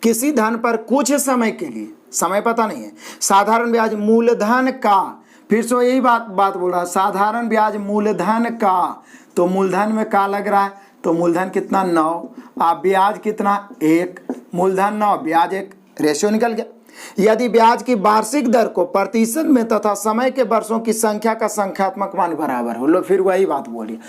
किसी धन पर कुछ समय के लिए, समय पता नहीं है, साधारण ब्याज मूलधन का, फिर से यही बात बोल रहा है, साधारण ब्याज मूलधन का, तो मूलधन में का लग रहा है, तो मूलधन कितना 9, आप ब्याज कितना 1, मूलधन 9 ब्याज 1, रेशियो निकल गया। यदि ब्याज की वार्षिक दर को प्रतिशत में तथा समय के वर्षों की संख्या का संख्यात्मक मान बराबर हो, लो फिर वही बात बोलिए,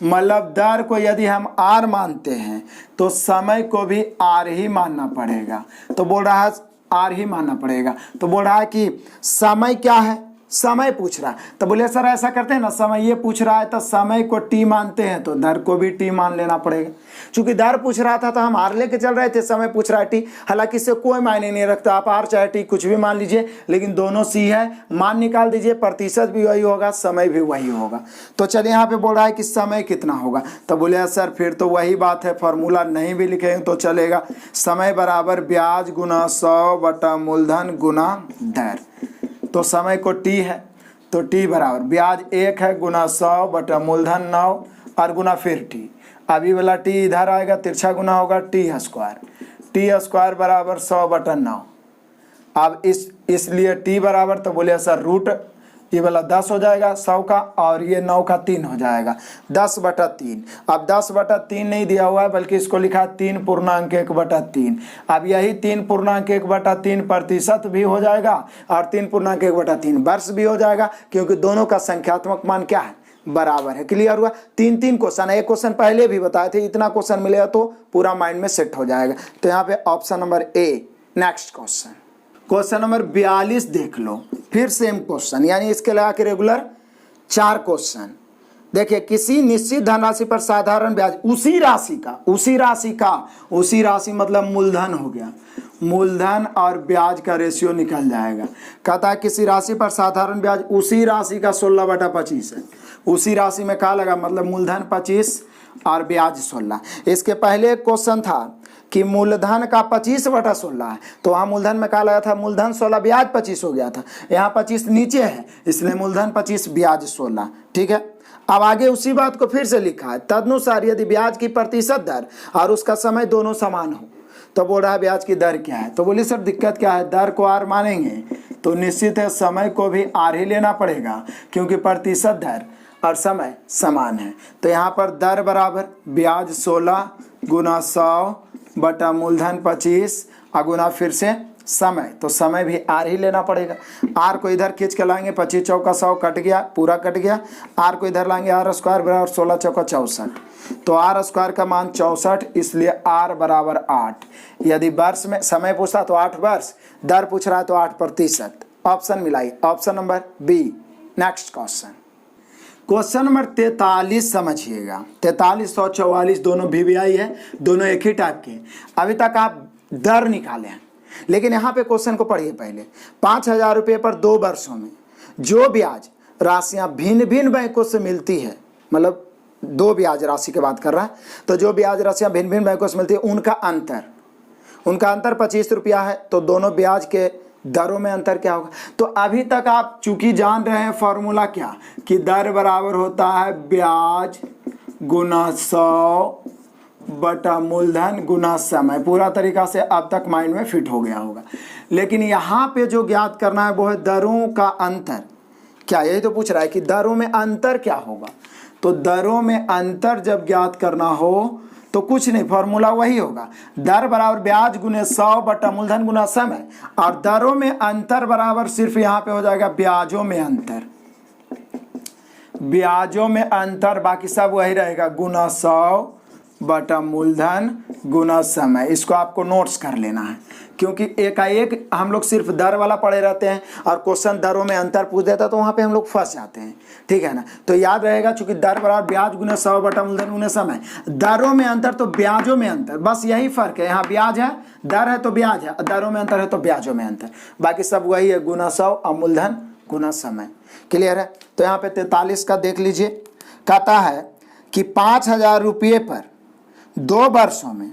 मतलब दर को यदि हम आर मानते हैं तो समय को भी आर ही मानना पड़ेगा, तो बोल रहा है आर ही मानना पड़ेगा। तो बोल रहा है कि समय क्या है, समय पूछ रहा है, तो बोले सर ऐसा करते हैं ना, समय ये पूछ रहा है तो समय को टी मानते हैं तो दर को भी टी मान लेना पड़ेगा। चूंकि दर पूछ रहा था तो हम आर लेके चल रहे थे, समय पूछ रहा है टी, हालांकि इससे कोई मायने नहीं रखता, आप आर चाहे टी कुछ भी मान लीजिए, लेकिन दोनों सी है, मान निकाल दीजिए, प्रतिशत भी वही होगा, समय भी वही होगा। तो चलिए यहाँ पे बोल रहा है कि समय कितना होगा, तो बोले सर फिर तो वही बात है, फॉर्मूला नहीं भी लिखेंगे तो चलेगा, समय बराबर ब्याज गुना 100 बटा मूलधन गुना दर, तो समय को टी है तो टी बराबर ब्याज 1 है गुना 100 बटा मूलधन 9 और गुना फिर टी, अभी वाला t इधर आएगा, तिरछा गुना होगा t² बराबर 100/9। अब इसलिए t बराबर, तो बोले सर रूट ये वाला 10 हो जाएगा 100 का, और ये 9 का 3 हो जाएगा 10/3। अब 10/3 नहीं दिया हुआ है, बल्कि इसको लिखा 3.1/3। अब यही 3.1/3 प्रतिशत भी हो जाएगा और 3.1/3 वर्ष भी हो जाएगा, क्योंकि दोनों का संख्यात्मक मान क्या है, बराबर है। क्लियर हुआ? 3 क्वेश्चन है, एक क्वेश्चन पहले भी बताए थे, इतना क्वेश्चन मिलेगा तो पूरा माइंड में सेट हो जाएगा। तो यहाँ पे option number A. Next question number 42 देख लो, फिर सेम क्वेश्चन, यानी इसके लगा के रेगुलर 4 क्वेश्चन। देखिए, किसी निश्चित धनराशि पर साधारण ब्याज उसी राशि मतलब मूलधन हो गया, मूलधन और ब्याज का रेशियो निकल जाएगा। कहता है किसी राशि पर साधारण ब्याज उसी राशि का 16/25 है। उसी राशि में क्या लगा, मतलब मूलधन 25 और ब्याज 16। इसके पहले एक क्वेश्चन था कि मूलधन का 25/16 है, तो वहाँ मूलधन में क्या लगा था, मूलधन 16 ब्याज 25 हो गया था। यहाँ 25 नीचे है, इसलिए मूलधन 25 ब्याज 16। ठीक है, अब आगे उसी बात को फिर से लिखा है, तदनुसार यदि ब्याज की प्रतिशत दर और उसका समय दोनों समान हो तो बोल रहा है ब्याज की दर क्या है। तो बोलिए सर दिक्कत क्या है, दर को आर मानेंगे तो निश्चित है समय को भी आर ही लेना पड़ेगा, क्योंकि प्रतिशत दर और समय समान है। तो यहाँ पर दर बराबर ब्याज 16 गुना 100 बटा मूलधन 25 गुना फिर से समय, तो समय भी आर ही लेना पड़ेगा। आर को इधर खींच के लाएंगे, 25 चौका 100 कट गया, पूरा कट गया। आर को इधर लाएंगे, r² बराबर 16 चौका 64, तो r² का मान 64, इसलिए r बराबर 8। यदि वर्ष में समय पूछता तो 8 वर्ष, दर पूछ रहा है तो 8%। ऑप्शन मिलाई, option number B. Next question number 43 समझिएगा। 43 और 44 दोनों VBI है, दोनों एक ही टाइप के। अभी तक आप दर निकाले हैं, लेकिन यहाँ पे क्वेश्चन को पढ़िए पहले। 5,000 रुपये पर 2 वर्षों में जो ब्याज राशियाँ भिन्न भिन्न बैंकों से मिलती है, मतलब 2 ब्याज राशि की बात कर रहा है, तो जो ब्याज राशियाँ भिन्न भिन्न बैंकों से मिलती है उनका अंतर 25 रुपया है, तो दोनों ब्याज के दरों में अंतर क्या होगा। तो अभी तक आप चूंकि जान रहे हैं फॉर्मूला क्या, कि दर बराबर होता है ब्याज गुना 100 बटा मूलधन गुना समय। पूरा तरीका से अब तक माइंड में फिट हो गया होगा। लेकिन यहाँ पे जो ज्ञात करना है वो है दरों का अंतर क्या, यही तो पूछ रहा है कि दरों में अंतर क्या होगा। तो दरों में अंतर जब ज्ञात करना हो तो कुछ नहीं, फॉर्मूला वही होगा, दर बराबर ब्याज गुने 100 बटा मूलधन गुना समय, और दरों में अंतर बराबर सिर्फ यहाँ पे हो जाएगा ब्याजों में अंतर, बाकी सब वही रहेगा, गुना 100 बटा मूलधन गुना समय। इसको आपको नोट्स कर लेना है, क्योंकि एकाएक हम लोग सिर्फ दर वाला पढ़े रहते हैं और क्वेश्चन दरों में अंतर पूछ देता तो वहाँ पे हम लोग फंस जाते हैं। ठीक है ना, तो याद रहेगा, चूंकि दर बराबर ब्याज गुना 100 बटा मूलधन गुना समय, दरों में अंतर तो ब्याजों में अंतर, बस यही फर्क है। यहाँ ब्याज है, दर है तो ब्याज है, दरों में अंतर है तो ब्याजों में अंतर, बाकी सब वही है, गुना 100 और मूलधन गुना समय। क्लियर है। तो यहाँ पे 43 का देख लीजिए, कहता है कि 5,000 रुपये पर 2 वर्षों में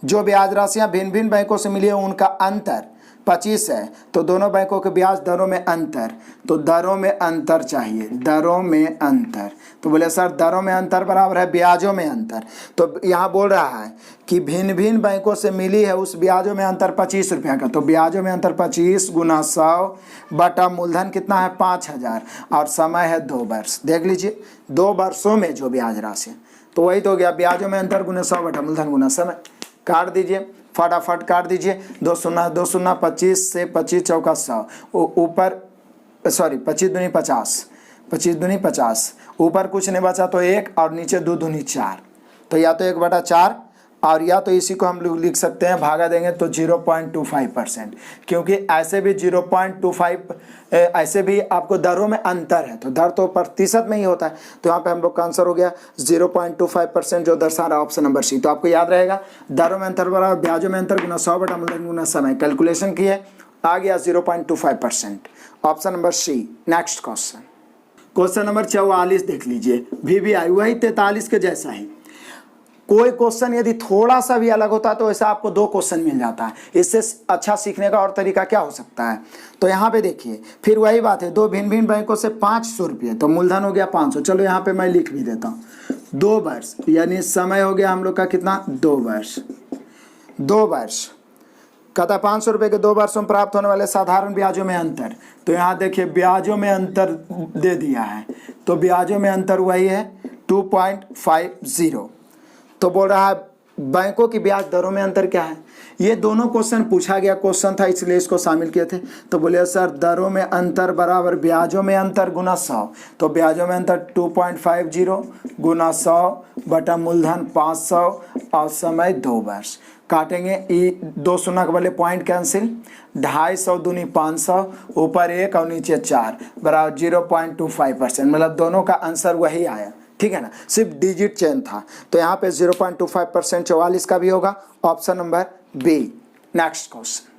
जो ब्याज राशियां भिन्न भिन्न बैंकों से मिली है उनका अंतर 25 है, तो दोनों बैंकों के ब्याज दरों में अंतर, तो दरों में अंतर चाहिए, दरों में अंतर। तो बोले सर दरों में अंतर बराबर है ब्याजों में अंतर, तो यहाँ बोल रहा है कि भिन्न भिन्न बैंकों से मिली है उस ब्याजों में अंतर 25 रुपया का, तो ब्याजों में अंतर 25 गुना 100 बटा मूलधन कितना है 5,000 और समय है 2 वर्ष। देख लीजिए 2 वर्षों में जो ब्याज राशि, तो वही तो हो गया ब्याजों में अंतर गुना 100 बटा मूलधन गुना समय। काट दीजिए, फटाफट काट दीजिए, 2 शून्य 25 से 25 चौका 100, ऊपर 25 दूनी 50, 25 दूनी 50, ऊपर कुछ नहीं बचा तो 1 और नीचे 2 दूनी 4, तो या तो 1/4 और या तो इसी को हम लोग लिख सकते हैं, भागा देंगे तो 0.25%, क्योंकि ऐसे भी 0.25 ऐसे भी आपको दरों में अंतर है, तो दर तो प्रतिशत में ही होता है, तो यहाँ पे हम लोग का आंसर हो गया 0.25% जो दर्शा रहा ऑप्शन नंबर सी। तो आपको याद रहेगा दरों में अंतर बराबर ब्याजों में अंतर गुना 100 बटा मूलधन गुना समय, कैलकुलेशन किए आ गया 0.25%, option number C. Next question number 44 देख लीजिए, VBI वही 43 के जैसा ही। कोई क्वेश्चन यदि थोड़ा सा भी अलग होता तो ऐसा आपको 2 क्वेश्चन मिल जाता है। इससे अच्छा सीखने का और तरीका क्या हो सकता है? तो यहाँ पे देखिए फिर वही बात है, 2 भिन्न भिन्न बैंकों से 500 रुपये, तो मूलधन हो गया 500। चलो यहाँ पे मैं लिख भी देता हूँ 2 वर्ष, यानी समय हो गया हम लोग का कितना, 2 वर्ष। 2 वर्ष कहता 500 रुपये के 2 वर्षों में प्राप्त होने वाले साधारण ब्याजों में अंतर। तो यहाँ देखिए ब्याजों में अंतर दे दिया है, तो ब्याजों में अंतर वही है 2.50। तो बोल रहा है बैंकों की ब्याज दरों में अंतर क्या है। ये दोनों क्वेश्चन पूछा गया क्वेश्चन था, इसलिए इसको शामिल किए थे। तो बोले सर दरों में अंतर बराबर ब्याजों में अंतर गुना 100। तो ब्याजों में अंतर 2.50 गुना 100 बटा मूलधन 500 और समय 2 वर्ष। काटेंगे ये 2 शून्य वाले पॉइंट कैंसिल, 250 दूनी 500, ऊपर 1 और नीचे 4 बराबर 0.25%। मतलब दोनों का आंसर वही आया, ठीक है ना, सिर्फ डिजिट चेंज था। तो यहाँ पे 0.25% 44 का भी होगा, option number B. Next question,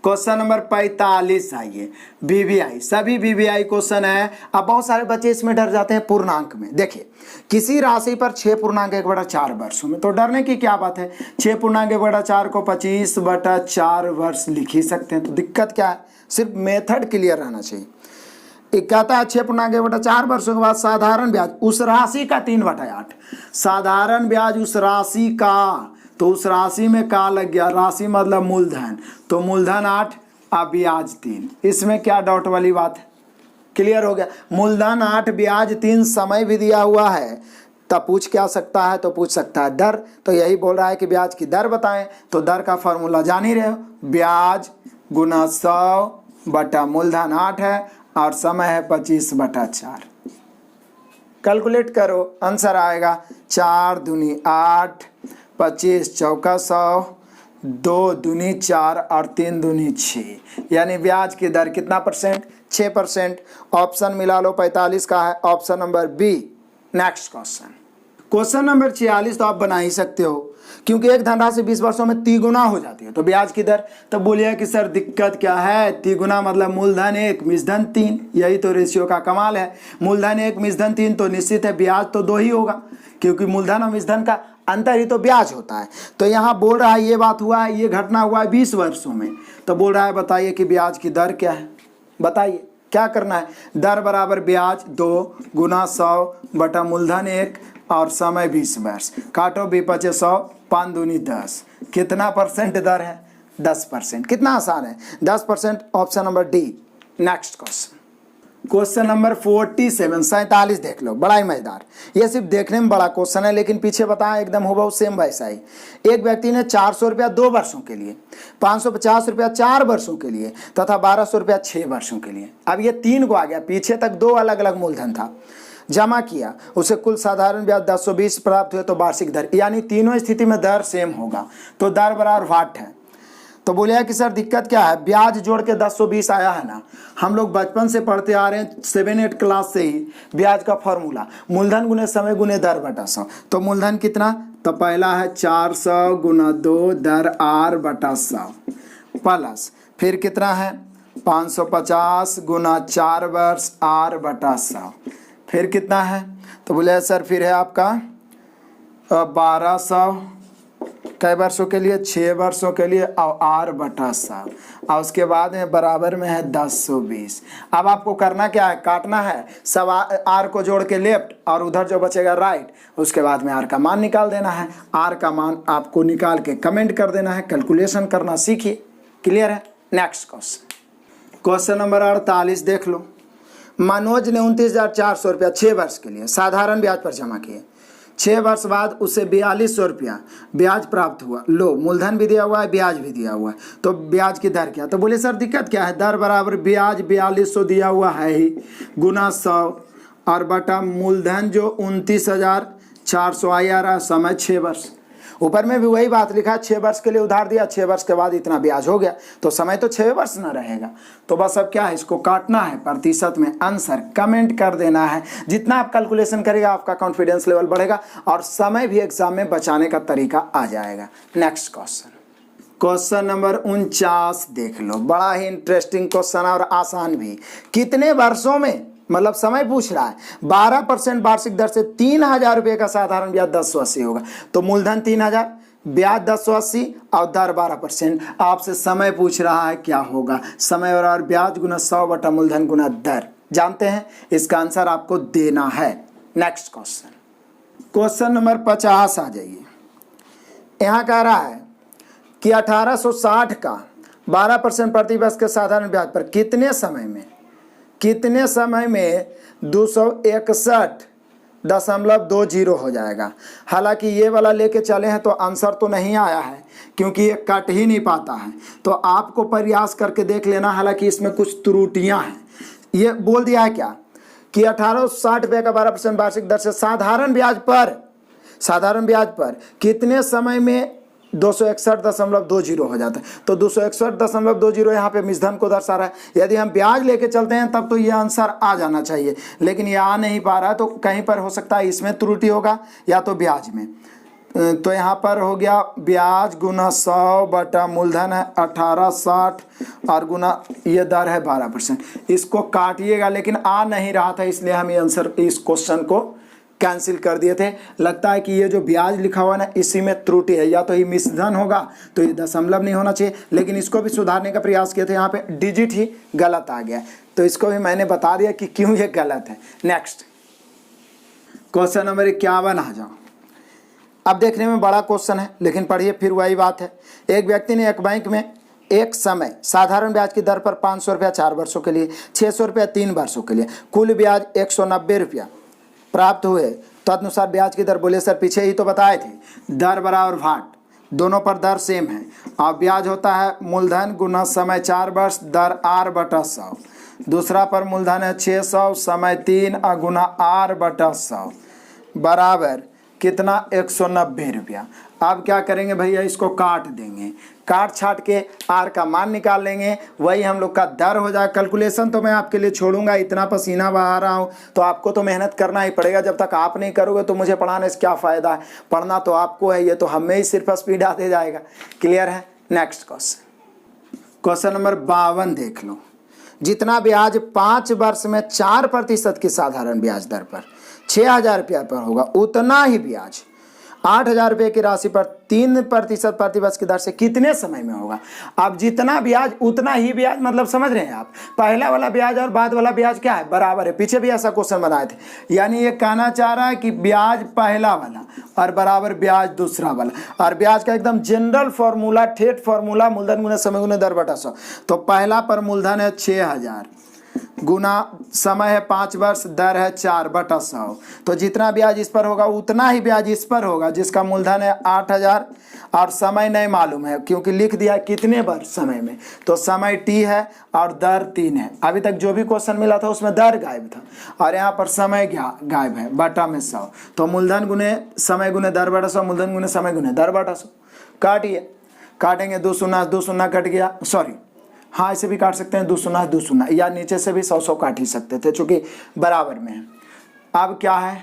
question number 45 आइए, बीबीआई। सभी बीबीआई क्वेश्चन है। अब बहुत सारे बच्चे इसमें डर जाते हैं पूर्णांक में। देखिए किसी राशि पर 6.1/4 वर्षों में, तो डरने की क्या बात है, 6.1/4 को 25/4 वर्ष लिख ही सकते हैं। तो दिक्कत क्या है, सिर्फ मेथड क्लियर रहना चाहिए। कहता है 6.1/4 वर्षों के बाद साधारण ब्याज उस राशि का 3/8। साधारण ब्याज उस राशि का, तो उस राशि में का लग गया, राशि मतलब मूलधन, तो मूलधन 8 और ब्याज 3। इसमें क्या डाउट वाली बात है, क्लियर हो गया। मूलधन 8 ब्याज 3, समय भी दिया हुआ है, तब पूछ क्या सकता है, तो पूछ सकता है दर। तो यही बोल रहा है कि ब्याज की दर बताएं। तो दर का फॉर्मूला जान ही रहे हो, ब्याज गुना 100 बटा मूलधन 8 है और समय है 25/4। कैलकुलेट करो, आंसर आएगा 4 दूनी 8, 25 चौका 100, 2 दूनी 4 और 3 दूनी 6, यानी ब्याज की दर कितना परसेंट, 6%। ऑप्शन मिला लो 45 का है, option number B. Next question, question number 46 तो आप बना ही सकते हो, क्योंकि एक धनराशि 20 वर्षों में 3 गुना हो जाती है। तो ब्याज की दर, तो बोलिए कि सर दिक्कत क्या है, 3 गुना मतलब मूलधन 1 मिसधन 3, यही तो रेशियो का कमाल है। मूलधन 1 मिसधन 3, तो निश्चित है ब्याज तो 2 ही होगा, क्योंकि मूलधन और मिसधन का अंतर ही तो ब्याज होता है। तो यहाँ बोल रहा है ये बात हुआ है, ये घटना हुआ है 20 वर्षों में। तो बोल रहा है बताइए कि ब्याज की दर क्या है, बताइए क्या करना है। दर बराबर ब्याज 2 गुना 100 बटा मूलधन 1 और समय 20 वर्ष। काटो 20 × 100, 5 दूनी 10, कितना परसेंट दर है, 10%। कितना आसान है, 10%, option number D. Next question, question number 47 देख लो, बड़ा ही मजेदार। ये सिर्फ देखने में बड़ा क्वेश्चन है, लेकिन पीछे बताएं एकदम हुबहू सेम वैसा ही। एक व्यक्ति ने 400 रुपया 2 वर्षों के लिए, 550 रुपया 4 वर्षों के लिए तथा 1200 रुपया 6 वर्षों के लिए, अब ये 3 को आ गया, पीछे तक 2 अलग अलग मूलधन था, जमा किया, उसे कुल साधारण ब्याज 1020 प्राप्त हुए। तो वार्षिक दर, यानी तीनों स्थिति में दर सेम होगा, तो दर बराबर वाट है। तो बोले कि सर दिक्कत क्या है, ब्याज जोड़ के 1020 आया है ना, हम लोग बचपन से पढ़ते आ रहे हैं 7-8 क्लास से ही, ब्याज का फॉर्मूला मूलधन गुने समय गुने दर बटा 100। तो मूलधन कितना, तो पहला है 400 गुना 2 दर r बटा 100 प्लस फिर कितना है 550 गुना 4 वर्ष r बटा 100, फिर कितना है, तो बोले सर फिर है आपका 1200 कई वर्षों के लिए, 6 वर्षों के लिए, और r बटा 100, और उसके बाद में बराबर में है 1020। अब आपको करना क्या है, काटना है, सब r को जोड़ के लेफ्ट और उधर जो बचेगा राइट, उसके बाद में r का मान निकाल देना है। r का मान आपको निकाल के कमेंट कर देना है, कैलकुलेशन करना सीखिए। क्लियर है। नेक्स्ट क्वेश्चन, क्वेश्चन नंबर 48 देख लो। मनोज ने 29,400 रुपया 6 वर्ष के लिए साधारण ब्याज पर जमा किए। 6 वर्ष बाद उसे 4200 रुपया ब्याज प्राप्त हुआ। लो, मूलधन भी दिया हुआ है, ब्याज भी दिया हुआ है, तो ब्याज की दर क्या। तो बोले सर दिक्कत क्या है, दर बराबर ब्याज 4200 दिया हुआ है ही गुना 100 और बटा मूलधन जो 29,400 आई आ रहा, समय 6 वर्ष। ऊपर में भी वही बात लिखा है, 6 वर्ष के लिए उधार दिया, 6 वर्ष के बाद इतना ब्याज हो गया, तो समय तो 6 वर्ष ना रहेगा। तो बस अब क्या है, इसको काटना है, प्रतिशत में आंसर कमेंट कर देना है। जितना आप कैलकुलेशन करेगा आपका कॉन्फिडेंस लेवल बढ़ेगा और समय भी एग्जाम में बचाने का तरीका आ जाएगा। नेक्स्ट क्वेश्चन, क्वेश्चन नंबर 49 देख लो। बड़ा ही इंटरेस्टिंग क्वेश्चन और आसान भी। कितने वर्षों में मतलब समय पूछ रहा है 12% वार्षिक दर से 3,000 रुपये का साधारण ब्याज 1080 होगा। तो मूलधन 3,000, ब्याज 1080 और दर 12%। आपसे समय पूछ रहा है क्या होगा, समय और ब्याज गुना 100 बटा मूलधन गुना दर। जानते हैं, इसका आंसर आपको देना है। नेक्स्ट क्वेश्चन, क्वेश्चन नंबर 50 आ जाइए। यहाँ कह रहा है कि 1860 का 12% प्रतिवर्ष के साधारण ब्याज पर कितने समय में 261.20 हो जाएगा। हालांकि ये वाला लेके चले हैं तो आंसर तो नहीं आया है, क्योंकि ये कट ही नहीं पाता है। तो आपको प्रयास करके देख लेना, हालांकि इसमें कुछ त्रुटियां हैं। ये बोल दिया है क्या कि 1860 रुपये का 12% वार्षिक दर से साधारण ब्याज पर कितने समय में 261.20 हो जाता है। तो 261.20 यहाँ पे मिश्रधन को दर्शा रहा है। यदि हम ब्याज लेके चलते हैं तब तो ये आंसर आ जाना चाहिए, लेकिन ये आ नहीं पा रहा है। तो कहीं पर हो सकता है इसमें त्रुटि होगा या तो ब्याज में। तो यहाँ पर हो गया ब्याज गुना 100 बटा मूलधन है 1860 और गुना ये दर है 12%। इसको काटिएगा, लेकिन आ नहीं रहा था, इसलिए हम ये आंसर इस क्वेश्चन को कैंसिल कर दिए थे। लगता है कि ये जो ब्याज लिखा हुआ ना, इसी में त्रुटि है, या तो ये मिश्रधन होगा तो ये दशमलव नहीं होना चाहिए। लेकिन इसको भी सुधारने का प्रयास किए थे, यहाँ पे डिजिट ही गलत आ गया, तो इसको भी मैंने बता दिया कि क्यों ये गलत है। नेक्स्ट क्वेश्चन नंबर 51 आ जाओ। अब देखने में बड़ा क्वेश्चन है, लेकिन पढ़िए फिर वही बात है। एक व्यक्ति ने एक बैंक में एक समय साधारण ब्याज की दर पर 500 रुपया 4 वर्षों के लिए, 600 रुपया 3 वर्षों के लिए, कुल ब्याज 190 रुपया प्राप्त हुए। तदनुसार ब्याज की दर, बोले सर पीछे ही तो बताए थे, दर बराबर भाट, दोनों पर दर सेम है। और ब्याज होता है मूलधन गुना समय 4 वर्ष, दर r बटा 100। दूसरा पर मूलधन है 600, समय 3 गुना r बटा 100 बराबर कितना 190 रुपया। अब क्या करेंगे भैया, इसको काट देंगे, काट छाट के आर का मान निकाल लेंगे, वही हम लोग का दर हो जाए। कैलकुलेशन तो मैं आपके लिए छोड़ूंगा, इतना पसीना बहा रहा हूँ तो आपको तो मेहनत करना ही पड़ेगा। जब तक आप नहीं करोगे तो मुझे पढ़ाने से क्या फ़ायदा है, पढ़ना तो आपको है, ये तो हमें ही सिर्फ स्पीड आते जाएगा। क्लियर है। नेक्स्ट क्वेश्चन, क्वेश्चन नंबर 52 देख लो। जितना ब्याज 5 वर्ष में 4% की साधारण ब्याज दर पर 6,000 रुपया पर होगा, उतना ही ब्याज 8,000 रुपये की राशि पर 3% प्रतिवर्ष की दर से कितने समय में होगा। अब जितना ब्याज उतना ही ब्याज, मतलब समझ रहे हैं आप, पहला वाला ब्याज और बाद वाला ब्याज क्या है, बराबर है। पीछे भी ऐसा क्वेश्चन बनाए थे, यानी ये कहना चाह रहा है कि ब्याज पहला वाला और बराबर ब्याज दूसरा वाला। और ब्याज का एकदम जनरल फॉर्मूला, ठेठ फॉर्मूला, मूलधन गुना समय गुना दर बटा 100। तो पहला पर मूलधन है 6,000 गुना समय है 5 वर्ष, दर है 4 बटा 100। तो जितना ब्याज इस पर होगा उतना ही ब्याज इस पर होगा, जिसका मूलधन है 8,000 और समय नहीं मालूम है, क्योंकि लिख दिया कितने वर्ष समय में। तो समय t है और दर 3 है। अभी तक जो भी क्वेश्चन मिला था उसमें दर गायब था और यहाँ पर समय गायब है, बटा में 100। तो मूलधन गुने समय गुने दर बटा 100, मूलधन गुने समय गुने दर बटा 100। काटिए, काटेंगे 2 शून्य कट गया, सॉरी हाँ ऐसे भी काट सकते हैं, 2 शून्य, या नीचे से भी 100 काट ही सकते थे, चूंकि बराबर में है। अब क्या है,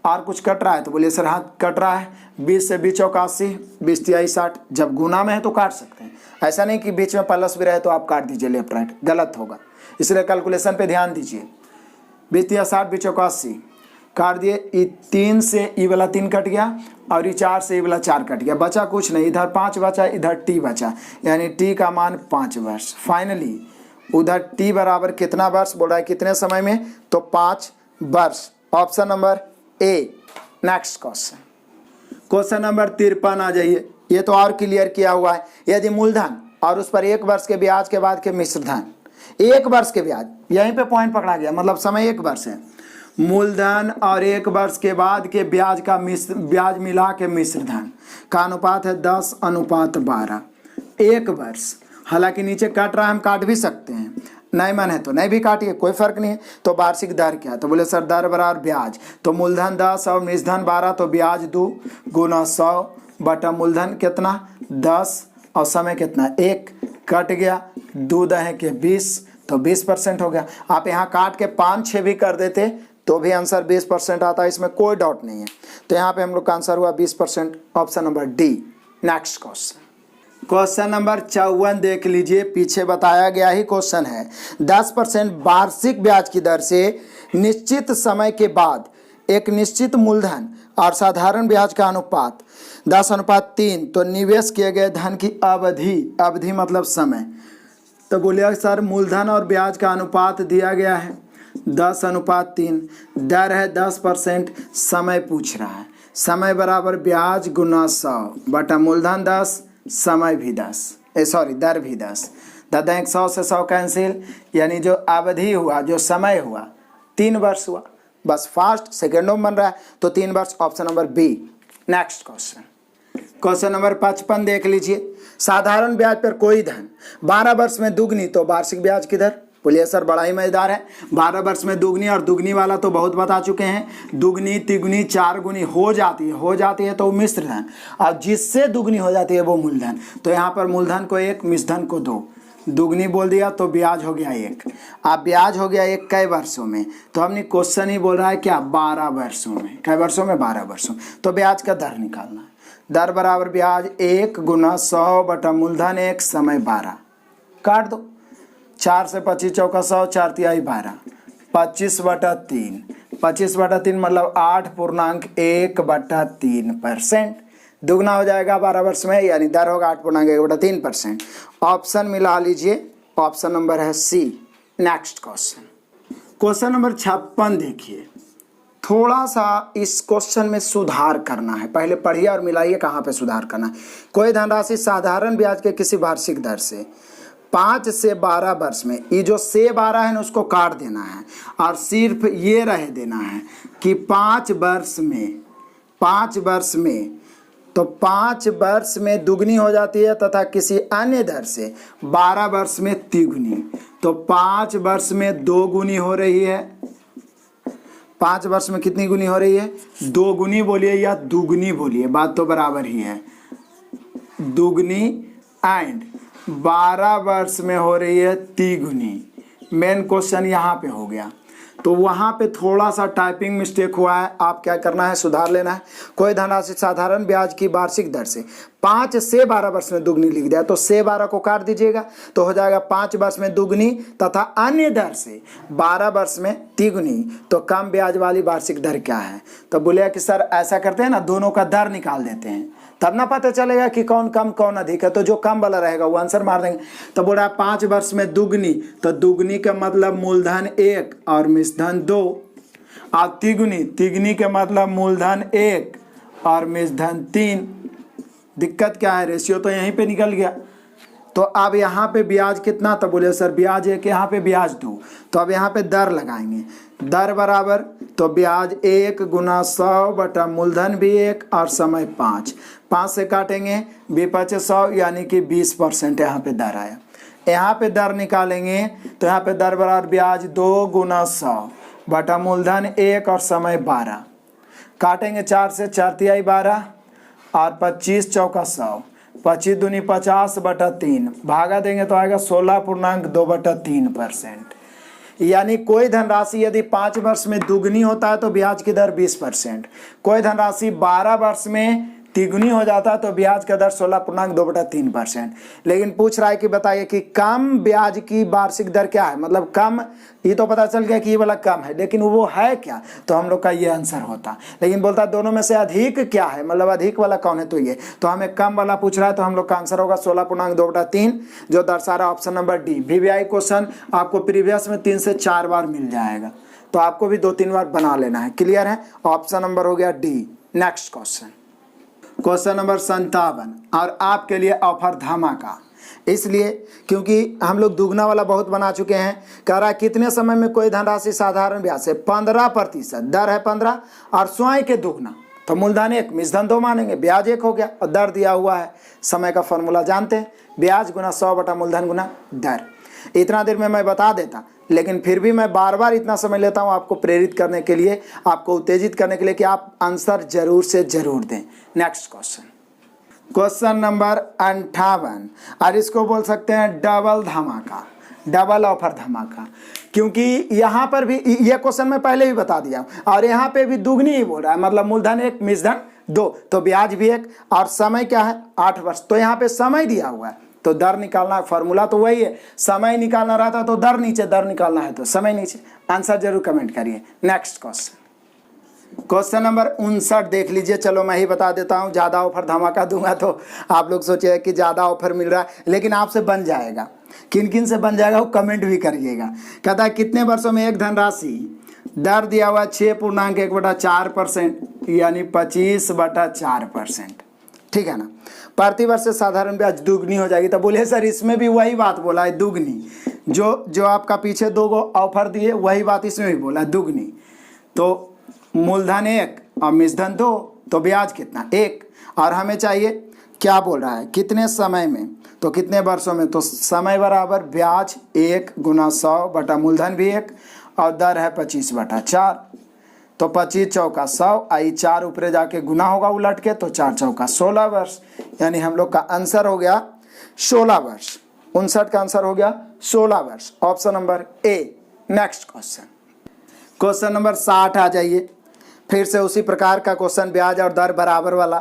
और कुछ कट रहा है तो बोलिए सर हाँ कट रहा है। 20 से 20 81, 20 23 60। जब गुना में है तो काट सकते हैं, ऐसा नहीं कि बीच में प्लस भी रहे तो आप काट दीजिए लेफ्ट राइट, गलत होगा। इसलिए कैलकुलेशन पे ध्यान दीजिए। 20 या 60, 20 81 काट दिए, 3 से ई वाला 3 कट गया और ये 4 से ई वाला 4 कट गया, बचा कुछ नहीं, इधर 5 बचा, इधर t बचा, यानी t का मान 5 वर्ष। फाइनली उधर t बराबर कितना वर्ष बोल रहा है, कितने समय में, तो 5 वर्ष। Option number A. Next question, question number 53 आ जाइए। ये तो और क्लियर किया हुआ है। यदि मूलधन और उस पर 1 वर्ष के ब्याज के बाद के मिश्रधन, 1 वर्ष के ब्याज, यहीं पे पॉइंट पकड़ा गया, मतलब समय 1 वर्ष है, मूलधन और 1 वर्ष के बाद के ब्याज का ब्याज मिला के मिश्रधन का अनुपात है 10:12। 1 वर्ष, हालांकि नीचे काट रहा है, हम काट भी सकते हैं, नहीं मन है तो नहीं भी काटिए, कोई फर्क नहीं है। तो वार्षिक दर क्या है, तो बोले सर दर बराबर ब्याज, तो मूलधन 10 और मिश्रधन 12, तो ब्याज 2 गुना 100 बटा मूलधन कितना 10 और समय कितना 1, कट गया 2 दहे के 20, तो 20% हो गया। आप यहाँ काट के 5 6 भी कर देते तो भी आंसर 20% आता है, इसमें कोई डाउट नहीं है। तो यहाँ पे हम लोग का आंसर हुआ 20%, option number D. Next question, question number 54 देख लीजिए, पीछे बताया गया ही क्वेश्चन है। 10% वार्षिक ब्याज की दर से निश्चित समय के बाद एक निश्चित मूलधन और साधारण ब्याज का अनुपात 10:3, तो निवेश किए गए धन की अवधि मतलब समय। तो बोलिए सर मूलधन और ब्याज का अनुपात दिया गया है 10:3, दर है 10%, समय पूछ रहा है। समय बराबर ब्याज गुना 100 बटा मूलधन 10, समय भी 10, दर भी 10। दादा 100 से 100 कैंसिल, यानी जो अवधि हुआ, जो समय हुआ 3 वर्ष हुआ। बस फास्ट सेकेंडों में बन रहा है, तो 3 वर्ष, option number B. Next question, question number 55 देख लीजिए। साधारण ब्याज पर कोई धन 12 वर्ष में दुगनी, तो वार्षिक ब्याज की दर। बोलिए सर बड़ा ही मजेदार है। 12 वर्ष में दुगनी, और दुगनी वाला तो बहुत बता चुके हैं। दुगनी, तिगुनी, 4 गुनी हो जाती है तो वो मिश्र धन, और जिससे दुगनी हो जाती है वो मूलधन। तो यहाँ पर मूलधन को 1, मिश्रधन को 2। दुगनी बोल दिया तो ब्याज हो गया 1। अब ब्याज हो गया 1 कई वर्षों में, तो हमने क्वेश्चन ही बोल रहा है क्या, 12 वर्षों में। कई वर्षों में, 12 वर्षों। तो ब्याज का दर निकालना है। दर बराबर ब्याज 1 गुना 100 बटा मूलधन 1, समय 12। काट दो, 4 से 25 चौका 100, 4 तिहाई 12, 25/3। 25/3 मतलब 8.1/3%। दुगना हो जाएगा 12 वर्ष में, यानी दर होगा 8.1/3%। ऑप्शन मिला लीजिए, ऑप्शन नंबर है सी। नेक्स्ट क्वेश्चन, क्वेश्चन नंबर 56 देखिए। थोड़ा सा इस क्वेश्चन में सुधार करना है, पहले पढ़िए और मिलाइए कहाँ पे सुधार करना है। कोई धनराशि साधारण ब्याज के किसी वार्षिक दर से 5 से 12 वर्ष में, ये जो से 12 है ना उसको काट देना है, और सिर्फ ये रह देना है कि 5 वर्ष में तो 5 वर्ष में दुगनी हो जाती है तथा किसी अन्य दर से 12 वर्ष में तिगुनी। तो 5 वर्ष में 2 गुनी हो रही है। 5 वर्ष में कितनी गुनी हो रही है, 2 गुनी बोलिए या दुगनी बोलिए, बात तो बराबर ही है। दुगनी एंड 12 वर्ष में हो रही है तिगुनी। मेन क्वेश्चन यहाँ पे हो गया, तो वहाँ पे थोड़ा सा टाइपिंग मिस्टेक हुआ है। आप क्या करना है, सुधार लेना है। कोई धनराशि साधारण ब्याज की वार्षिक दर से 5 से 12 वर्ष में दुगनी लिख दिया, तो से 12 को काट दीजिएगा, तो हो जाएगा 5 वर्ष में दुगनी तथा अन्य दर से 12 वर्ष में तिगुनी। तो कम ब्याज वाली वार्षिक दर क्या है? तो बोले कि सर ऐसा करते हैं ना, दोनों का दर निकाल देते हैं, तब ना पता चलेगा कि कौन कम कौन अधिक है। तो जो कम वाला रहेगा वो आंसर मार देंगे। तो बोल रहा है 5 वर्ष में दुगनी, तो दुगनी का मतलब मूलधन 1 और मिश्रधन 2। और तिगुनी के मतलब मूलधन 1 और मिश्रधन 3। दिक्कत क्या है, रेशियो तो यहीं पे निकल गया। तो अब यहाँ पे ब्याज कितना, तो बोले सर ब्याज 1, यहाँ पे ब्याज 2। तो अब यहाँ पे दर लगाएंगे, दर बराबर तो ब्याज 1 गुना 100 बटा मूलधन भी 1 और समय 5। 5 से काटेंगे, 100 यानी कि 20% यहाँ पे दर आया। यहाँ पे दर निकालेंगे तो यहाँ पे दर बराबर ब्याज 2 गुना 100 बटा मूलधन 1 और समय 12। काटेंगे 4 से, 4 तिहाई 12 और 25 चौका 100, 25 दूनी 50 बटा 3, भागा देंगे तो आएगा 16.2/3%। यानी कोई धनराशि यदि 5 वर्ष में दुगनी होता है तो ब्याज की दर 20%, कोई धनराशि 12 वर्ष में तिगुनी हो जाता है तो ब्याज का दर 16.2/3%। लेकिन पूछ रहा है कि बताइए कि कम ब्याज की वार्षिक दर क्या है, मतलब कम, ये तो पता चल गया कि ये वाला कम है, लेकिन वो है क्या, तो हम लोग का ये आंसर होता। लेकिन बोलता दोनों में से अधिक क्या है, मतलब अधिक वाला कौन है, तो ये, तो हमें कम वाला पूछ रहा है, तो हम लोग का आंसर होगा 16.2/3, जो दर्शा रहा option number D. VVI question आपको प्रीवियस में 3 से 4 बार मिल जाएगा, तो आपको भी 2-3 बार बना लेना है। क्लियर है, ऑप्शन नंबर हो गया D. Next question, question number 57, और आपके लिए ऑफर धमाका, इसलिए क्योंकि हम लोग दुगना वाला बहुत बना चुके हैं। कह रहा है कितने समय में कोई धनराशि साधारण ब्याज से 15%, दर है 15 और स्वयं के दुगना, तो मूलधन 1 मिश्रधन 2 मानेंगे, ब्याज 1 हो गया और दर दिया हुआ है। समय का फॉर्मूला जानते हैं, ब्याज गुना 100 बटा मूलधन गुना दर। इतना देर में मैं बता देता, लेकिन फिर भी मैं बार बार इतना समय लेता हूं आपको प्रेरित करने के लिए, आपको उत्तेजित करने के लिए कि आप आंसर जरूर से जरूर दें। नेक्स्ट क्वेश्चन, क्वेश्चन नंबर 58, और इसको बोल सकते हैं डबल धमाका, डबल ऑफर धमाका, क्योंकि यहाँ पर भी ये क्वेश्चन मैं पहले भी बता दिया और यहाँ पे भी दुगनी ही बोल रहा है, मतलब मूलधन 1 मिश्रधन 2, तो ब्याज भी 1 और समय क्या है 8 वर्ष। तो यहाँ पे समय दिया हुआ है तो दर निकालना, फॉर्मूला तो वही है, समय निकालना रहता तो दर नीचे, दर निकालना है तो समय नीचे। आंसर जरूर कमेंट करिए। नेक्स्ट क्वेश्चन नंबर 59 देख लीजिए। चलो मैं ही बता देता हूँ, ज़्यादा ऑफर धमाका दूंगा तो आप लोग सोचिए कि ज़्यादा ऑफर मिल रहा है, लेकिन आपसे बन जाएगा। किन किन से बन जाएगा वो कमेंट भी करिएगा। कहता है कितने वर्षों में एक धनराशि, दर दिया हुआ 6.1/4% यानी 25/4%, ठीक है ना। प्रति वर्ष से साधारण ब्याज दुगनी हो जाएगी। तो बोले सर इसमें भी वही बात बोला है दुगनी, जो आपका पीछे 2 ऑफर दिए वही बात इसमें भी बोला है दुगनी। तो मूलधन 1 और मिश्रधन 2, तो ब्याज कितना 1, और हमें चाहिए क्या बोल रहा है कितने समय में, तो कितने वर्षों में, तो समय बराबर ब्याज 1 गुना 100 बटा मूलधन भी 1 और दर है 25/4। तो 25 चौका 100 आई 4 ऊपर जाके गुना होगा उलट के, तो 4 चौका 16 वर्ष, यानी हम लोग का आंसर हो गया 16 वर्ष। 59 का आंसर हो गया 16 वर्ष, option number A. Next question number 60 आ जाइए। फिर से उसी प्रकार का क्वेश्चन, ब्याज और दर बराबर वाला।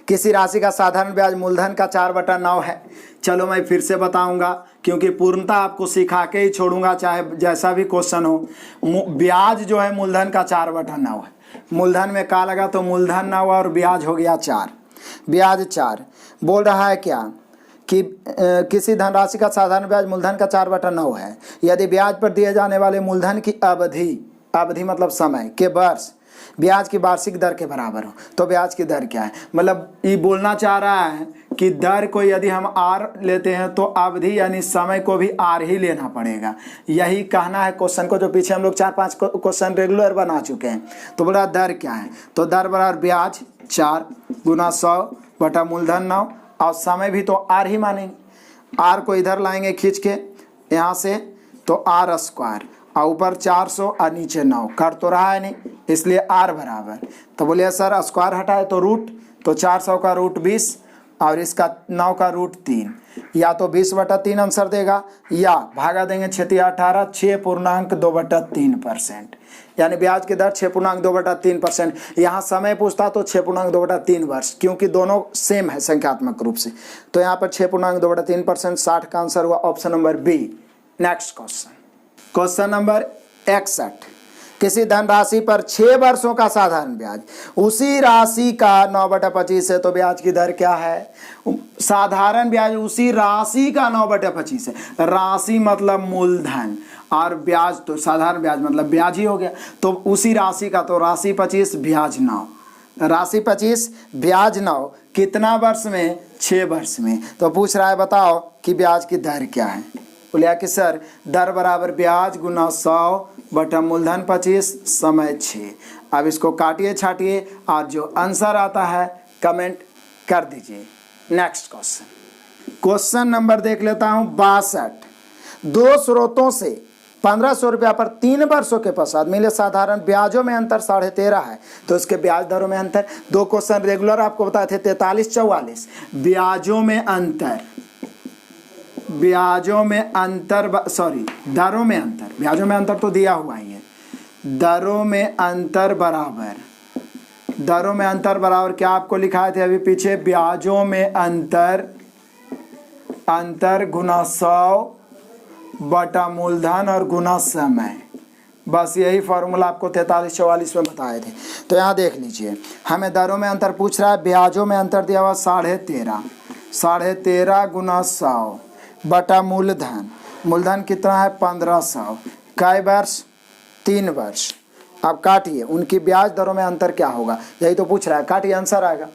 किसी राशि का साधारण ब्याज मूलधन का 4/9 है। चलो मैं फिर से बताऊंगा क्योंकि पूर्णता आपको सिखा के ही छोड़ूंगा, चाहे जैसा भी क्वेश्चन हो। ब्याज जो है मूलधन का 4/9 है। मूलधन में का लगा तो मूलधन 9 और ब्याज हो गया 4। ब्याज 4 बोल रहा है क्या कि किसी धनराशि का साधारण ब्याज मूलधन का 4/9 है यदि ब्याज पर दिए जाने वाले मूलधन की अवधि मतलब समय के वर्ष ब्याज की वार्षिक दर के बराबर हो। तो ब्याज की दर क्या है, मतलब ये बोलना चाह रहा है कि दर को यदि हम आर लेते हैं तो अवधि यानी समय को भी आर ही लेना पड़ेगा। यही कहना है क्वेश्चन को, जो पीछे हम लोग 4-5 क्वेश्चन रेगुलर बना चुके हैं। तो बोला दर क्या है, तो दर बराबर ब्याज 4 गुना 100 बटा मूलधन 9 और समय भी तो आर ही मानेंगे। आर को इधर लाएंगे खींच के यहाँ से, तो आर स्क्वायर और ऊपर 400 और नीचे 9 कर तो रहा है नहीं, इसलिए आर बराबर। तो बोलिए सर स्क्वायर हटाए तो रूट, तो 400 का रूट 20 और इसका 9 का रूट 3, या तो 20/3 आंसर देगा या भागा देंगे 6×18 6.2/3%, यानी ब्याज की दर 6.2/3%। यहाँ समय पूछता तो 6.2/3 वर्ष, क्योंकि दोनों सेम है संख्यात्मक रूप से। तो यहाँ पर 6.2/3%, 60 का आंसर हुआ option number B. Next question number 61। किसी धनराशि पर 6 वर्षों का साधारण ब्याज उसी राशि का 9/25 है, तो ब्याज की दर क्या है। साधारण ब्याज उसी राशि का 9/25 है। राशि मतलब मूलधन और ब्याज तो साधारण ब्याज मतलब ब्याज ही हो गया। तो उसी राशि का, तो राशि 25 ब्याज 9, राशि 25 ब्याज 9 कितना वर्ष में 6 वर्ष में। तो पूछ रहा है बताओ कि ब्याज की दर क्या है। बोलिए कि सर दर बराबर ब्याज गुना 100 बटा मूलधन 25 समय 6। अब इसको काटिए छाटिए और जो आंसर आता है कमेंट कर दीजिए। नेक्स्ट क्वेश्चन नंबर देख लेता हूं 62। 2 स्रोतों से 1500 रुपया पर 3 वर्षों के पश्चात मिले साधारण ब्याजों में अंतर 13.5 है, तो इसके ब्याज दरों में अंतर। 2 क्वेश्चन रेगुलर आपको बताए थे 43-44। ब्याजों में अंतर, ब्याजों में अंतर दरों में अंतर, ब्याजों में अंतर तो दिया हुआ ही है। दरों में अंतर बराबर, दरों में अंतर बराबर क्या आपको लिखाए थे अभी पीछे, ब्याजों में अंतर गुना 100 बटा मूलधन और गुना समय। बस यही फॉर्मूला आपको 43-44 में बताए थे। तो यहाँ देख लीजिए, हमें दरों में अंतर पूछ रहा है, ब्याजों में अंतर दिया हुआ 13.5 गुना 100 बटा मूलधन। मूलधन कितना है 1500, कै वर्ष 3 वर्ष। अब काटिए उनकी ब्याज दरों में अंतर क्या होगा, यही तो पूछ रहा है। काटिए आंसर आएगा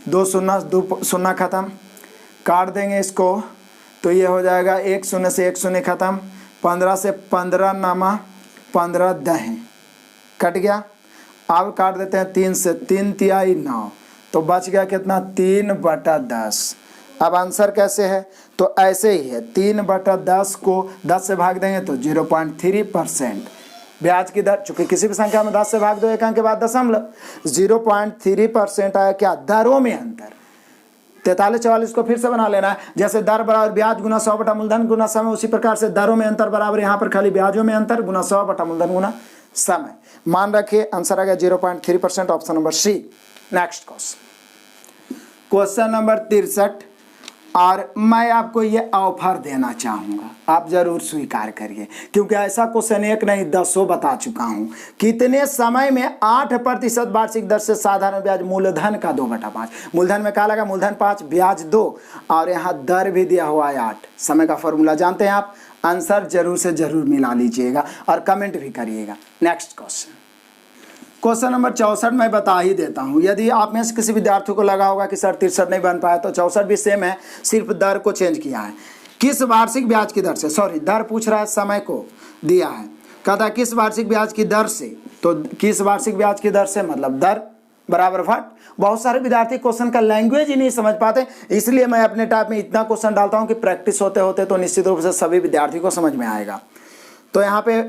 2 शून्य खत्म, काट देंगे इसको तो ये हो जाएगा 1 शून्य से 1 शून्य खत्म, 15 से 15 नामा 15 दहें कट गया। अब काट देते हैं 3 से 3 तिहाई 9, तो बच गया कितना 3/10। अब आंसर कैसे है, तो ऐसे ही है 3/10 को 10 से भाग देंगे तो 0.3%। ब्याज की दर, चूंकि किसी भी संख्या में 10 से भाग दो एक अंक के बाद दशमलव, 0.3% आया क्या दरों में अंतर। 43-44 को फिर से बना लेना है, जैसे दर बराबर ब्याज गुना 100 बटा मूलधन गुना समय, उसी प्रकार से दरों में अंतर बराबर यहाँ पर खाली ब्याजों में अंतर गुना 100 बटा मूलधन गुना समय। मान रखिए आंसर आ गया 0.3%, option number C. Next question question number 63, और मैं आपको ये ऑफर देना चाहूँगा, आप जरूर स्वीकार करिए, क्योंकि ऐसा क्वेश्चन एक नहीं 10 बता चुका हूँ। कितने समय में 8% वार्षिक दर से साधारण ब्याज मूलधन का 2/5, मूलधन में क्या लगा, मूलधन 5, ब्याज 2, और यहाँ दर भी दिया हुआ है 8। समय का फॉर्मूला जानते हैं आप? आंसर जरूर से जरूर मिला लीजिएगा और कमेंट भी करिएगा। नेक्स्ट क्वेश्चन, क्वेश्चन नंबर 64 मैं बता ही देता हूँ। यदि आप में से किसी विद्यार्थी को लगा होगा कि सर 63 नहीं बन पाया, तो 64 भी सेम है, सिर्फ दर को चेंज किया है। किस वार्षिक ब्याज की दर से, सॉरी दर पूछ रहा है, समय को दिया है, कहता है किस वार्षिक ब्याज की दर से, तो किस वार्षिक ब्याज की दर से मतलब दर बराबर फट। बहुत सारे विद्यार्थी क्वेश्चन का लैंग्वेज ही नहीं समझ पाते, इसलिए मैं अपने टाइप में इतना क्वेश्चन डालता हूँ कि प्रैक्टिस होते होते तो निश्चित रूप से सभी विद्यार्थी को समझ में आएगा। तो यहाँ पे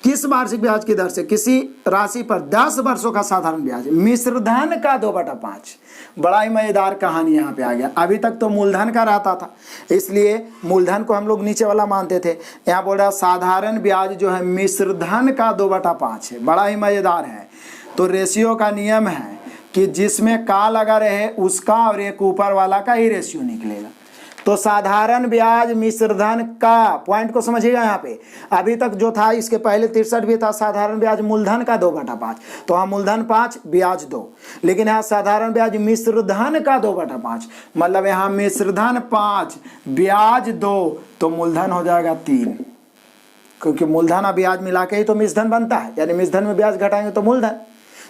किस वार्षिक ब्याज की दर से किसी राशि पर 10 वर्षों का साधारण ब्याज मिश्रधन का 2/5। बड़ा ही मजेदार कहानी यहाँ पे आ गया। अभी तक तो मूलधन का रहता था, इसलिए मूलधन को हम लोग नीचे वाला मानते थे। यहाँ बोल रहा साधारण ब्याज जो है मिश्रधन का 2/5 है। बड़ा ही मजेदार है। तो रेशियो का नियम है कि जिसमें का लगा रहे उसका और एक ऊपर वाला का ही रेशियो निकलेगा। तो साधारण ब्याज मिश्रधन का, पॉइंट को समझिएगा यहाँ पे। अभी तक जो था इसके पहले 63 भी था, साधारण ब्याज मूलधन का 2/5, तो हम मूलधन 5 ब्याज 2, लेकिन यहाँ साधारण ब्याज मिश्रधन का 2/5, मतलब यहाँ मिश्रधन 5 ब्याज 2, तो मूलधन हो जाएगा 3, क्योंकि मूलधन और ब्याज मिला के ही तो मिश्रधन बनता है, यानी मिश्रधन में ब्याज घटाएंगे तो मूलधन।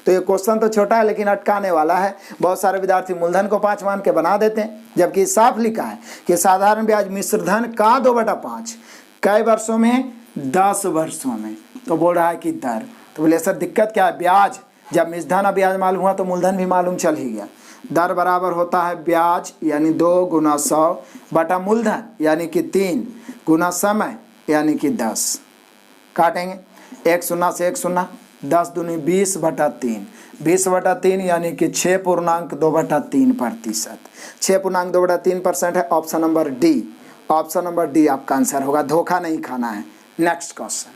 तो ये क्वेश्चन तो छोटा है लेकिन अटकाने वाला है। बहुत सारे विद्यार्थी मूलधन को 5 मान के बना देते हैं, जबकि साफ लिखा है कि साधारण ब्याज मिश्रधन का 2/5 कई वर्षों में, 10 वर्षों में। तो बोल रहा है कि दर, तो बोले सर दिक्कत क्या है, ब्याज जब मिश्रधन और ब्याज मालूम हुआ तो मूलधन भी मालूम चल ही गया। दर बराबर होता है ब्याज यानी 2 गुना 100 बटा मूलधन यानी कि 3 गुना समय यानी कि 10। काटेंगे 1 शून्य से 1 शून्य, 10 दूनी 20/3, 20/3 यानी कि 6.2/3%। 6.2/3% है। Option number D, option number D आपका आंसर होगा, धोखा नहीं खाना है। नेक्स्ट क्वेश्चन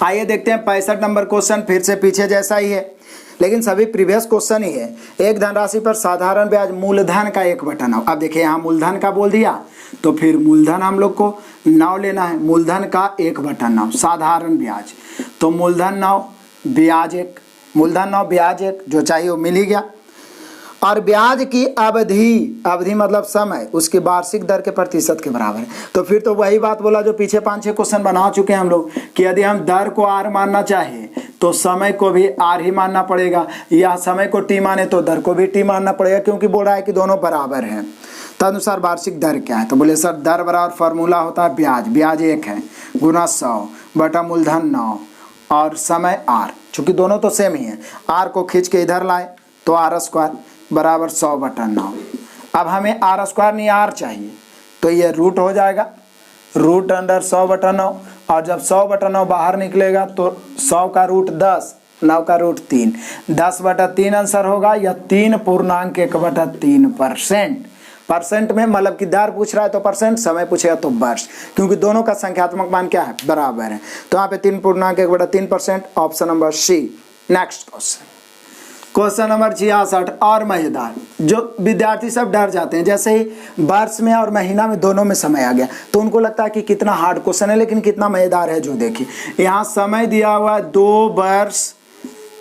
आइए देखते हैं 65 नंबर क्वेश्चन। फिर से पीछे जैसा ही है लेकिन सभी प्रीवियस क्वेश्चन ही है। एक धनराशि पर साधारण ब्याज मूलधन का 1/9। अब देखिए यहाँ मूलधन का बोल दिया तो फिर मूलधन हम लोग को 9 लेना है। मूलधन का 1/9 साधारण ब्याज, तो मूलधन 9 ब्याज 1, मूलधन 9 ब्याज 1 जो चाहिए वो मिल ही गया। और ब्याज की अवधि, अवधि मतलब समय, उसकी वार्षिक दर के प्रतिशत के बराबर है। तो फिर तो वही बात बोला जो पीछे 5-6 क्वेश्चन बना चुके हैं हम लोग कि यदि हम दर को आर मानना चाहे तो समय को भी आर ही मानना पड़ेगा, या समय को टी माने तो दर को भी टी मानना पड़ेगा, क्योंकि बोल रहा है कि दोनों बराबर हैं। तदनुसार वार्षिक दर क्या है, तो बोले सर दर बराबर फॉर्मूला होता है ब्याज, ब्याज 1 है गुना 100 बटा मूलधन 9 और समय आर, चूंकि दोनों तो सेम ही है। आर को खींच के इधर लाए तो आर स्क्वायर बराबर 100/9। अब हमें आर स्क्वायर नहीं आर चाहिए, तो ये रूट हो जाएगा, रूट अंडर 100/9, और जब 100/9 बाहर निकलेगा तो 100 का रूट 10, 9 का रूट 3, 10/3 आंसर होगा, या 3.1/3%। परसेंट में मतलब कि दर पूछ रहा है तो परसेंट, समय पूछेगा तो वर्ष, क्योंकि दोनों का संख्यात्मक मान क्या है, बराबर है। तो यहाँ पे 3.1/3%, option number C. Next question, question number 66 और मजेदार, जो विद्यार्थी सब डर जाते हैं जैसे ही वर्ष में और महीना में दोनों में समय आ गया तो उनको लगता है कि कितना हार्ड क्वेश्चन है, लेकिन कितना मजेदार है। जो देखिए यहाँ समय दिया हुआ है 2 वर्ष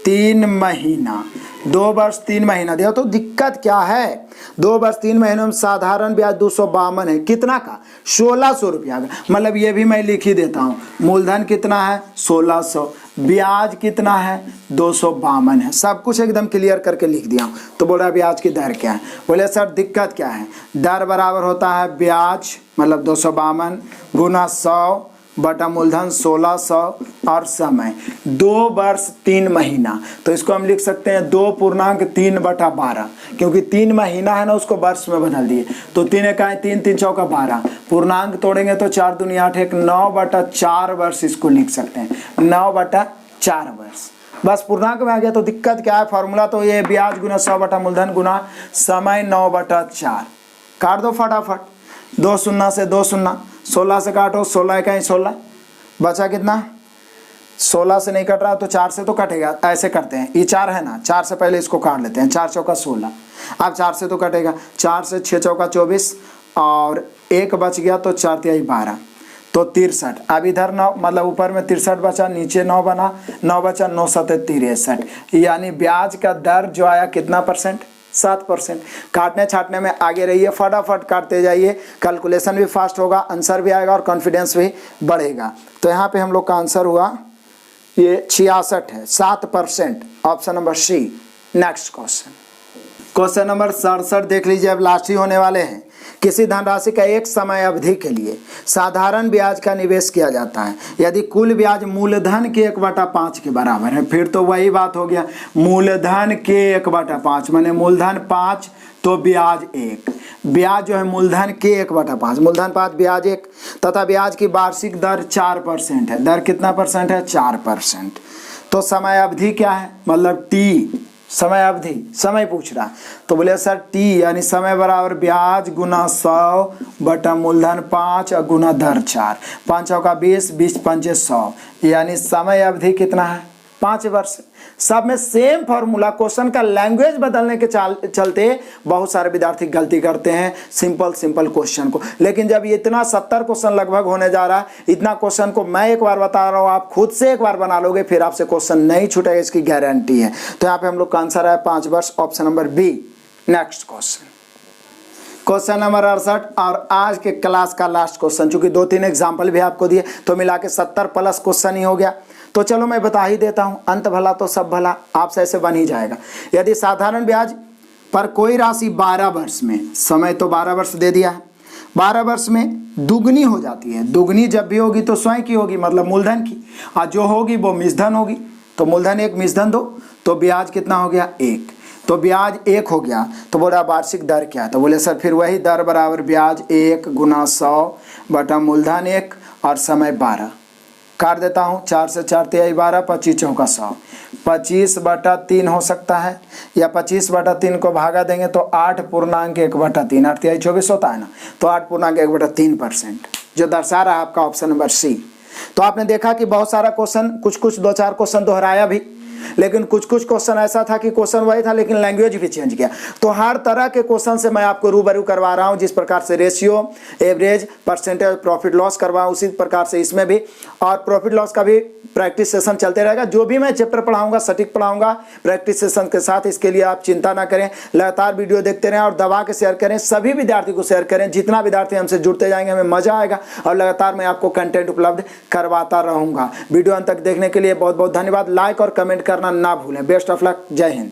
3 महीना, 2 वर्ष 3 महीना दिया, तो दिक्कत क्या है, 2 वर्ष 3 महीनों में साधारण ब्याज 252 है, कितना का, 1600 रुपया का। मतलब ये भी मैं लिख ही देता हूँ, मूलधन कितना है 1600, ब्याज कितना है 252 है, सब कुछ एकदम क्लियर करके लिख दिया हूँ। तो बोल रहा है ब्याज की दर क्या है, बोले सर दिक्कत क्या है, दर बराबर होता है ब्याज मतलब 252 गुना 100 बटा मूलधन 1600 और समय 2 वर्ष 3 महीना, तो इसको हम लिख सकते हैं 2.3/12, क्योंकि 3 महीना है ना उसको वर्ष में बदल दिए, तो 3 इकाई 3, 3 चौका 12, पूर्णांक तोड़ेंगे तो 4 दूनी 8, 9/4 वर्ष इसको लिख सकते हैं, 9/4 वर्ष। बस पूर्णांक में आ गया। तो दिक्कत क्या है, फॉर्मूला तो ये ब्याज गुना 100 बटा मूलधन गुना समय 9/4। काट दो फटाफट, 2 शून्य से 2 शून्य, 16 से काटो, 16 इकाई 16, बचा कितना 16 से नहीं कट रहा तो 4 से तो कटेगा। ऐसे करते हैं, ये 4 है ना, 4 से पहले इसको काट लेते हैं। 4 चौका 16, अब 4 से तो कटेगा, 4 से 6 चौका 24 और 1 बच गया तो 4 तिहाई 12 तो 63। अब इधर 9 मतलब ऊपर में 63 बचा, नीचे 9 बना, 9 बचा, 9 7 63, यानी ब्याज का दर जो आया कितना परसेंट, 7%। काटने छाटने में आगे रहिए, फटाफट काटते जाइए, कैलकुलेशन भी फास्ट होगा, आंसर भी आएगा और कॉन्फिडेंस भी बढ़ेगा। तो यहाँ पे हम लोग का आंसर हुआ ये 66 है, 7%, option number C. Next question, question number 67 देख लीजिए, अब लास्ट ही होने वाले हैं। किसी धनराशि का एक समय अवधि के लिए साधारण ब्याज का निवेश किया जाता है यदि कुल ब्याज मूलधन के 1/5 के बराबर है। फिर तो वही बात हो गया, मूलधन के 1/5 माने मूलधन 5 तो ब्याज 1, ब्याज जो है मूलधन के 1/5, मूलधन 5 ब्याज 1 तथा ब्याज की वार्षिक दर 4% है। दर कितना परसेंट है, 4%। तो समय अवधि क्या है, मतलब टी, समय अवधि, समय पूछ रहा तो बोले सर टी यानी समय बराबर ब्याज गुना 100 बटा मूलधन 5 और गुना दर 4, 5 चौका 20, 20 पंचे 100, यानी समय अवधि कितना है, 5 वर्ष। सब में सेम फॉर्मूला, क्वेश्चन का लैंग्वेज बदलने के चलते बहुत सारे विद्यार्थी गलती करते हैं सिंपल क्वेश्चन को। लेकिन जब ये इतना 70 क्वेश्चन लगभग होने जा रहा है, इतना क्वेश्चन को मैं एक बार बता रहा हूँ, आप खुद से एक बार बना लोगे फिर आपसे क्वेश्चन नहीं छूटेगा, इसकी गारंटी है। तो यहाँ पे हम लोग का आंसर है 5 वर्ष, option number B. Next question, question number 68 और आज के क्लास का लास्ट क्वेश्चन। चूंकि 2-3 एग्जाम्पल भी आपको दिए तो मिला के 70 प्लस क्वेश्चन ही हो गया। तो चलो मैं बता ही देता हूं, अंत भला तो सब भला, आपसे ऐसे बन ही जाएगा। यदि साधारण ब्याज पर कोई राशि 12 वर्ष में, समय तो 12 वर्ष दे दिया है, 12 वर्ष में दुगनी हो जाती है। दुगनी जब भी होगी तो स्वयं की होगी, मतलब मूलधन की, और जो होगी वो मिश्रधन होगी। तो मूलधन 1 मिश्रधन 2, तो ब्याज कितना हो गया, 1। तो ब्याज 1 हो गया। तो बोला वार्षिक दर क्या है, तो बोले सर फिर वही दर बराबर ब्याज 1 गुना 100 बटा मूलधन 1 और समय 12। काट देता हूँ, 4 से 4 तिहाई 12, 25 चौका 100, 25/3 हो सकता है, या 25/3 को भागा देंगे तो 8.1/3, 8 तिहाई 24 होता है ना, तो 8.1/3% जो दर्शा रहा है आपका ऑप्शन नंबर सी। तो आपने देखा कि बहुत सारा क्वेश्चन, कुछ 2-4 क्वेश्चन दोहराया भी, लेकिन कुछ क्वेश्चन ऐसा था कि क्वेश्चन वही था लेकिन लैंग्वेज भी चेंज किया। तो हर तरह के क्वेश्चन से मैं आपको रूबरू करवा रहा हूं, जिस प्रकार से ratio, average, percentage, profit loss करवाऊं, उसी प्रकार से इसमें भी, और प्रॉफिट लॉस का भी प्रैक्टिस सेशन चलते रहेगा। जो भी मैं चैप्टर पढ़ाऊंगा सटीक पढ़ाऊंगा प्रैक्टिस सेशन के साथ, इसके लिए आप चिंता ना करें, लगातार वीडियो देखते रहें और दबा के शेयर करें, सभी विद्यार्थी को शेयर करें। जितना विद्यार्थी हमसे जुड़ते जाएंगे हमें मजा आएगा और लगातार मैं आपको कंटेंट उपलब्ध करवाता रहूंगा। वीडियो अंत तक देखने के लिए बहुत बहुत धन्यवाद। लाइक और कमेंट करना ना भूलें। बेस्ट ऑफ लक, जय हिंद।